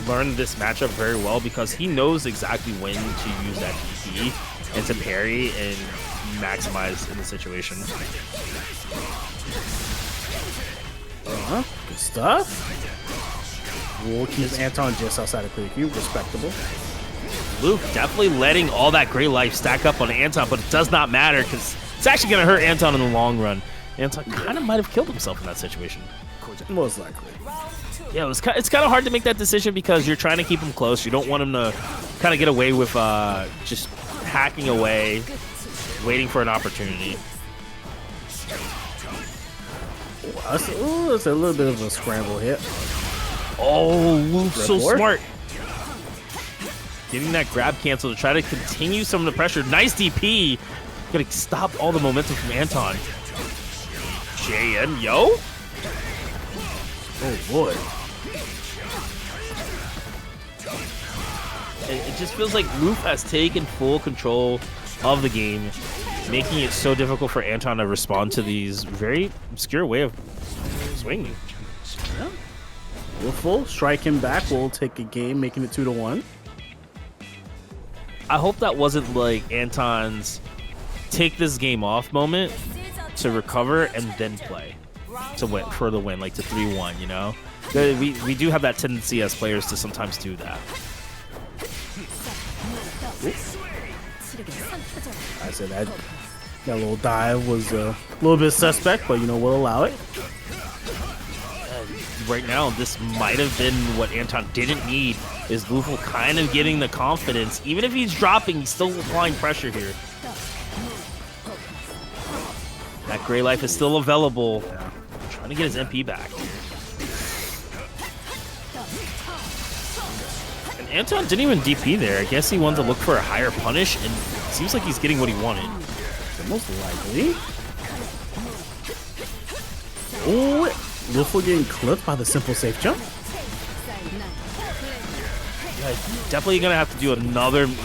learned this matchup very well because he knows exactly when to use that DP and to parry and maximize in the situation. Good stuff. We'll keep Anton just outside of clear queue. Respectable. Luke definitely letting all that great life stack up on Anton, but it does not matter because it's actually going to hurt Anton in the long run. Anton kind of might have killed himself in that situation. Most likely. Yeah, it's kind of hard to make that decision because you're trying to keep him close. You don't want him to kind of get away with just hacking away, waiting for an opportunity. That's a little bit of a scramble hit. Oh, Luke's so smart. Getting that grab cancel to try to continue some of the pressure. Nice DP. Gonna stop all the momentum from Anton. JM, yo. Oh, boy. It just feels like Luf has taken full control of the game, making it so difficult for Anton to respond to these very obscure way of swinging. Yeah. LuFL, strike him back. We'll take a game, making it 2-1. I hope that wasn't like Anton's take this game off moment to recover and then play to win for the win, like to 3-1. You know, we do have that tendency as players to sometimes do that. I said that little dive was a little bit suspect, but you know we'll allow it. Right now, this might have been what Anton didn't need, is LuFL kind of getting the confidence. Even if he's dropping, he's still applying pressure here. That gray life is still available. Yeah. Trying to get his MP back. And Anton didn't even DP there. I guess he wanted to look for a higher punish, and it seems like he's getting what he wanted. Most likely. Oh, LuFL getting clipped by the simple safe jump. Yeah, definitely gonna have to do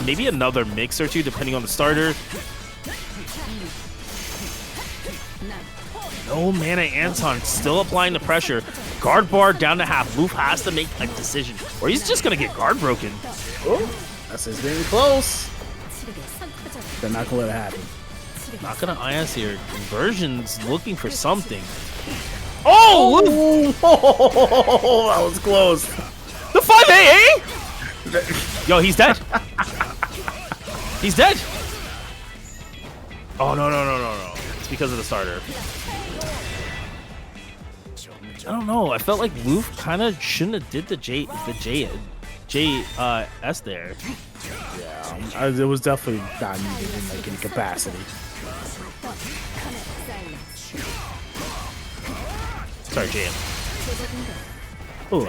maybe another mix or two, depending on the starter. No mana, Anton still applying the pressure. Guard bar down to half. Luf has to make a decision, or he's just gonna get guard broken. Oh, that's just getting close. They're not gonna let it happen. Not gonna IS here. Conversion's looking for something. Oh, that was close. The 5AA? Yo, he's dead. He's dead. Oh, no. It's because of the starter. I don't know. I felt like Luf kind of shouldn't have did the JS there. Yeah, it was definitely not needed in like any capacity. Sorry, JM. Oh,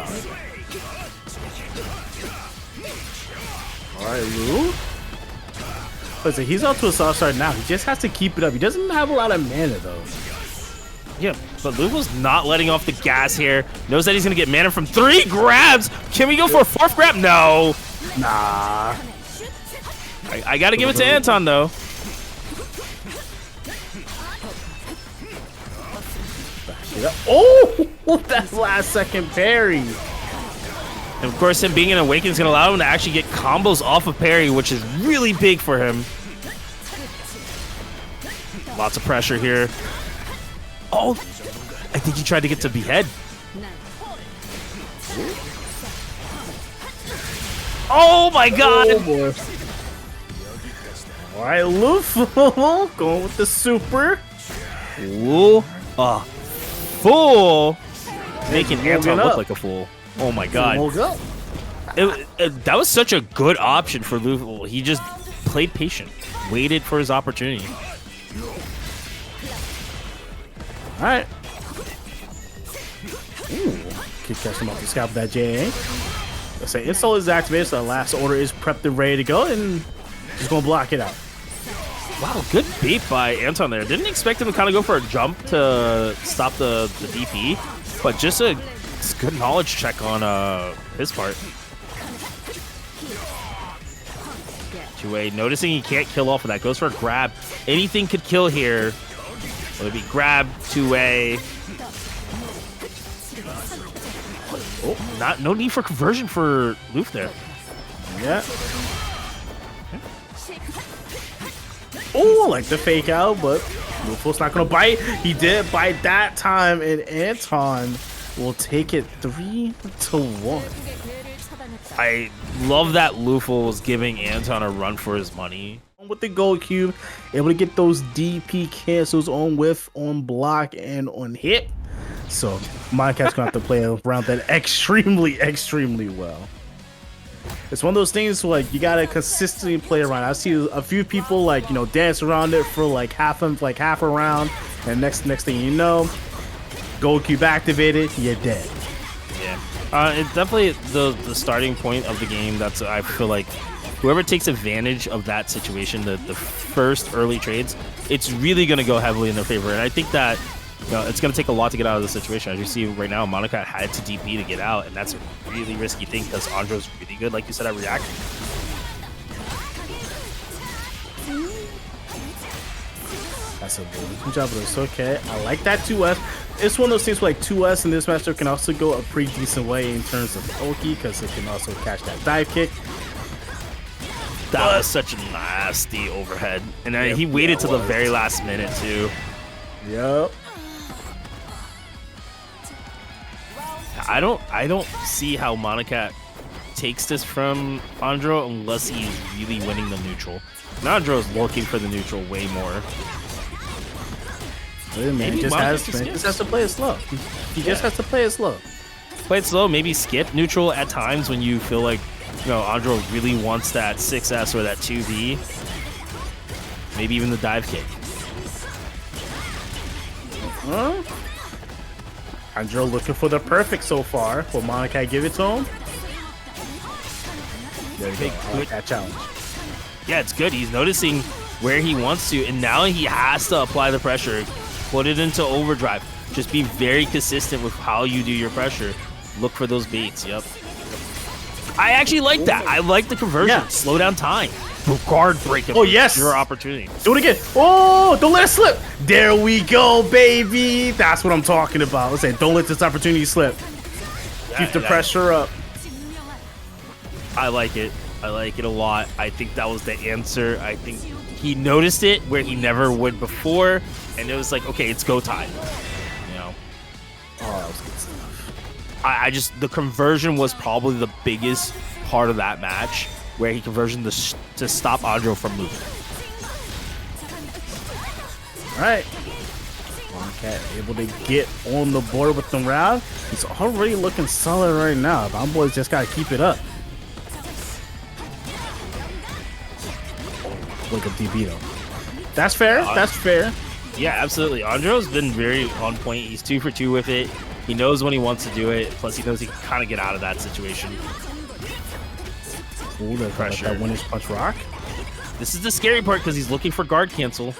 all right, Lu. Listen, he's up to a soft start now. He just has to keep it up. He doesn't have a lot of mana though. Yeah, but Luvo's not letting off the gas here. Knows that he's gonna get mana from 3 grabs. Can we go for a 4th grab? No. Nah. I gotta give it to Anton though. Oh, that last second parry. And of course, him being an Awaken is gonna allow him to actually get combos off of parry, which is really big for him. Lots of pressure here. Oh, I think he tried to get to behead. Oh my god! Oh boy. All right, LuFL going with the super. Ooh, fool, making Anton look like a fool. Oh my god! That was such a good option for LuFL. He just played patient, waited for his opportunity. All right. Ooh, could catch him off the scalp with that JA. Let's say install is activated, so the last order is prepped and ready to go, and just gonna block it out. Wow, good bait by Anton there. Didn't expect him to kind of go for a jump to stop the DP, but just a good knowledge check on his part. Two-way, noticing he can't kill off of that, goes for a grab. Anything could kill here. Whether it be grab, two-way. Oh, no need for conversion for Luf there. Yeah. Oh, like the fake out, but LuFL's not gonna bite. He did bite that time, and Anton will take it 3-1. I love that LuFL was giving Anton a run for his money. With the gold cube, able to get those DP cancels on whiff, on block, and on hit. So Monikat's gonna have to play around that extremely well. It's one of those things where, like, you gotta consistently play around. I see a few people, like, you know, dance around it for like half a round, and next thing you know, gold cube activated, you're dead. Yeah, it's definitely the starting point of the game. That's, I feel like, whoever takes advantage of that situation, the first early trades, it's really gonna go heavily in their favor. And I think that, you know, it's going to take a lot to get out of the situation. As you see right now, Monikat had to DP to get out, and that's a really risky thing because Anjiro's really good, like you said, at reacting. That's a good job, but it's okay. I like that 2S. It's one of those things where, like, 2S in this matchup can also go a pretty decent way in terms of Oki, because it can also catch that dive kick. That was such a nasty overhead. And he waited till the very last minute, too. Yep. I don't see how Monikat takes this from Anjiro unless he's really winning the neutral. And Anjiro's looking for the neutral way more. Man, he just has to play it slow. He just has to play it slow. Play it slow, maybe skip neutral at times when you feel like, you know, Anjiro really wants that 6S or that 2V. Maybe even the dive kick. Huh? Anjiro looking for the perfect so far. Will Monikat give it to him? There you go. I like that challenge. Yeah, it's good. He's noticing where he wants to, and now he has to apply the pressure. Put it into overdrive. Just be very consistent with how you do your pressure. Look for those baits. Yep. I actually like that. I like the conversion. Yeah. Slow down time. Guard break. Oh, yes. Your opportunity. Do it again. Oh, don't let it slip. There we go, baby. That's what I'm talking about. Let's say, don't let this opportunity slip. Keep the pressure up. I like it. I like it a lot. I think that was the answer. I think he noticed it where he never would before, and it was like, okay, it's go time. You know. Oh, that was good stuff. I just, the conversion was probably the biggest part of that match, where he conversion to stop Anjiro from moving. All right. Monikat able to get on the board with the round. He's already looking solid right now. My boys just got to keep it up. Look at DB though. That's fair. That's fair. Yeah, absolutely. Anjiro's been very on point. He's 2 for 2 with it. He knows when he wants to do it. Plus, he knows he can kind of get out of that situation. Ooh, the pressure. That winner's punch rock. This is the scary part because he's looking for guard cancel.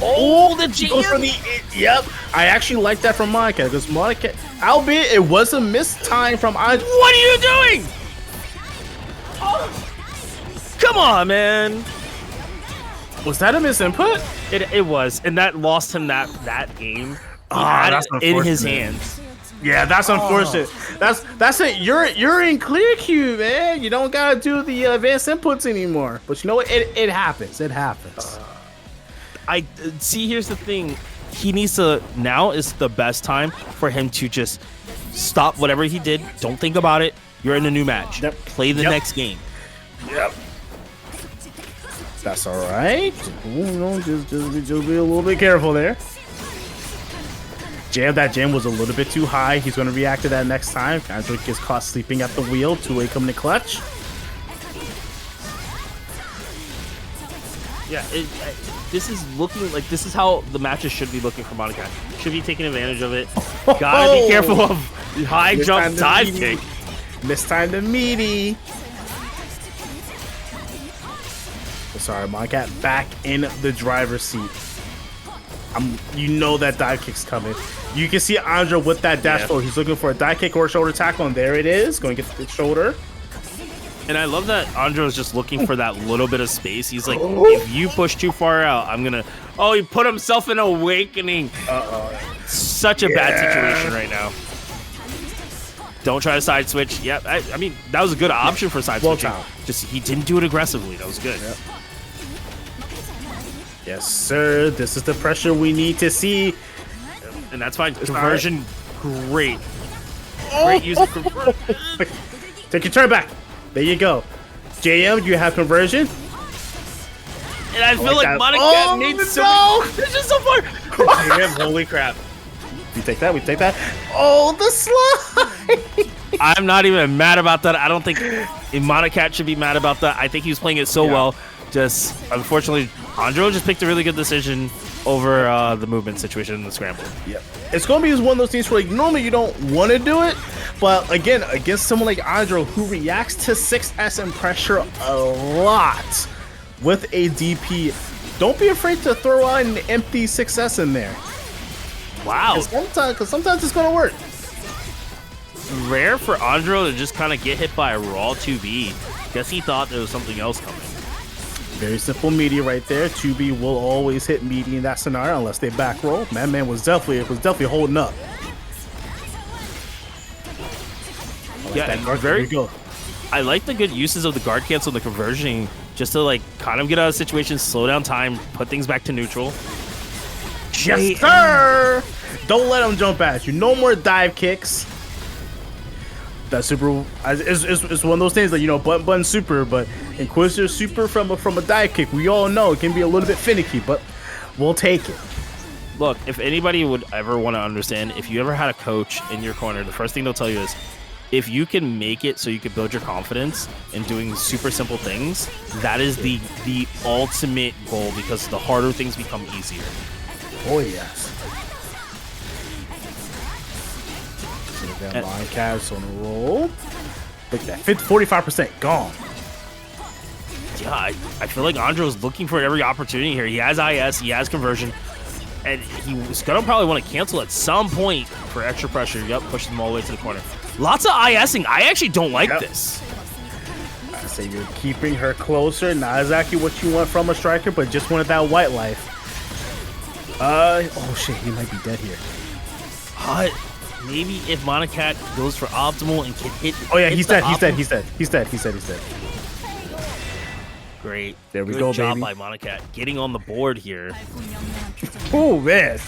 Oh, the GM! Yep. I actually like that from Monikat because Monikat, albeit it was a missed time from Anjiro. What are you doing? Oh. Come on, man. Was that a misinput? It was, and that lost him that game. He had that's it in his hands. Yeah, that's unfortunate. That's it. You're in clear queue, man. You don't gotta do the advanced inputs anymore. But you know what? It happens. It happens. I see. Here's the thing. He needs to. Now is the best time for him to just stop whatever he did. Don't think about it. You're in a new match. Yep. Play the next game. Yep. That's all right. Just be a little bit careful there. That jam was a little bit too high. He's going to react to that next time. Anjiro gets caught sleeping at the wheel. 2-way coming to clutch. Yeah, this is looking like this is how the matches should be looking for Monikat. Should be taking advantage of it. Gotta be careful of high jump dive kick. This time the meaty. Sorry, Monikat back in the driver's seat. You know that dive kick's coming. You can see Anjiro with that dash throw. He's looking for a dive kick or a shoulder tackle, and there it is. Going to get the shoulder. And I love that Anjiro is just looking for that little bit of space. He's like, if you push too far out, I'm gonna. Oh, he put himself in awakening. Such a bad situation right now. Don't try to side switch. Yeah, I mean that was a good option for side switching. Just he didn't do it aggressively. That was good. Yep. Yes, sir. This is the pressure we need to see. And that's fine. Conversion, great. Great use of conversion. Take your turn back. There you go. JM, you have conversion. And I feel like Monikat needs so. This is so far. JM, holy crap. We take that. We take that. Oh, the slide. I'm not even mad about that. I don't think Monikat should be mad about that. I think he was playing it so well. Just unfortunately, Anjiro just picked a really good decision over the movement situation in the scramble. Yep. It's going to be one of those things where like, normally you don't want to do it, but again, against someone like Anjiro who reacts to 6S and pressure a lot with a DP, don't be afraid to throw out an empty 6S in there. Wow. Because sometimes it's going to work. Rare for Anjiro to just kind of get hit by a raw 2B. Guess he thought there was something else coming. Very simple media right there. 2B will always hit media in that scenario unless they back roll. Man was definitely holding up. Very good. I like the good uses of the guard cancel and the conversion just to like kind of get out of situations, slow down time, put things back to neutral. Yes, sir. Don't let him jump at you. No more dive kicks. That super is one of those things that, you know, button super, but Inquisitor super from a dive kick, we all know it can be a little bit finicky, but we'll take it. Look, if anybody would ever want to understand, if you ever had a coach in your corner, the first thing they'll tell you is, if you can make it so you can build your confidence in doing super simple things, that is the ultimate goal, because the harder things become easier. Oh yes. Monikat's on the roll. Look at that, 45% gone. Yeah, I feel like Anjiro's looking for every opportunity here. He has IS, he has conversion, and he's gonna probably want to cancel at some point for extra pressure. Yep, pushes them all the way to the corner. Lots of ISing. I actually don't like this. I say you're keeping her closer. Not exactly what you want from a striker, but just wanted that white life. Oh shit, he might be dead here. Maybe if Monikat goes for optimal and can hit. Oh yeah, he's dead. He's dead. Great. There we go, go, job baby. by Monikat getting on the board here. Oh man.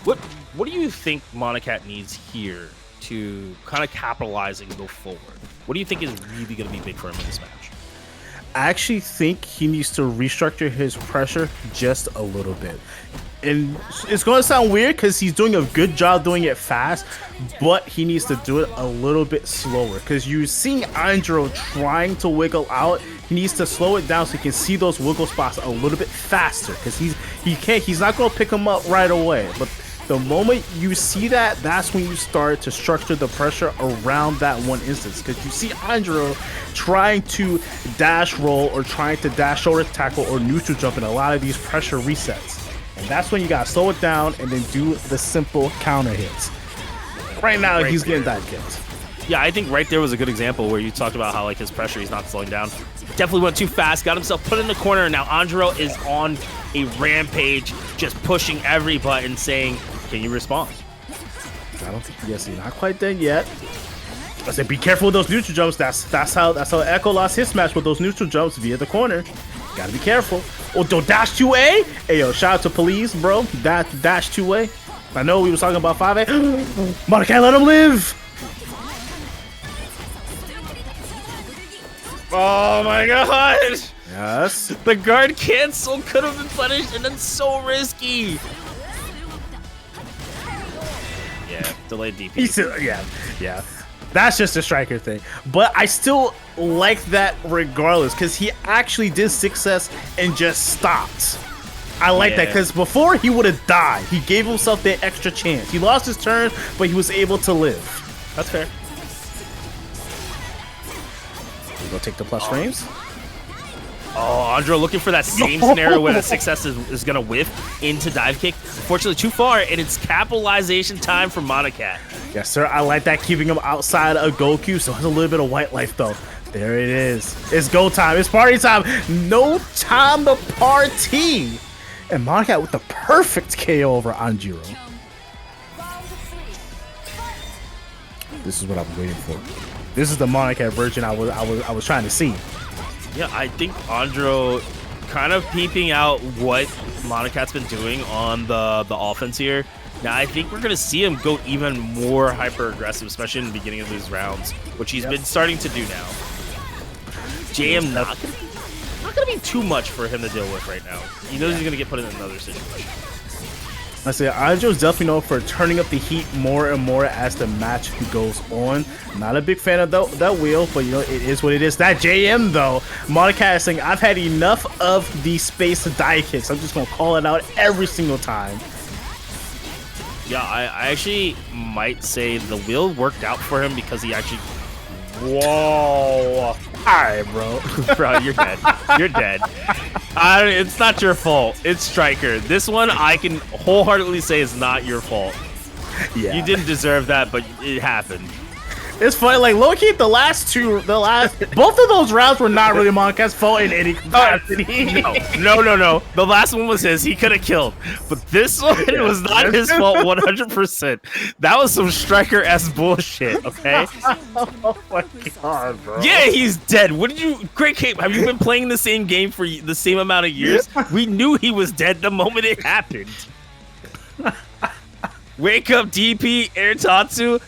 What do you think Monikat needs here to kind of capitalize and go forward? What do you think is really going to be big for him in this match? I actually think he needs to restructure his pressure just a little bit. And it's going to sound weird because he's doing a good job doing it fast, but he needs to do it a little bit slower because you're seeing Anjiro trying to wiggle out. He needs to slow it down so you can see those wiggle spots a little bit faster because he's not going to pick them up right away. But the moment you see that, that's when you start to structure the pressure around that one instance because you see Anjiro trying to dash roll or trying to dash shoulder tackle or neutral jump in a lot of these pressure resets. And that's when you gotta slow it down and then do the simple counter hits. Right now, he's getting dive kicked. Yeah, I think right there was a good example where you talked about how like his pressure, he's not slowing down. Definitely went too fast, got himself put in the corner, and now Anjiro is on a rampage, just pushing every button, saying, "Can you respond?" I don't think he's not quite dead yet. I said, be careful with those neutral jumps. That's how Echo lost his match with those neutral jumps via the corner. Gotta be careful. Oh, dash 2A. Hey, yo, shout out to police, bro. Dash 2A. I know we was talking about 5A. Monikat, let him live. Oh my god! Yes. The guard cancel could have been punished, and then so risky. Yeah, delayed DP. Yeah. That's just a striker thing. But I still like that regardless because he actually did success and just stopped. I like that because before he would have died. He gave himself that extra chance. He lost his turn, but he was able to live. That's fair. We go take the plus frames. Oh, Anjiro looking for that same scenario where the success is going to whiff into dive kick. Unfortunately, too far, and it's capitalization time for Monikat. Yes, sir. I like that, keeping him outside of Goku, so has a little bit of white life, though. There it is. It's go time. It's party time. No time to party. And Monikat with the perfect KO over Anjiro. This is what I've been waiting for. This is the Monikat version I was trying to see. Yeah, I think Anjiro kind of peeping out what Monikat's been doing on the offense here. Now, I think we're going to see him go even more hyper-aggressive, especially in the beginning of these rounds, which he's been starting to do now. JM not going to be too much for him to deal with right now. He knows he's going to get put in another situation. I say Anjiro's definitely known for turning up the heat more and more as the match goes on. Not a big fan of that wheel, but you know, it is what it is. That JM though, Monikat is saying, I've had enough of the space die kicks. I'm just gonna call it out every single time. Yeah, I actually might say the wheel worked out for him because he actually... Whoa! Alright, bro. Bro, you're dead. You're dead. It's not your fault. It's Striker. This one, I can wholeheartedly say is not your fault. Yeah. You didn't deserve that, but it happened. It's funny, like low-key, both of those rounds were not really Monikat's fault in any capacity. No. The last one was his. He could have killed. But this one was not his fault 100%. That was some Striker-esque bullshit, okay? Oh my god, bro. Yeah, he's dead. What did you... Great Cape, have you been playing the same game for the same amount of years? We knew he was dead the moment it happened. Wake up, DP, Air Tatsu...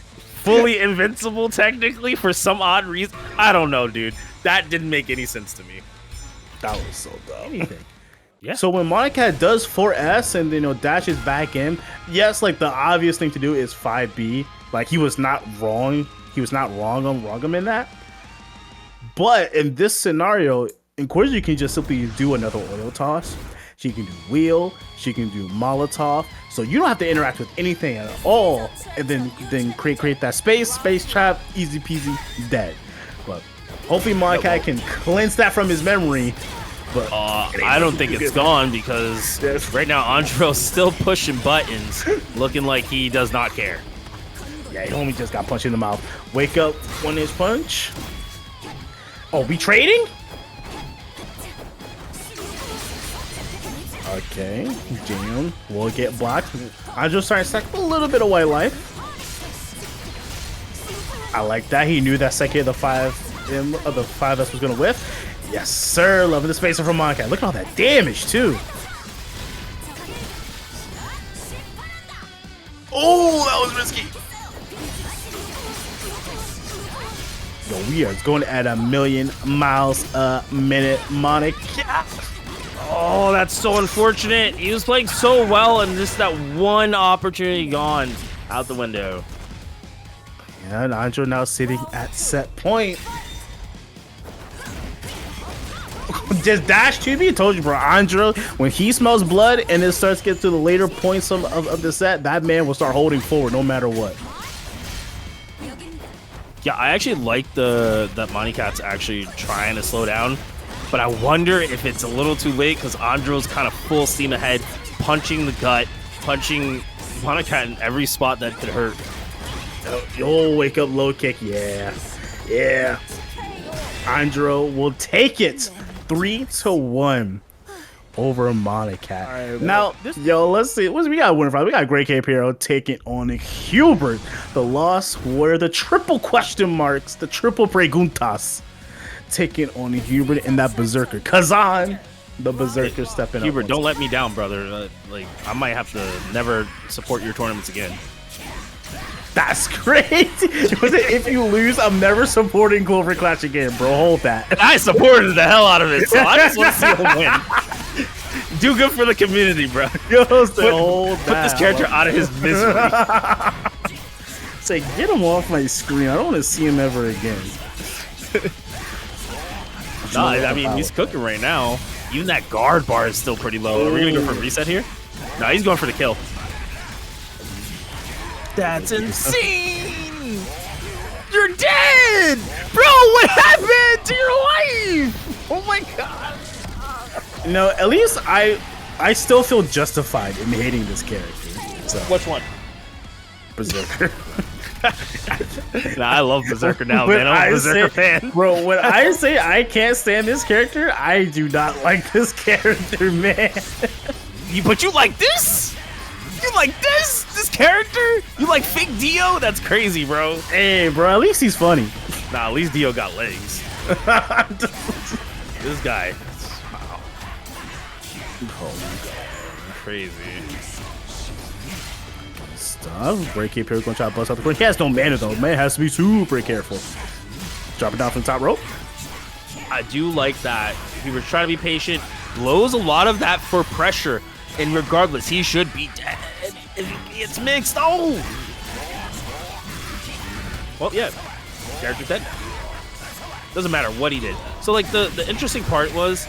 Fully invincible, technically, for some odd reason. I don't know, dude. That didn't make any sense to me. That was so dumb. Anything. Yeah. So when Monikat does 4S and dashes back in, yes, like the obvious thing to do is 5B. Like he was not wrong. He was not wrong on him in that. But in this scenario, Inquisitor can just simply do another oil toss. She can do wheel. She can do Molotov. So you don't have to interact with anything at all, and then create that space trap, easy peasy, dead. But hopefully Monikat can cleanse that from his memory. But I don't think it's gone because right now Anjiro's still pushing buttons, looking like he does not care. Yeah, he only just got punched in the mouth. Wake up, 1-inch punch. Oh, we trading? Okay, Jam will get blocked. Anjiro starting to stack a little bit of white life. I like that. He knew that second of the 5S was gonna whiff. Yes, sir. Loving the spacer from Monikat. Look at all that damage too. Oh, that was risky. Yo, go. We are going at 1,000,000 miles a minute. Monikat. Oh, that's so unfortunate. He was playing so well, and just that one opportunity gone out the window. Yeah, and Anjiro now sitting at set point. Just dash 2B. Told you, bro. Anjiro, when he smells blood and it starts getting to the later points of the set, that man will start holding forward no matter what. Yeah, I actually like that Monikat's actually trying to slow down, but I wonder if it's a little too late because Anjiro's kind of full steam ahead, punching the gut, punching Monikat in every spot that could hurt. Oh, wake up low kick. Yeah. Yeah. Anjiro will take it 3-1 over Monikat. Right, now, let's see. What we got winning from? We got GrayCapedHero taking on HUEBERT. The loss were the triple question marks, the triple preguntas, taking on HUEBERT and that Berserker. Kazan, the Berserker stepping up. HUEBERT, don't let me down, brother. Like, I might have to never support your tournaments again. That's great. If you lose, I'm never supporting Clover Clash again, bro. Hold that. I supported the hell out of it, so I just want to see him win. Do good for the community, bro. Put this character out of his misery. Say, get him off my screen. I don't want to see him ever again. Nah, I mean, he's cooking right now. Even that guard bar is still pretty low. Are we going to go for a reset here? No, he's going for the kill. That's insane! You're dead! Bro, what happened to your life? Oh my god. No, at least I still feel justified in hating this character. So. Which one? Berserker. Nah, I love Berserker now, man. I'm a Berserker fan. Bro, when I say I can't stand this character, I do not like this character, man. But you like this? You like this character? You like fake Dio? That's crazy, bro. Hey, bro, at least he's funny. Nah, at least Dio got legs. This guy. Wow. Crazy. Stuff. GrayCapedHero gonna try to bust out the corner. He has no mana, though. Man has to be super careful. Drop it down from the top rope. I do like that. He was trying to be patient. Blows a lot of that for pressure. And regardless, he should be dead. It's mixed. Oh! Well, yeah. Character's dead. Doesn't matter what he did. So, like, the interesting part was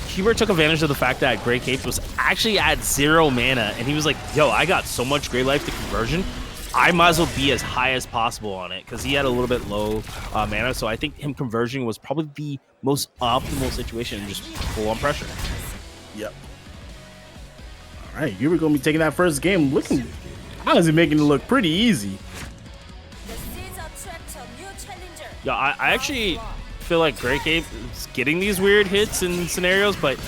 HUEBERT took advantage of the fact that GrayCape was actually at 0 mana. And he was like, yo, I got so much Gray Life to conversion. I might as well be as high as possible on it. Because he had a little bit low mana. So I think him conversion was probably the most optimal situation. Just full on pressure. Yep. All right, you were going to be taking that first game looking, honestly, making it look pretty easy. Yeah, I actually feel like GrayCape is getting these weird hits in scenarios, but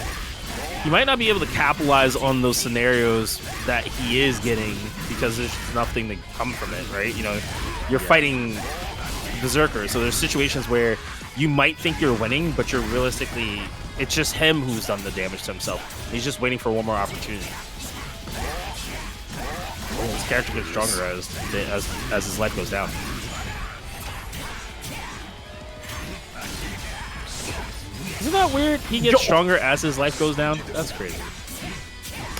he might not be able to capitalize on those scenarios that he is getting because there's nothing to come from it, right? You know, you're fighting Berserker, so there's situations where you might think you're winning, but you're realistically, it's just him who's done the damage to himself. He's just waiting for one more opportunity. Oh, his character gets stronger as his life goes down. Isn't that weird? He gets stronger as his life goes down? That's crazy.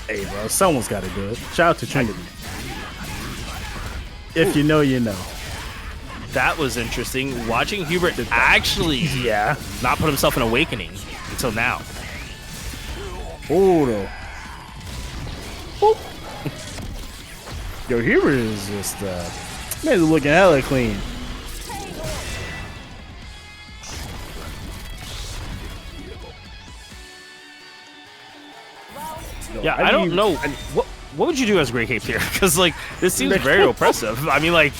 Hey, bro, someone's got to do it. Shout out to Trinity. If you know, you know. That was interesting. Watching HUEBERT actually not put himself in Awakening until now. Oh, no. Boop. Yo, HUEBERT is just, man, he's looking hella clean. Yeah, I don't know. What would you do as GrayCape here? Because, like, this seems very oppressive. I mean, like,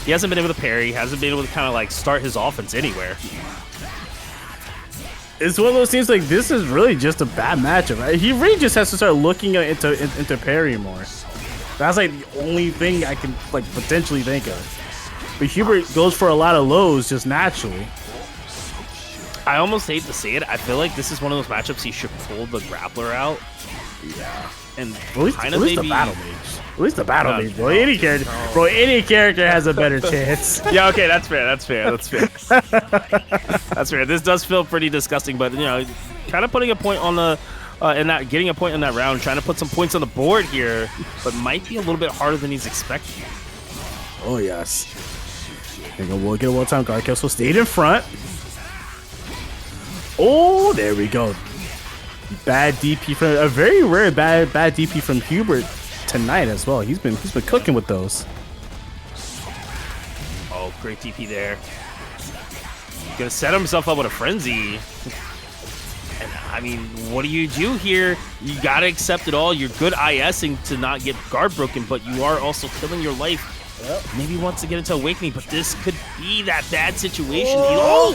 he hasn't been able to parry. He hasn't been able to kind of, like, start his offense anywhere. It's one of those things, like, this is really just a bad matchup, right? He really just has to start looking into parrying more. That's, like, the only thing I can, like, potentially think of. But HUEBERT goes for a lot of lows just naturally. I almost hate to say it. I feel like this is one of those matchups he should pull the grappler out. Yeah. And at least kind of maybe the battle mage. At least the battle mage, bro. Any character has a better chance. Yeah, okay, that's fair. That's fair. That's fair. This does feel pretty disgusting, but you know, kind of putting a point on the getting a point in that round, trying to put some points on the board here, but might be a little bit harder than he's expecting. Oh yes. We'll get a one-time guard kill, so stayed in front. Oh, there we go. Bad DP from a very rare bad DP from HUEBERT tonight as well. He's been cooking with those. Oh, great DP there. Gonna set himself up with a frenzy. And I mean, what do you do here? You gotta accept it all. You're good ISing to not get guard broken, but you are also killing your life. Yep. Maybe wants to get into Awakening, but this could be that bad situation. Oh,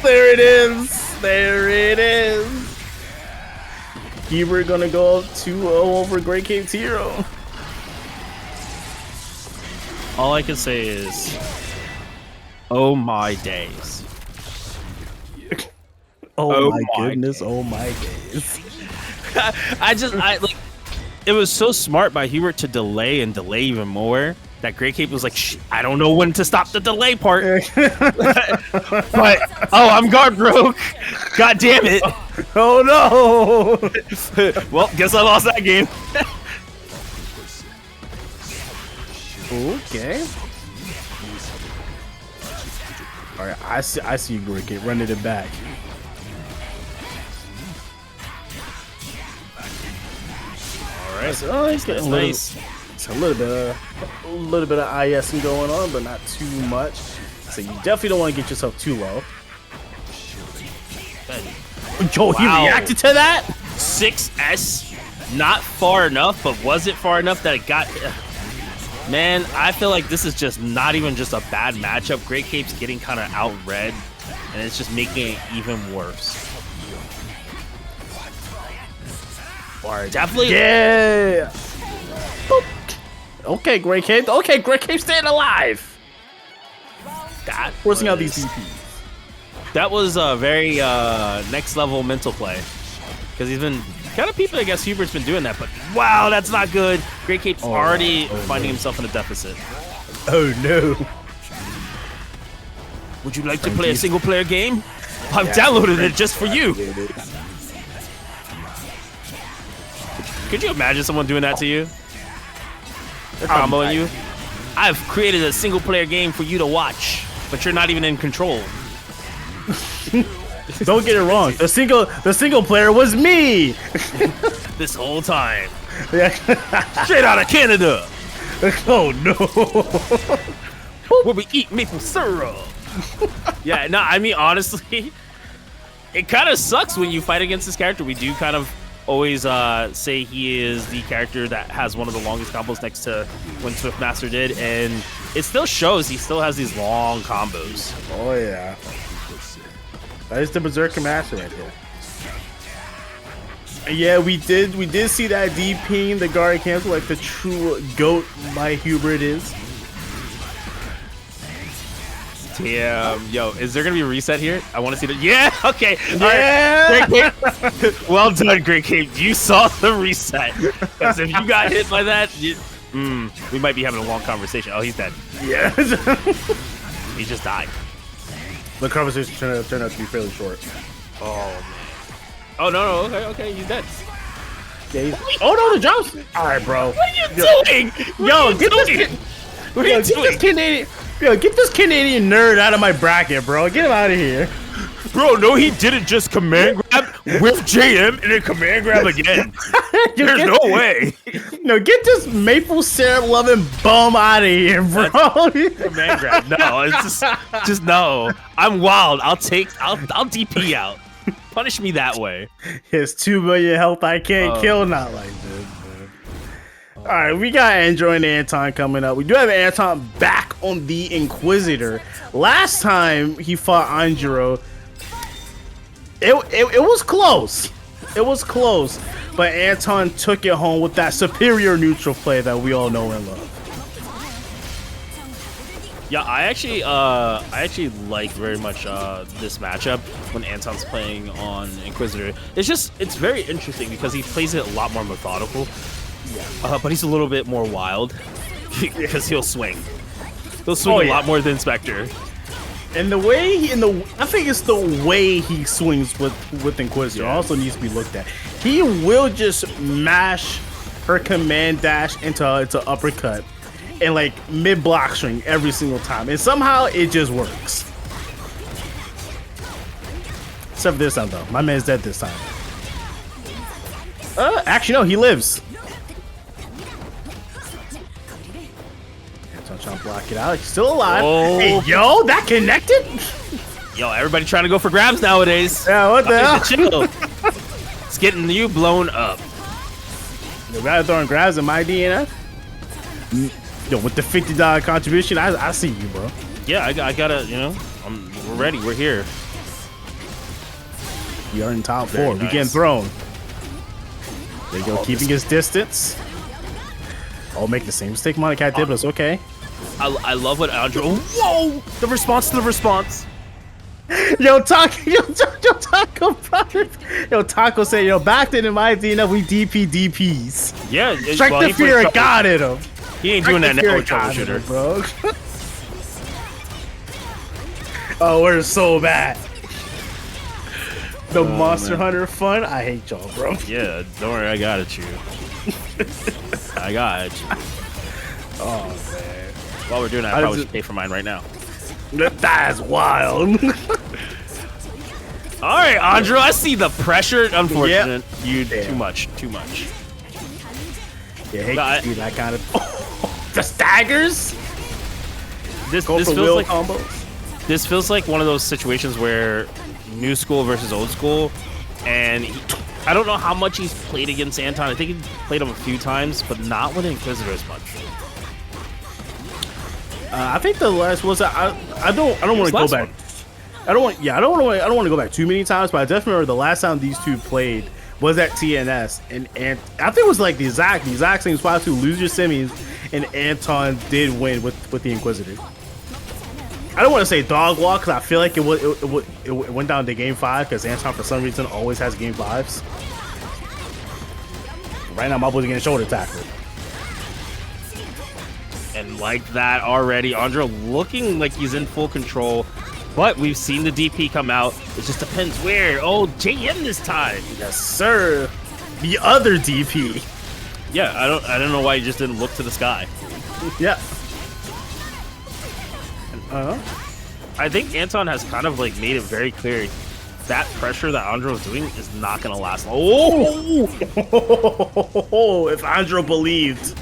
there it is. There it is. HUEBERT gonna go up 2-0 over GrayCapedHero. All I can say is, oh my days. Oh my goodness, oh my days. I like, it was so smart by HUEBERT to delay even more that GrayCape was like, I don't know when to stop the delay part. But, oh, I'm guard broke. God damn it. Oh no. Well, guess I lost that game. Okay. All right, I see you, GrayCape, running it back. All right. So, he's getting nice. It's a little bit of ISing going on, but not too much. So you definitely don't want to get yourself too low. Yo, he reacted to that? 6S, not far enough, but was it far enough that it got... Man, I feel like this is just not even just a bad matchup. GrayCape's getting kind of out-red, and it's just making it even worse. Or definitely... Yeah! Boop. Okay, GrayCape. Okay, GrayCape staying alive. That forcing out these DPs. That was a very next level mental play, because he's been kind of people. I guess HUEBERT's been doing that, but wow, that's not good. GrayCape's already finding himself in a deficit. Oh no! Would you like to play a single player game? I've downloaded it just for you. Could you imagine someone doing that to you? They're comboing you. I've created a single player game for you to watch, but you're not even in control. Don't get it wrong. The single player was me. This whole time. Straight out of Canada. Oh no. Where we eat maple syrup. Yeah, no, I mean honestly, it kind of sucks when you fight against this character. We do kind of always say he is the character that has one of the longest combos next to when Swiftmaster did, and it still shows he still has these long combos. Oh yeah. That is the Berserker master right there. And yeah, we did see that DPing the guard cancel like the true GOAT by HUEBERT is. Damn, yo, is there gonna be a reset here? I want to see the. Yeah, okay. Yeah. Right. GrayCape. Well done, GrayCape. You saw the reset. Because if you got hit by that, we might be having a long conversation. Oh, he's dead. Yeah. He just died. The conversation turned out to be fairly short. Oh man. Oh no, okay, he's dead. Yeah, oh no, the jumps! Alright, bro. What are you doing? Yo, get this Canadian nerd out of my bracket, bro. Get him out of here. Bro, no, he didn't just command grab with JM and then command grab again. There's no way. No, get this maple syrup loving bum out of here, bro. Command grab. No, it's just no. I'm wild. I'll DP out. Punish me that way. His 2 million health I can't kill, not like this. Alright, we got Anjiro and Anton coming up. We do have Anton back on the Inquisitor. Last time he fought Anjiro, it was close. It was close. But Anton took it home with that superior neutral play that we all know and love. Yeah, I actually like very much this matchup when Anton's playing on Inquisitor. It's very interesting because he plays it a lot more methodical. but he's a little bit more wild because he'll swing. He'll swing a lot more than Spectre. And the way I think it's the way he swings with Inquisitor also needs to be looked at. He will just mash her command dash into uppercut and like mid block string every single time, and somehow it just works. Except for this time though, my man's dead this time. Actually no, he lives. Anton trying to block it out. He's still alive. Oh. Hey, yo, that connected? Yo, everybody trying to go for grabs nowadays. Yeah, what the hell? Chill. It's getting you blown up. You gotta throw in grabs in my DNF. Yo, with the $50 contribution, I see you, bro. Yeah, I gotta, you know, we're ready. We're here. We are in top 4. Very We getting nice. thrown. There you go, keeping his distance. Oh, make the same mistake Monikat did, but it's okay. I love what Anjiro. Whoa! The response to the response. Yo, Taco, brother. Yo, Taco said, yo, back then in my DNF, we DPs. Yeah, Strike the fear of God in him. He ain't doing that now with troubleshooter, bro. Oh, we're so bad. The Monster Hunter fun? I hate y'all, bro. Yeah, don't worry, I got it, you. I got it. Oh, man. While we're doing that, I probably should pay for mine right now. That's wild. All right, Anjiro, I see the pressure. Unfortunate. Yep. You Damn. too much. Yeah, hate to see that kind of. The staggers. This Go for feels wheel like combos. This feels like one of those situations where new school versus old school, and I don't know how much he's played against Anton. I think he played him a few times, but not with Inquisitor as much. I think the last was I don't want to go back. I don't want to go back too many times, but I definitely remember the last time these two played was at TNS, and I think it was like the exact same spot to lose your semis, and Anton did win with the Inquisitor. I don't want to say dog walk because I feel like it went down to game 5 because Anton for some reason always has game 5s. Right now my boy's getting shoulder tackled. And like that already, Anjiro looking like he's in full control, but we've seen the DP come out. It just depends where. Oh, JM this time. Yes, sir. The other DP. Yeah, I don't know why he just didn't look to the sky. Yeah. I think Anton has kind of like made it very clear that pressure that Anjiro is doing is not going to last long. Oh! If Anjiro believed.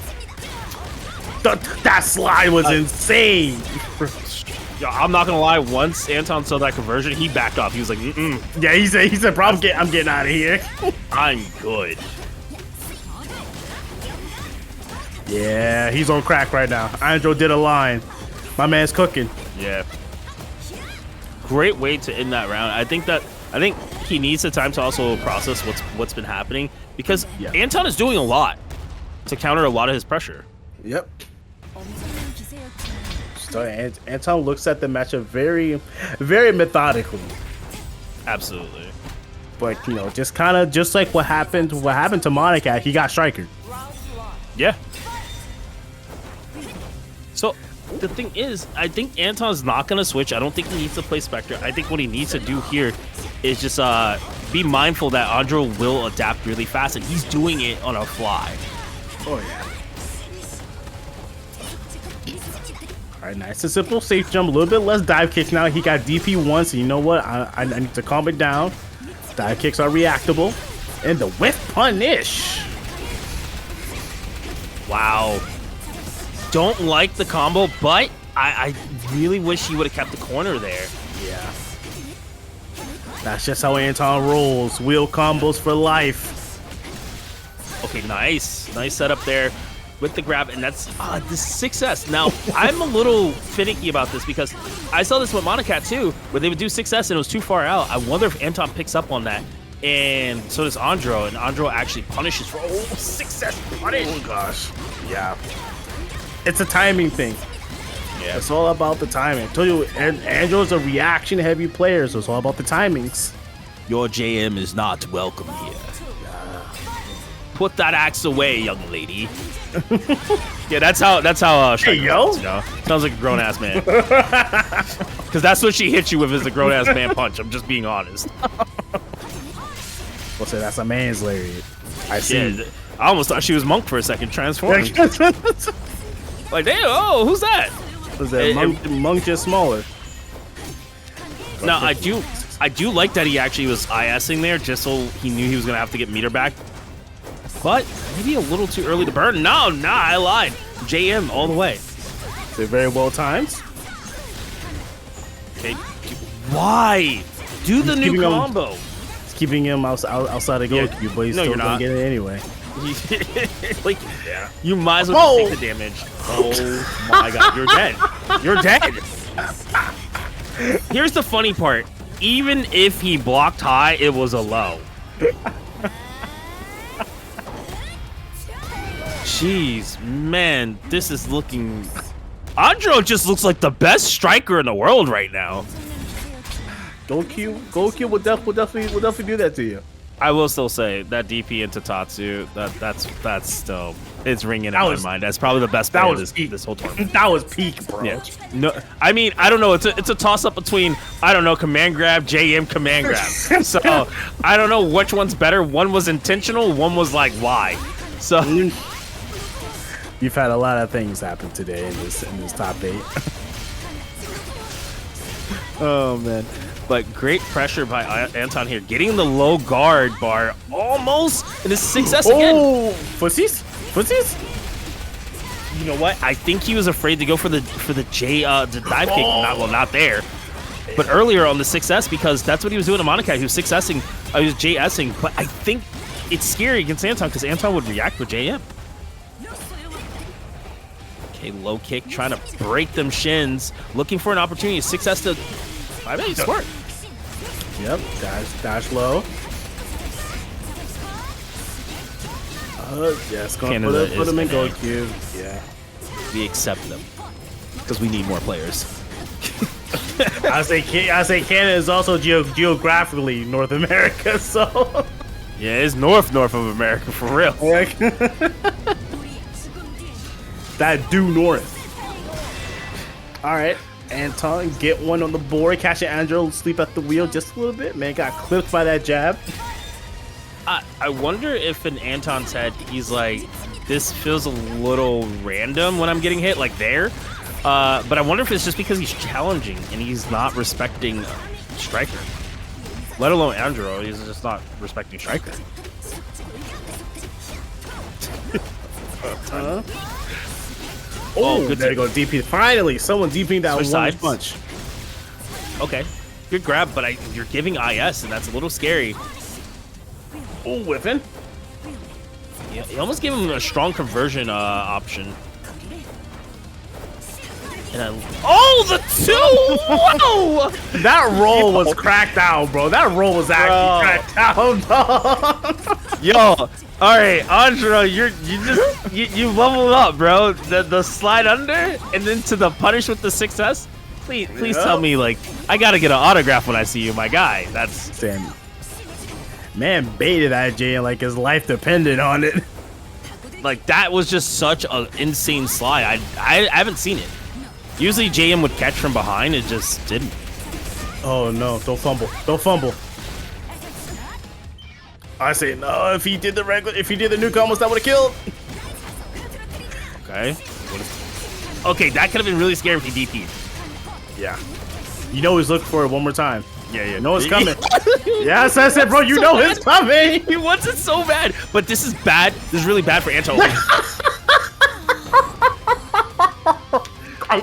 That slide was insane. Yeah, I'm not gonna lie. Once Anton saw that conversion, he backed off. He was like, "Mm-mm." Yeah, he said, "Bro, I'm getting out of here." I'm good. Yeah, he's on crack right now. Anjiro did a line. My man's cooking. Yeah. Great way to end that round. I think he needs the time to also process what's been happening because Anton is doing a lot to counter a lot of his pressure. Yep. So Anton looks at the matchup very, very methodically. Absolutely. But you know, just like what happened to Monikat, he got striker. Yeah. So the thing is, I think Anton's not gonna switch. I don't think he needs to play Spectre. I think what he needs to do here is just be mindful that Anjiro will adapt really fast, and he's doing it on a fly. Oh yeah. All right, nice and simple safe jump, a little bit less dive kicks now. He got DP once, so you know what? I need to calm it down. Dive kicks are reactable, and the whiff punish. Wow. Don't like the combo, but I really wish he would have kept the corner there. Yeah. That's just how Anton rolls. Wheel combos for life. Okay, nice. Nice setup there with the grab, and that's the success. Now, I'm a little finicky about this because I saw this with Monikat too, where they would do success and it was too far out. I wonder if Anton picks up on that. And so does Anjiro, and Anjiro actually punishes for success punish. Oh gosh. Yeah. It's a timing thing. Yeah. It's all about the timing. I told you, Anjiro's a reaction heavy player, so it's all about the timings. Your JM is not welcome here. Put that axe away, young lady. Yeah, that's how Striker sounds, you know? Sounds like a grown-ass man. Because that's what she hit you with, is a grown-ass man punch. I'm just being honest. We'll say that's a man's lariat. I see. Yeah, I almost thought she was Monk for a second, transforming. Like, damn, oh, who's that? Was that monk just smaller? Now, I do like that he actually was ISing there, just so he knew he was going to have to get meter back. But maybe a little too early to burn. No, I lied. JM all the way. They're very well timed. Okay. Why? Do the new combo. It's keeping him outside of Goku, but he's still gonna get it anyway. Like, you might as well just take the damage. Oh my god, you're dead. You're dead. Here's the funny part. Even if he blocked high, it was a low. Jeez, man, this is looking... Anjiro just looks like the best striker in the world right now. Goku will definitely do that to you. I will still say that DP into Tatsu, that's still, it's ringing in my mind. That's probably the best player this whole tournament. That was peak, bro. Yeah. No, I mean, I don't know. It's a toss up between, I don't know, command grab, JM command grab. So I don't know which one's better. One was intentional, one was like, why? So you've had a lot of things happen today in this top 8. Oh man. But great pressure by Anton here, getting the low guard bar almost in his success again. Oh, Footsies? You know what? I think he was afraid to go for the dive kick. Not there, but earlier on the 6S, because that's what he was doing to Monikat. He was 6S'ing, he was JSing. But I think it's scary against Anton because Anton would react with JM. Okay, low kick, trying to break them shins, looking for an opportunity. 6S to. I mean, smart. Yep, dash low. Yes, gonna put him in Goku. Yeah. We accept them because we need more players. I say Canada is also geographically North America, so. Yeah, it's north of America for real. That due north. All right. Anton, get one on the board, catching Anjiro sleep at the wheel just a little bit. Man, got clipped by that jab. I wonder if in Anton's head, he's like, this feels a little random when I'm getting hit, like there. But I wonder if it's just because he's challenging and he's not respecting Striker. Let alone Anjiro, he's just not respecting Striker. Oh, there you go, DP. Finally, someone DPing that one punch. Okay, good grab, but you're giving IS, and that's a little scary. Oh, whiffing. Yeah, he almost gave him a strong conversion option. And the 2! Whoa! That roll was cracked out, bro. That roll was actually cracked out, dog. Yo. All right, Anjiro, you leveled up, bro. The slide under and then to the punish with the 6S. Please tell me, like, I gotta get an autograph when I see you, my guy. That's Sam. Man baited that Jay like his life depended on it. Like, that was just such an insane slide. I haven't seen it. Usually JM would catch from behind. It just didn't. Oh no! Don't fumble! Don't fumble! I say no. If he did the new combos, that would have killed. Okay. Okay, that could have been really scary if he DP'd. Yeah. You know he's looking for it one more time. Yeah. You know it's coming. Yes, I said, bro. You know it's coming. He wants it so bad, but this is bad. This is really bad for Anton.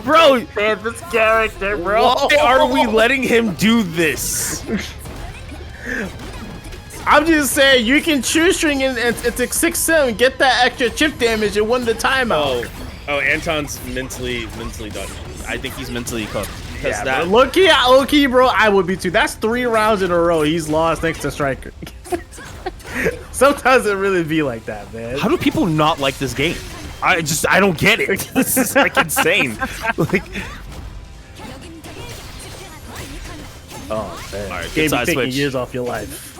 Bro, man, this character, bro. Why are we letting him do this? I'm just saying, you can true string and take 6-7, get that extra chip damage and win the timeout. Oh, Anton's mentally done. I think he's mentally cooked. Yeah, that low key, bro, I would be too. That's 3 rounds in a row he's lost next to Striker. Sometimes it really be like that, man. How do people not like this game? I don't get it. This is like insane. Like, oh man, all right, game be taking switch. years off your life.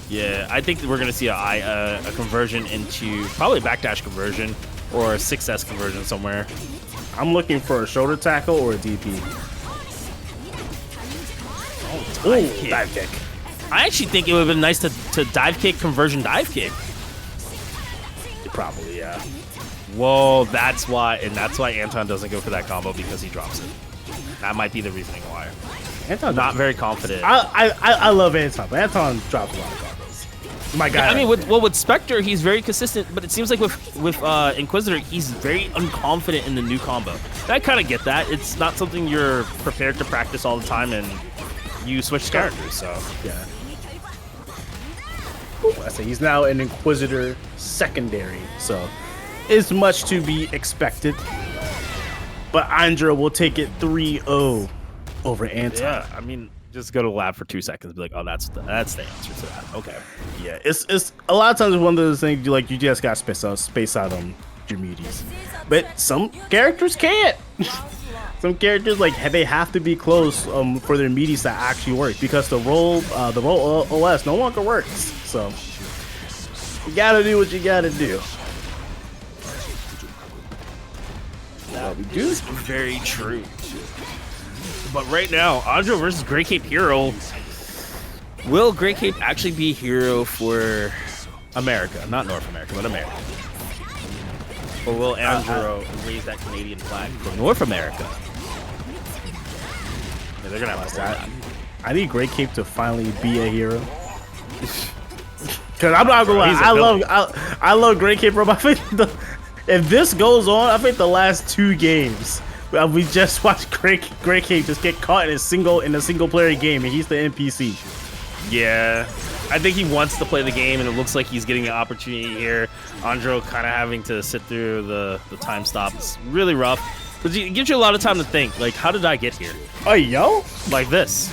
Yeah, I think we're gonna see a conversion into probably a backdash conversion or a 6S conversion somewhere. I'm looking for a shoulder tackle or a DP. Oh, dive kick. I actually think it would have been nice to dive kick, conversion dive kick. Probably, yeah. Whoa, that's why Anton doesn't go for that combo, because he drops it. That might be the reasoning why. Anton not very confident. I love Anton, but Anton drops a lot of combos. My guy. I mean, with Spectre, he's very consistent, but it seems like with Inquisitor, he's very unconfident in the new combo. I kind of get that. It's not something you're prepared to practice all the time, and you switch characters, so yeah. I say he's now an Inquisitor secondary, so it's much to be expected. But Anjiro will take it 3-0 over Anton. Yeah, I mean, just go to the lab for 2 seconds and be like, oh, that's the answer to that. Okay. Yeah, it's a lot of times one of those things you just got to space out on your muties. But some characters can't. Some characters they have to be close for their meaties to actually work, because the roll OS no longer works. So you gotta do what you gotta do. We do this very true. But right now, Anjiro versus GrayCapedHero. Will GrayCape actually be hero for America? Not North America, but America. Or will Anjiro raise that Canadian flag for North America? Yeah, they're gonna have to that. I need GrayCape to finally be a hero. Cause I'm not gonna lie, I love GrayCape, bro. I think if this goes on, I think the last 2 games we just watched GrayCape just get caught in a single player game, and he's the NPC. Yeah, I think he wants to play the game, and it looks like he's getting an opportunity here. Anjiro kind of having to sit through the time stop. It's really rough, but it gives you a lot of time to think. Like, how did I get here? Oh, yo, like this.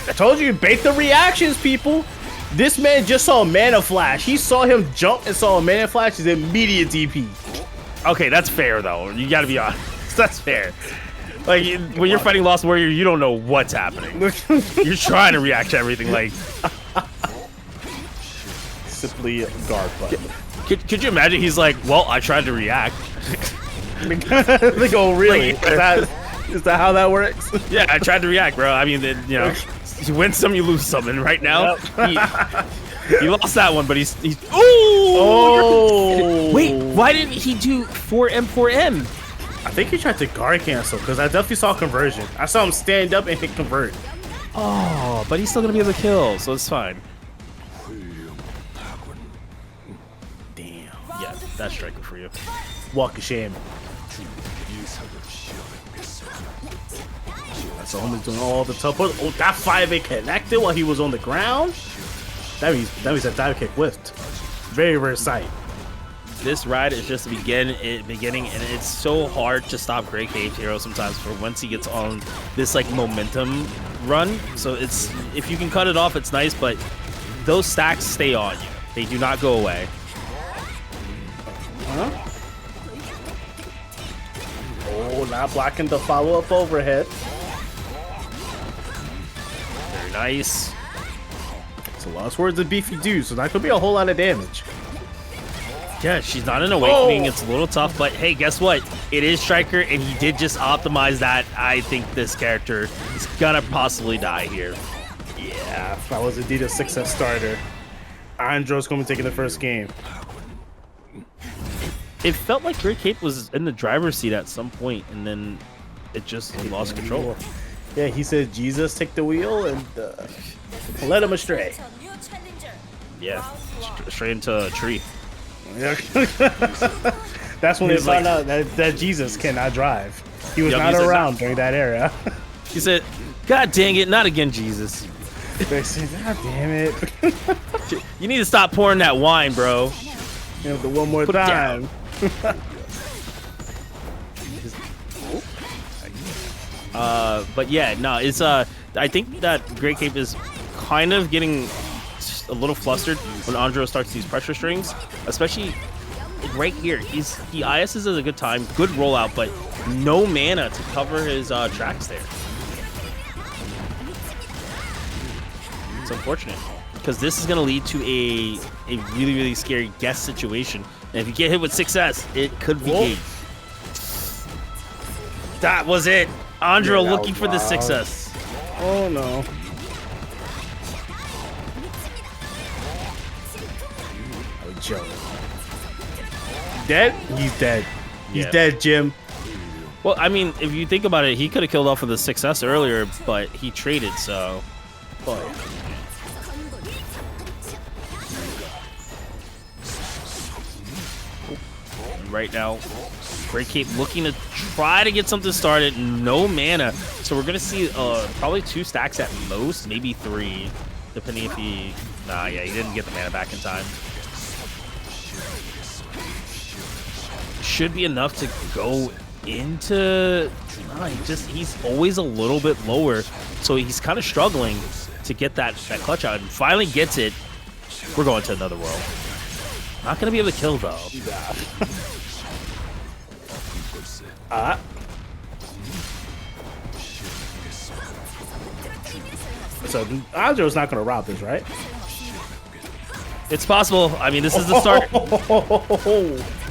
I told you, bait the reactions, people. This man just saw a mana flash. He saw him jump and saw a mana flash. His immediate DP. Okay, that's fair though. You gotta be honest. That's fair. Like, when you're fighting Lost Warrior, you don't know what's happening. You're trying to react to everything. Like, simply guard button. Could you imagine? He's like, well, I tried to react. They go, really? Like, is that how that works? Yeah, I tried to react, bro. I mean, you know, you win some, you lose some, and right now, he lost that one, but he's oh! Wait, why didn't he do 4M? I think he tried to guard cancel, because I definitely saw conversion. I saw him stand up and hit convert. Oh, but he's still gonna be able to kill, so it's fine. Damn. Yeah, that's striker for you. Walk of shame. So Homer's doing all the tough push. Oh, that 5A connected while he was on the ground. That means that dive kick whiffed. Very rare sight. This ride is just the beginning, and it's so hard to stop GrayCapedHero sometimes for once he gets on this like momentum run. So it's, if you can cut it off, it's nice, but those stacks stay on you. They do not go away. Oh, not blocking the follow-up overhead. Very nice. So Lost Words of beefy dude, so that could be a whole lot of damage. Yeah, she's not an awakening. It's a little tough, but hey, guess what? It is Striker, and he did just optimize that. I think this character is gonna possibly die here. Yeah, if that was indeed a 6S starter, Anjiro's gonna be taking the first game. It felt like GrayCape was in the driver's seat at some point, and then he lost control. Yeah, he said, Jesus, take the wheel, and led him astray. Yeah, straight into a tree. That's when they found out that Jesus cannot drive. He was not around during that era. He said, God dang it, not again, Jesus. They said, God damn it. You need to stop pouring that wine, bro. You know, the one more time. But yeah, no, it's I think that GrayCape is kind of getting a little flustered when Anjiro starts these pressure strings, especially right here. He ISs at a good time, good rollout, but no mana to cover his tracks there. It's unfortunate. because this is going to lead to a really, really scary guess situation. And if you get hit with 6S, it could be game. That was it. Anjiro looking for the 6S. Oh, no. Oh, Joe. Dead? He's dead. He's dead, Jim. Well, I mean, if you think about it, he could have killed off with the 6S earlier, but he traded, so... Oh, yeah. Right now, GrayCape looking to try to get something started. No mana. So we're going to see probably 2 stacks at most, maybe 3, depending if he... Nah, yeah, he didn't get the mana back in time. Should be enough to go into... Nah, he's always a little bit lower, so he's kind of struggling to get that clutch out. And finally gets it. We're going to another world. Not going to be able to kill, though. So Anjiro's not going to route this, right? It's possible. I mean, this is the start.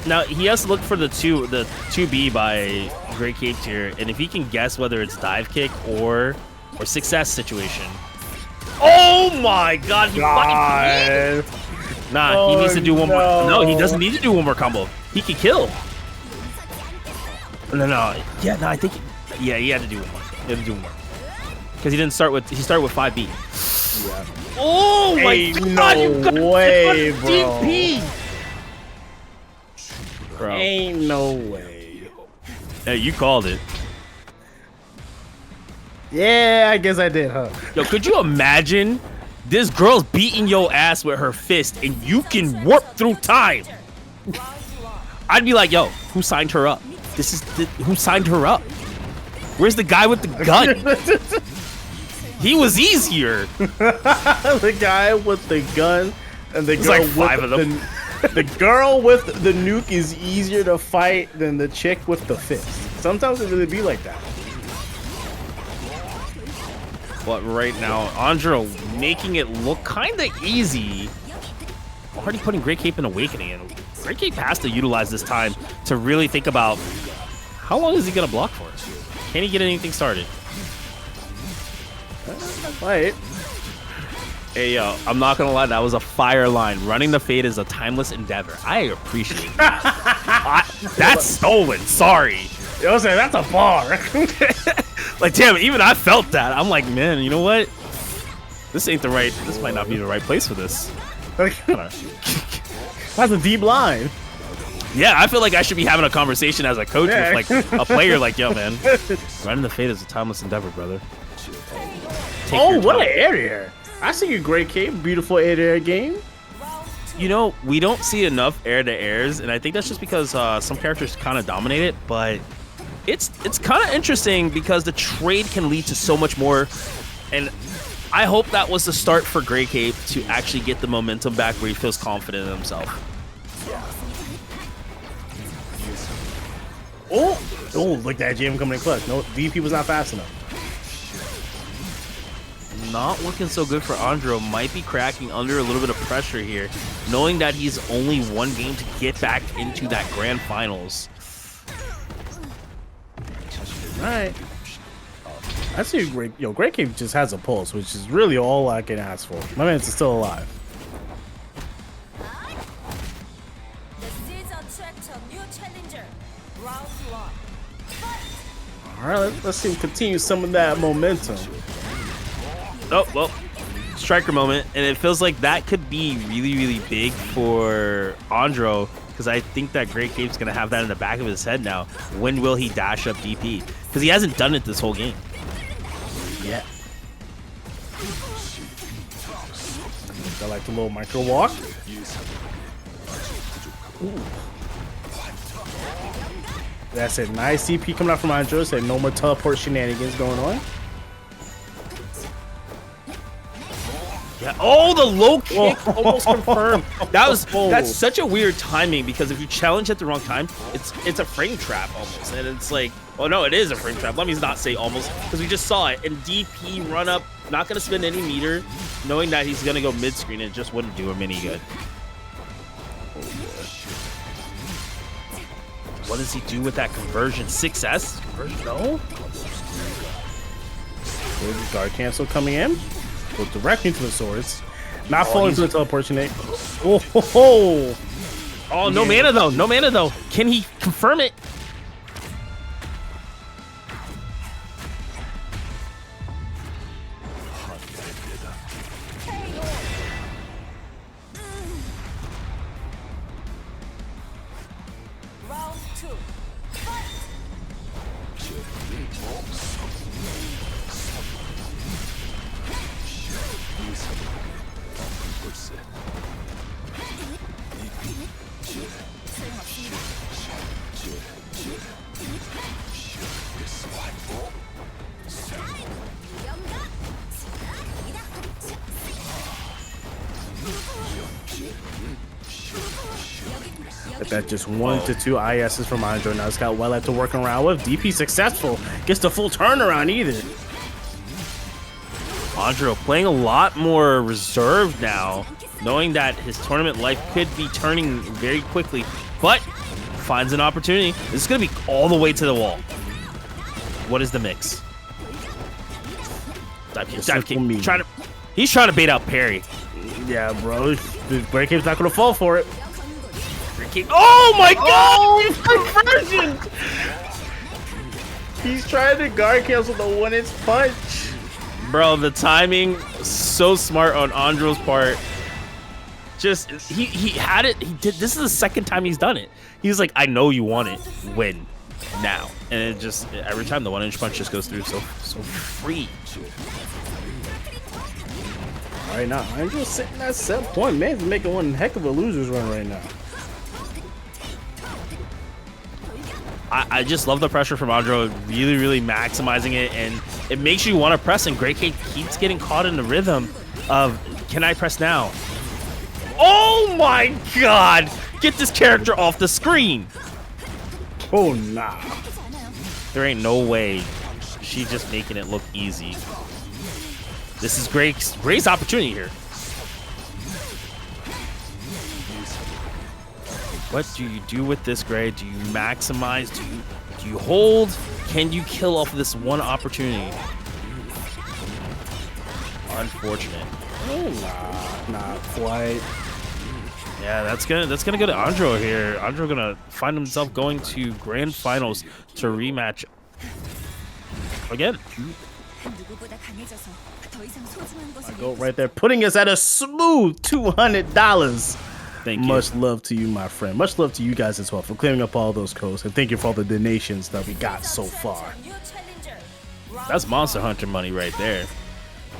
Now, he has to look for the 2B by GrayCapedHero, and if he can guess whether it's dive kick or 6S situation. Oh my god! Nah, he needs to do one more. No, he doesn't need to do one more combo. He can kill. No. Yeah, no, I think. Yeah, he had to do one more. He had to do one more. Because he didn't start with. He started with 5B. Yeah. Oh my god! No way, bro. DP. Bro. Ain't no way. Hey, you called it. Yeah, I guess I did, huh? Yo, could you imagine this girl's beating your ass with her fist and you can warp through time? I'd be like, yo, who signed her up? Who signed her up? Where's the guy with the gun? He was easier. The guy with the gun and the girl like with 5 of them. The girl with the nuke is easier to fight than the chick with the fist. Sometimes it really be like that. But right now, Anjiro making it look kind of easy. Already putting GrayCape in Awakening, and GrayCape has to utilize this time to really think about how long is he gonna block for? Can he get anything started? Right. Hey, yo, I'm not gonna lie, that was a fire line. Running the fade is a timeless endeavor. I appreciate that. That's stolen. Sorry. Yo, I saying that's a bar. Like, damn, even I felt that. I'm like, man, you know what? This ain't the right. This might not be the right place for this. That's a deep line. Yeah, I feel like I should be having a conversation as a coach with like a player. Like, yo, man, running the fade is a timeless endeavor, brother. Oh, what an area! I see you, GrayCape. Beautiful air-to-air game. You know, we don't see enough air-to-airs, and I think that's just because some characters kind of dominate it, but it's kind of interesting because the trade can lead to so much more, and I hope that was the start for GrayCape to actually get the momentum back where he feels confident in himself. Yeah. Oh, look at that GM coming in clutch. No, DP was not fast enough. Not looking so good for Anjiro. Might be cracking under a little bit of pressure here, knowing that he's only 1 game to get back into that grand finals. All right. I see GrayCape just has a pulse, which is really all I can ask for. My man's still alive. All right, let's see him continue some of that momentum. Oh, well, striker moment, and it feels like that could be really, really big for Anjiro, because I think that GrayCape's going to have that in the back of his head now. When will he dash up DP? Because he hasn't done it this whole game. Yeah. I like the little micro walk. Ooh. That's it. Nice CP coming out from Anjiro. Said no more teleport shenanigans going on. Yeah. Oh, the low kick almost confirmed. That's such a weird timing, because if you challenge at the wrong time, it's a frame trap almost, and it's like, oh no, it is a frame trap. Let me not say almost, because we just saw it. And DP run up not gonna spend any meter, knowing that he's gonna go mid screen. It just wouldn't do him any good. What does he do with that conversion? 6S? Conversion? No? Good guard cancel coming in. Go directly into the swords. Not falling to the teleportation. Oh, ho, ho. Oh, no mana though. No mana though. Can he confirm it? That just 1 to 2 ISs from Anjiro. Now it's got well to working around with. DP successful. Gets the full turnaround either. Anjiro playing a lot more reserved now, knowing that his tournament life could be turning very quickly, but finds an opportunity. This is going to be all the way to the wall. What is the mix? Dive kick, dive kick. He's trying to bait out parry. Yeah, bro. GrayCape's not going to fall for it. Oh my god! Conversion! He's trying to guard cancel the 1-inch punch. Bro, the timing so smart on Anjiro's part. Just he had it. He did. This is the second time he's done it. He's like, I know you want it. Win now, and it just every time the 1-inch punch just goes through so free. All right now, Anjiro's sitting at 7 point. Man's making one heck of a loser's run right now. I just love the pressure from Anjiro, really maximizing it, and it makes you want to press, and GrayCape keeps getting caught in the rhythm of, can I press now? Oh my god! Get this character off the screen! Oh, nah. There ain't no way she's just making it look easy. This is Gray's opportunity here. What do you do with this, Gray? Do you maximize? Do you hold? Can you kill off this one opportunity? Unfortunate. Oh, not quite. Yeah, that's gonna go to Anjiro here. Anjiro gonna find himself going to grand finals to rematch again. I go right there, putting us at a smooth $200. Thank you. Much love to you, my friend. Much love to you guys as well for clearing up all those codes, and thank you for all the donations that we got so far. That's Monster Hunter money right there.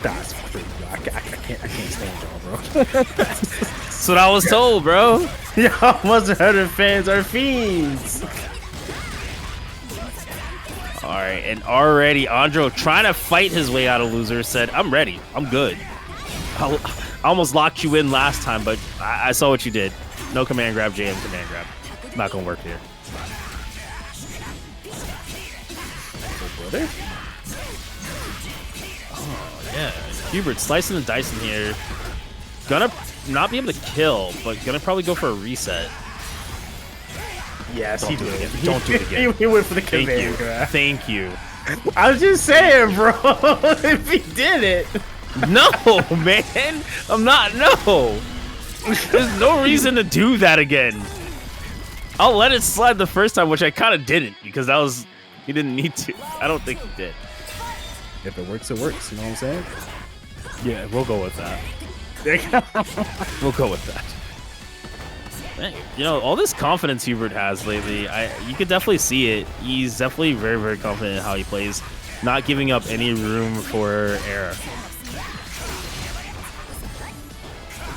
That's pretty. I can't stand y'all, bro. That's what I was told, bro. Y'all Monster Hunter fans are fiends. All right, and already Anjiro trying to fight his way out of loser said, "I'm ready. I'm good." I almost locked you in last time, but I saw what you did. No command grab, JM command grab. Not gonna work here. Brother. Oh yeah, HUEBERT slicing and dicing here. Gonna not be able to kill, but gonna probably go for a reset. Yes, Don't do it again. Don't do it again. He went for the command grab. Thank you. I was just saying, bro. If he did it. No, man. I'm not. No. There's no reason to do that again. I'll let it slide the first time, which I kind of didn't, because that was, he didn't need to. I don't think he did. If it works, it works. You know what I'm saying? Yeah, we'll go with that. We'll go with that. Man, you know, all this confidence HUEBERT has lately, you could definitely see it. He's definitely very confident in how he plays, not giving up any room for error.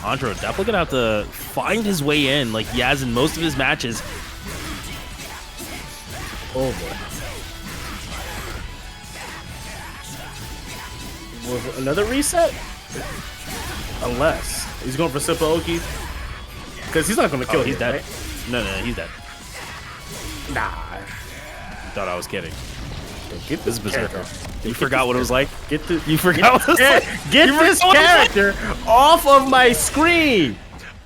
Anjiro definitely gonna have to find his way in like he has in most of his matches. Oh boy. With another reset? Unless he's going for Simple Oki. Because he's not gonna kill he's dead. Right? No, he's dead. Nah. Thought I was kidding. Get This is Berserker. You forgot what it was like? You forgot what it was like? Get this character off of my screen!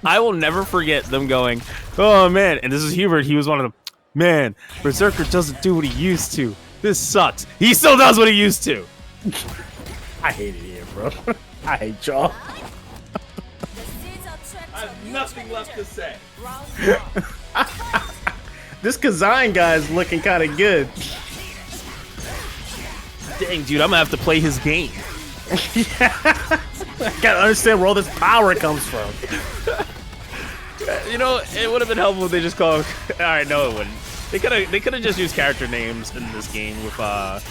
I will never forget them going, oh man, and this is HUEBERT, he was one of them. Man, Berserker doesn't do what he used to. This sucks. He still does what he used to. I hate it here, bro. I hate y'all. I have nothing left to say. This Kazan guy is looking kind of good. Dang, dude, I'm gonna have to play his game. I gotta understand where all this power comes from. You know, it would have been helpful if they just call. All right, no, it wouldn't. They could have just used character names in this game with the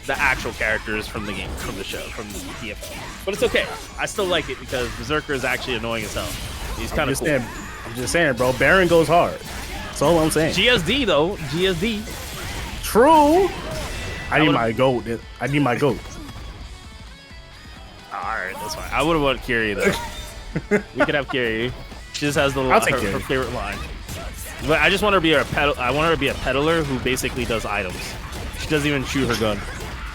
actual characters from the game, from the show, from the DNF. But it's okay. I still like it because Berserker is actually annoying as hell. He's kind of cool. I'm just saying, bro. Baron goes hard. That's all I'm saying. GSD though, GSD. True. I need my goat. I need my goat. All right, that's fine. I would have wanted Kiri though. We could have Kiri. She just has her favorite line. But I just want her to be I want her to be a peddler who basically does items. She doesn't even shoot her gun.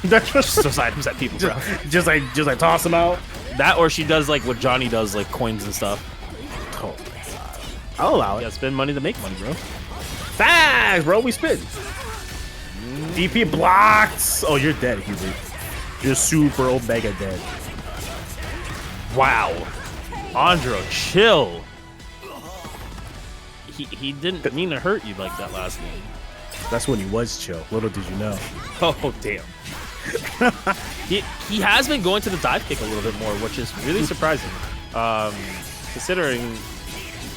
Just those items at people, bro. Just like toss them out. That, or she does like what Johnny does, like coins and stuff. Oh my god. I'll allow it. Yeah, spend money to make money, bro. Facts, bro. We spin. DP blocks. Oh, you're dead, HUEBERT. You're super omega dead. Wow. Anjiro, chill. He didn't mean to hurt you like that last game. That's when he was chill. Little did you know. Oh, damn. he has been going to the dive kick a little bit more, which is really surprising. Considering,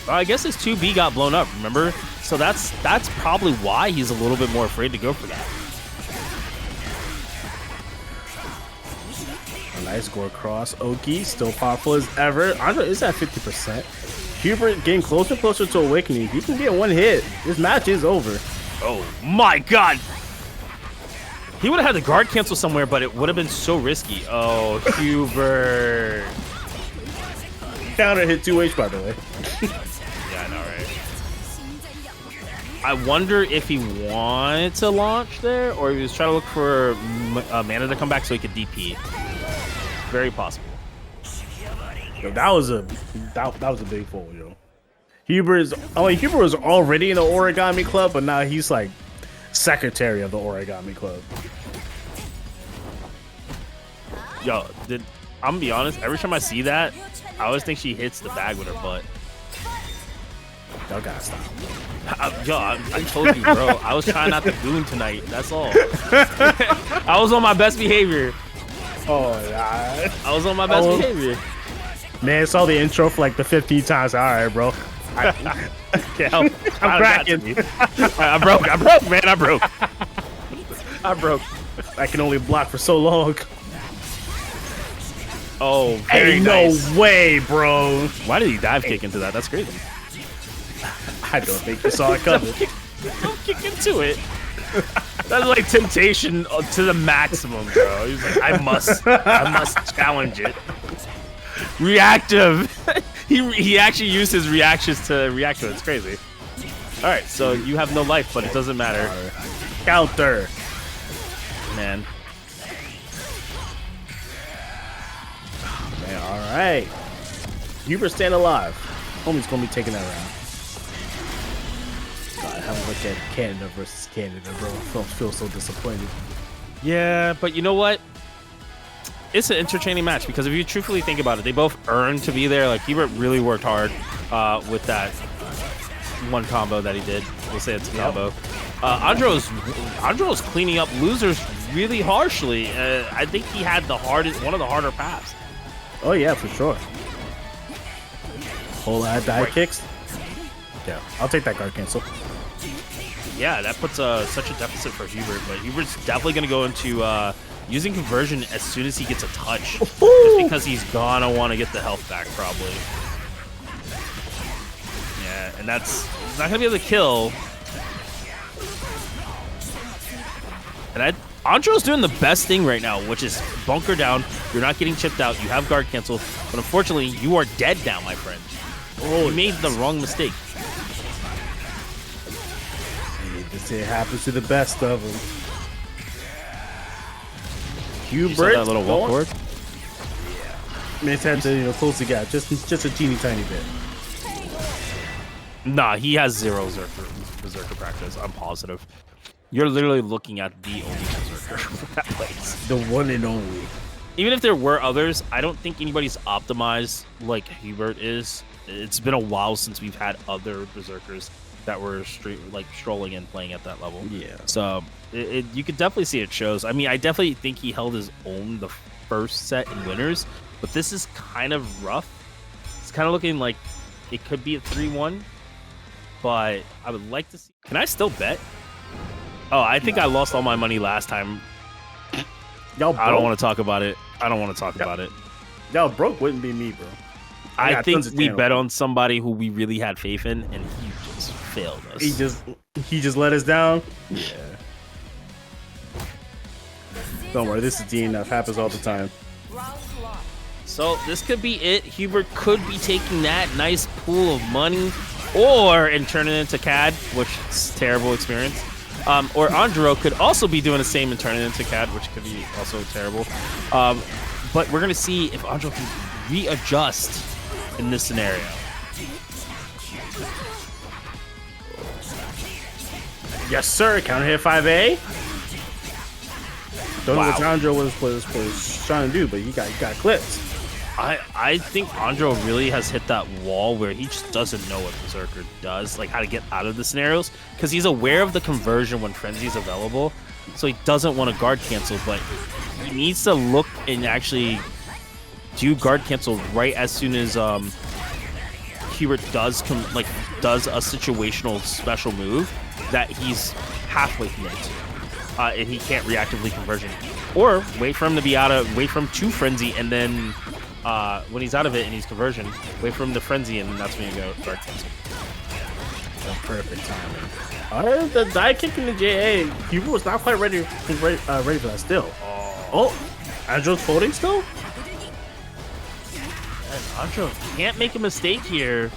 I guess his 2B got blown up, remember? So that's probably why he's a little bit more afraid to go for that. A nice gore cross. Oki, still powerful as ever. Anjiro is at 50%. HUEBERT getting closer and closer to Awakening. If he can get one hit, this match is over. Oh my god! He would have had the guard cancel somewhere, but it would have been so risky. Oh, HUEBERT. Counter hit 2H, by the way. Yeah, I know, right? I wonder if he wanted to launch there, or he was trying to look for mana to come back so he could DP. Very possible. Yo, that was a big fold, yo. HUEBERT was already in the Origami Club, but now he's like secretary of the Origami Club. Yo, I'm gonna be honest, every time I see that, I always think she hits the bag with her butt. Y'all gotta stop. I told you, bro. I was trying not to goon tonight. That's all. I was on my best behavior. Oh, God. I was on my best behavior. Man, saw the intro for like the 15 times. All right, bro. I'm cracking. I broke, man. I broke. I can only block for so long. Oh, very nice. No way, bro. Why did he dive kick into that? That's crazy. I don't think you saw it coming. Don't kick into it. That's like temptation to the maximum, bro. He's like, I must challenge it. Reactive. he actually used his reactions to react to it. It's crazy. All right, so you have no life, but it doesn't matter. Counter. Man. Man, all right. HUEBERT staying alive. Homie's gonna be taking that round. God, how much at Canada versus Canada, bro. I feel so disappointed. Yeah, but you know what? It's an entertaining match because if you truthfully think about it, they both earned to be there. Like, HUEBERT really worked hard with that one combo that he did. We'll say it's a combo. Anjiro's cleaning up losers really harshly. I think he had one of the harder paths. Oh yeah, for sure. Whole lot of dive kicks. Yeah, I'll take that guard cancel. Yeah, that puts such a deficit for HUEBERT, but HUEBERT's definitely going to go into using conversion as soon as he gets a touch. Just because he's gonna want to get the health back, probably. Yeah, and he's not going to be able to kill. And Anjiro's doing the best thing right now, which is bunker down. You're not getting chipped out. You have guard cancel. But unfortunately, you are dead now, my friend. Oh, you made the wrong mistake. It happens to the best of them. HUEBERT, that little walk forward. Miss had to close the gap just a teeny tiny bit. Nah, he has zero Berserker practice. I'm positive. You're literally looking at the only Berserker for that place. The one and only. Even if there were others, I don't think anybody's optimized like HUEBERT is. It's been a while since we've had other Berserkers that were strolling and playing at that level. Yeah. So you could definitely see it shows. I mean, I definitely think he held his own the first set in winners, but this is kind of rough. It's kind of looking like it could be a 3-1, but I would like to see. Can I still bet? Oh, I think I lost all my money last time. I don't want to talk about it. I don't want to talk about it. Y'all broke wouldn't be me, bro. I think we bet on somebody who we really had faith in, and he just failed us. He just let us down. Yeah. Don't worry, this is DNF. Happens all the time. So this could be it. HUEBERT could be taking that nice pool of money, and turning it into CAD, which is a terrible experience. Or Anjiro could also be doing the same and turning it into CAD, which could be also terrible. But we're gonna see if Anjiro can readjust in this scenario. Yes, sir. Counter hit 5A. Don't know what Anjiro was trying to do, but he got clipped. I think Anjiro really has hit that wall where he just doesn't know what Berserker does, like how to get out of the scenarios, because he's aware of the conversion when Frenzy's available, so he doesn't want to guard cancel, but he needs to look and actually do guard cancel right as soon as HUEBERT does a situational special move that he's halfway committed to, and he can't reactively conversion, or wait for him to be wait for him to Frenzy, and then when he's out of it and he's conversion, wait for him to Frenzy, and that's when you go guard cancel. Perfect timing. The die kick in the JA, HUEBERT was not quite ready for that still. Oh, Anjiro's folding still? Anjiro can't make a mistake here.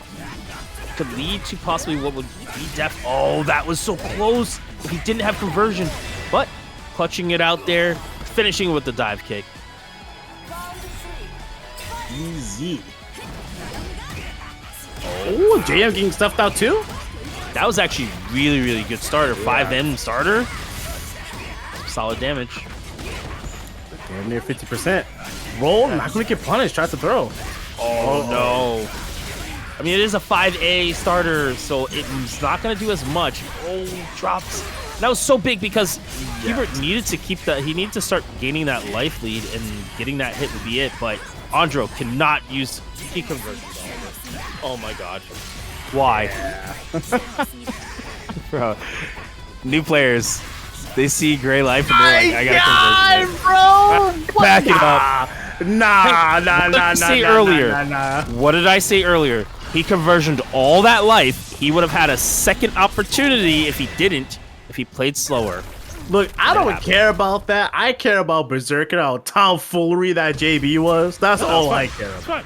Could lead to possibly what would be death. Oh, that was so close if he didn't have conversion. But clutching it out there, finishing with the dive kick. Easy. Oh, JM getting stuffed out too? That was actually really, really good starter. 5M starter. Solid damage. Damn near 50%. Roll, not going to get punished. Tries to throw. Oh, no. I mean, it is a 5A starter, so it's not going to do as much. Oh, drops. That was so big because HUEBERT needed to keep that. He needed to start gaining that life lead, and getting that hit would be it. But Anjiro cannot use key conversion. Oh my god. Why? Yeah. Bro, new players, they see gray life and they're like, I gotta convert. Bro! Back it up. Nah. What did I say earlier? He conversioned all that life. He would have had a second opportunity if he didn't, if he played slower. Look, I don't care about that. I care about Berserker, how tomfoolery that JB was. That's all I care about.